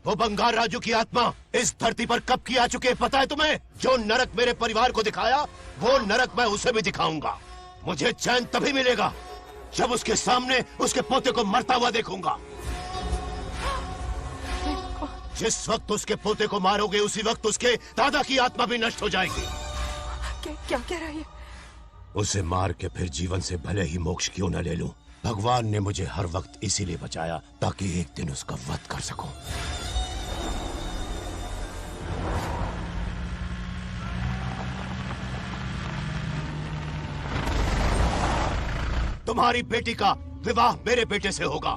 वो बंगार राजू की आत्मा इस धरती पर कब की आ चुकी है पता है तुम्हें? जो नरक मेरे परिवार को दिखाया वो नरक मैं उसे भी दिखाऊंगा। मुझे चैन तभी मिलेगा जब उसके सामने उसके पोते को मरता हुआ देखूंगा। जिस वक्त उसके पोते को मारोगे उसी वक्त उसके दादा की आत्मा भी नष्ट हो जाएगी। क्या कह रहा है? उसे मार के फिर जीवन से भले ही मोक्ष क्यों न ले लूं, भगवान ने मुझे हर वक्त इसीलिए बचाया ताकि एक दिन उसका वध कर सकूं। तुम्हारी बेटी का विवाह मेरे बेटे से होगा।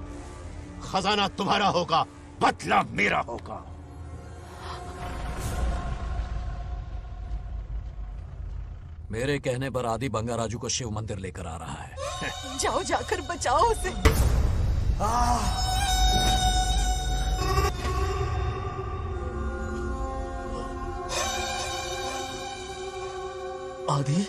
खजाना तुम्हारा होगा, बदला मेरा होगा। मेरे कहने पर आदि बंगाराजू को शिव मंदिर लेकर आ रहा है। जाओ, जाकर बचाओ उसे। आदि,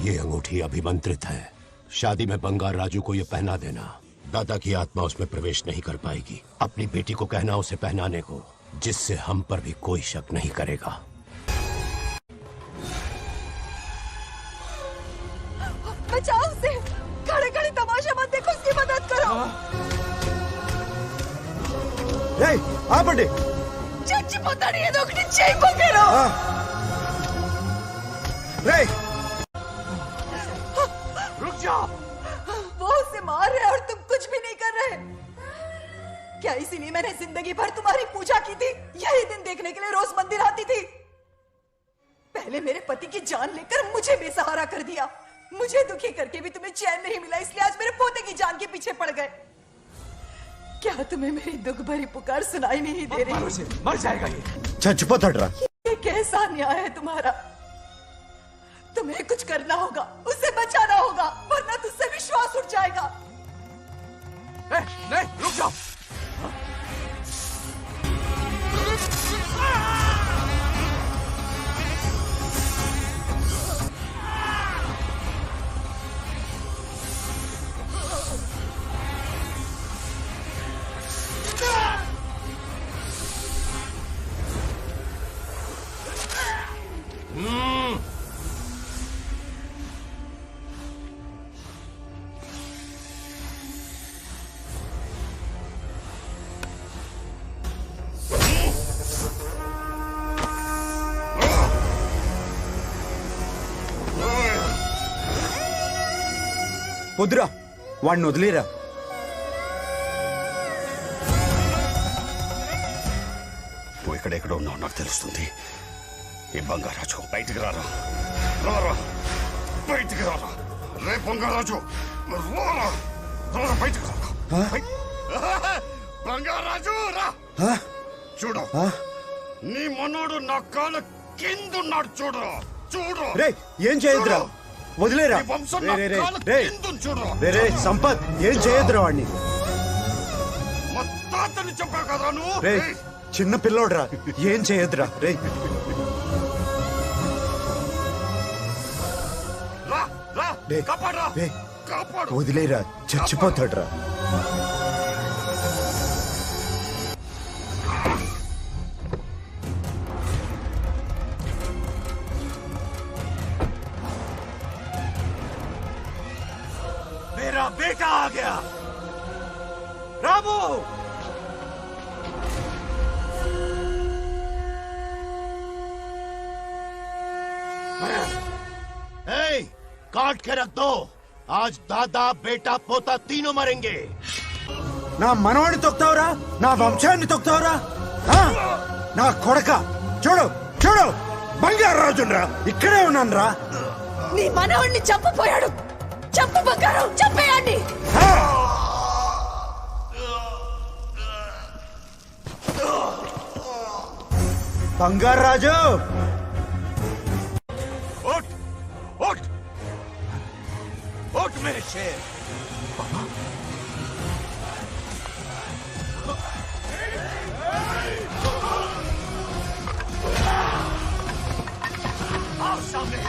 ये अंगूठी अभिमंत्रित है। शादी में बंगार राजू को ये पहना देना। दादा की आत्मा उसमें प्रवेश नहीं कर पाएगी। अपनी बेटी को कहना उसे पहनाने को, जिससे हम पर भी कोई शक नहीं करेगा। बचाओ उसे। खड़े खड़े तमाशा मत देखो, उसकी मदद करो। पंडित चच्ची पोतानी ये दोगटी चेई पकड़ो। रुक जाओ। वो उसे मार रहे और तुम कुछ भी नहीं कर रहे। क्या इसीलिए मैंने जिंदगी भर तुम्हारी पूजा की थी? यही दिन देखने के लिए रोज मंदिर आती थी। पहले मेरे पति की जान लेकर मुझे बेसहारा कर दिया। मुझे दुखी करके भी तुम्हें चैन नहीं मिला, इसलिए आज मेरे पोते की जान के पीछे पड़ गए। क्या तुम्हें मेरी दुख भरी पुकार सुनाई नहीं दे रही? मर जाएगा ये। చచ్చిపోతాడ్రా ये कैसा न्याय है तुम्हारा? तुम्हें कुछ करना होगा, उसे बचाना होगा, वरना तुझसे विश्वास उठ जाएगा। नहीं, रुक जाओ। వద్దురా, వాడిని వదిలేరా. నువ్వు ఎక్కడెక్కడ ఉన్నావు నాకు తెలుస్తుంది. ఈ బంగారాజు బయటికి రారా, రారా బయటికి రారా. రే బంగారాజు, రారా రారా బయటికి రారా. బంగారాజు రా. చూడు, నీ మనోడు నా కాళ్ళ కిందున్నాడు. చూడు చూడు. రే ఏం చేయొద్దురా, వదిలేరా. ఈ వంశం నా కాళ్ళ కిందుంది చూడు. రే సంపత్, ఏం చేయొద్దురా వాడిని. మా తాతని చెప్పావు కదా నువ్వు. రే చిన్న పిల్లోడ్రా, ఏం చేయొద్దురా. రే రా రా, కాపాడరా, రే కాపాడు. వదిలేరా, చచ్చిపోతాడ్రా. मेरा बेटा आ गया। रामू, काट के रख दो। आज दादा बेटा पोता तीनों मरेंगे। నా మనవాడిని తొక్తావురా, నా వంశాన్ని తొక్తావురా. నా కొడక, చూడు చూడు, బంగారాజురా, ఇక్కడే ఉన్నాను రా. నీ మనవణ్ణి చంపపోయాడు. చంపు బంగారం, చంపేయండి. బంగారాజు, उठ उठ उठ मेरे शेर। आओ सामने।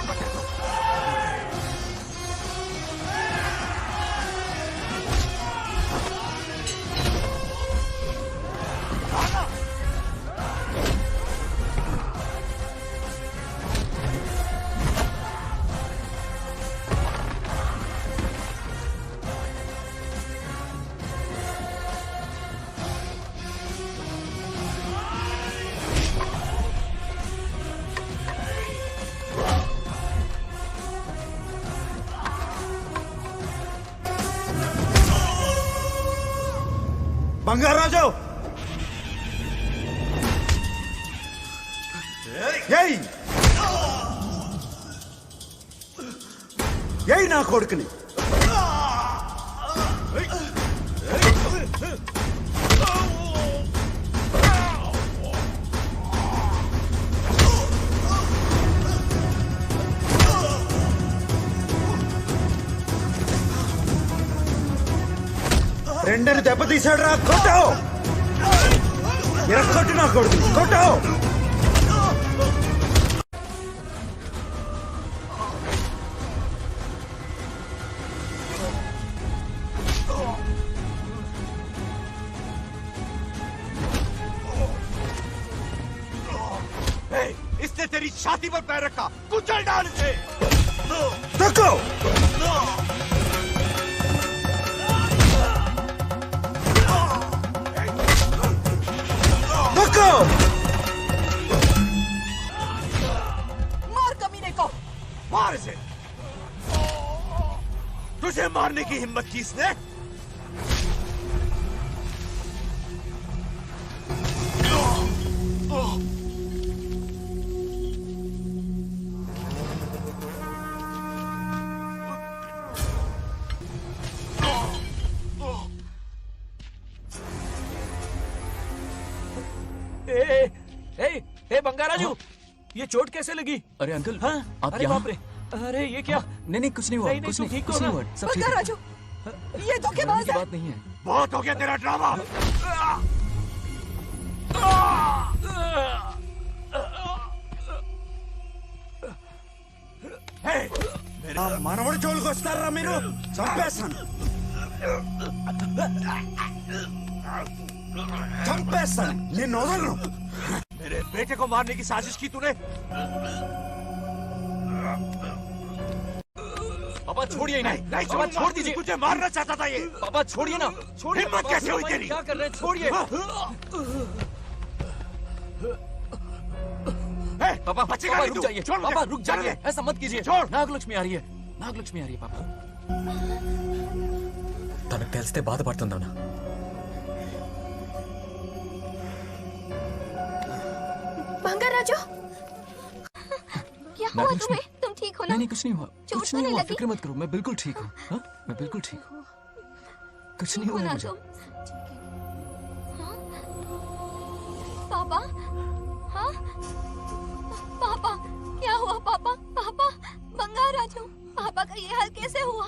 బంగారాజు, ఏయ్ ఏయ్ నా కొడుకుని. రెండని దెబ్బతీశాడు రా. కొట్టావు, ఎరగొట్టు నా కొడుకు, కొట్టావు. इसने तेरी छाती पर पैर रखा, कुचल डाल इसे। तको तको, मार कमीने को, मार इसे। तुझे मारने की हिम्मत की इसने? बंगाराजू, ये चोट कैसे लगी? अरे अंकल, हाँ? आप अरे यहाँ? बाप रे, अरे ये क्या? नहीं कुछ नहीं हुआ, नहीं, कुछ तुम नहीं, ठीक हो कुछ ना? नहीं हुआ, सब ठीक है। बंगाराजू, ये धोखेबाज है। बात नहीं है। बहुत हो गया तेरा ड्रामा। మనవడు జోలికి వస్తారా మీరు? చంపేస్తాను, చంపేస్తాను, నిన్ను వదలను. मेरे बेटे को मारने की साजिश की तूने। पापा छोड़िए इन्हें। नहीं पापा छोड़ दीजिए। तुझे मारना चाहता था ये। पापा छोड़िए ना, छोड़िए। हिम्मत कैसे हुई पापा, तेरी? क्या कर रहे हैं? छोड़िए। पापा बचेगा पापा नहीं रुक तू। जाइए, छोड़ मुझे। पापा रुक छोड़ जाइए, दे। ऐसा मत कीजिए। छोड़। नागलक्ष्मी आ रही है, नागलक्ष्मी आ रही है पापा। తనకు తెలిస్తే బాధపడుతుందన్నా. बंगाराजू, क्या हुआ नागलक्ष्मी। तुम्हें? तुम ठीक हो ना? नहीं कुछ नहीं हुआ, चोट कुछ तो नहीं नहीं हुआ, लगी? फिक्र मत करो, मैं बिल्कुल ठीक हूँ। हाँ? मैं बिल्कुल ठीक हूँ, कुछ नहीं ठीक हो हुआ ना मुझे। तुम? हाँ? पापा, हाँ? पापा, क्या हुआ पापा? पापा, बंगाराजू, पापा का ये हाल कैसे हुआ?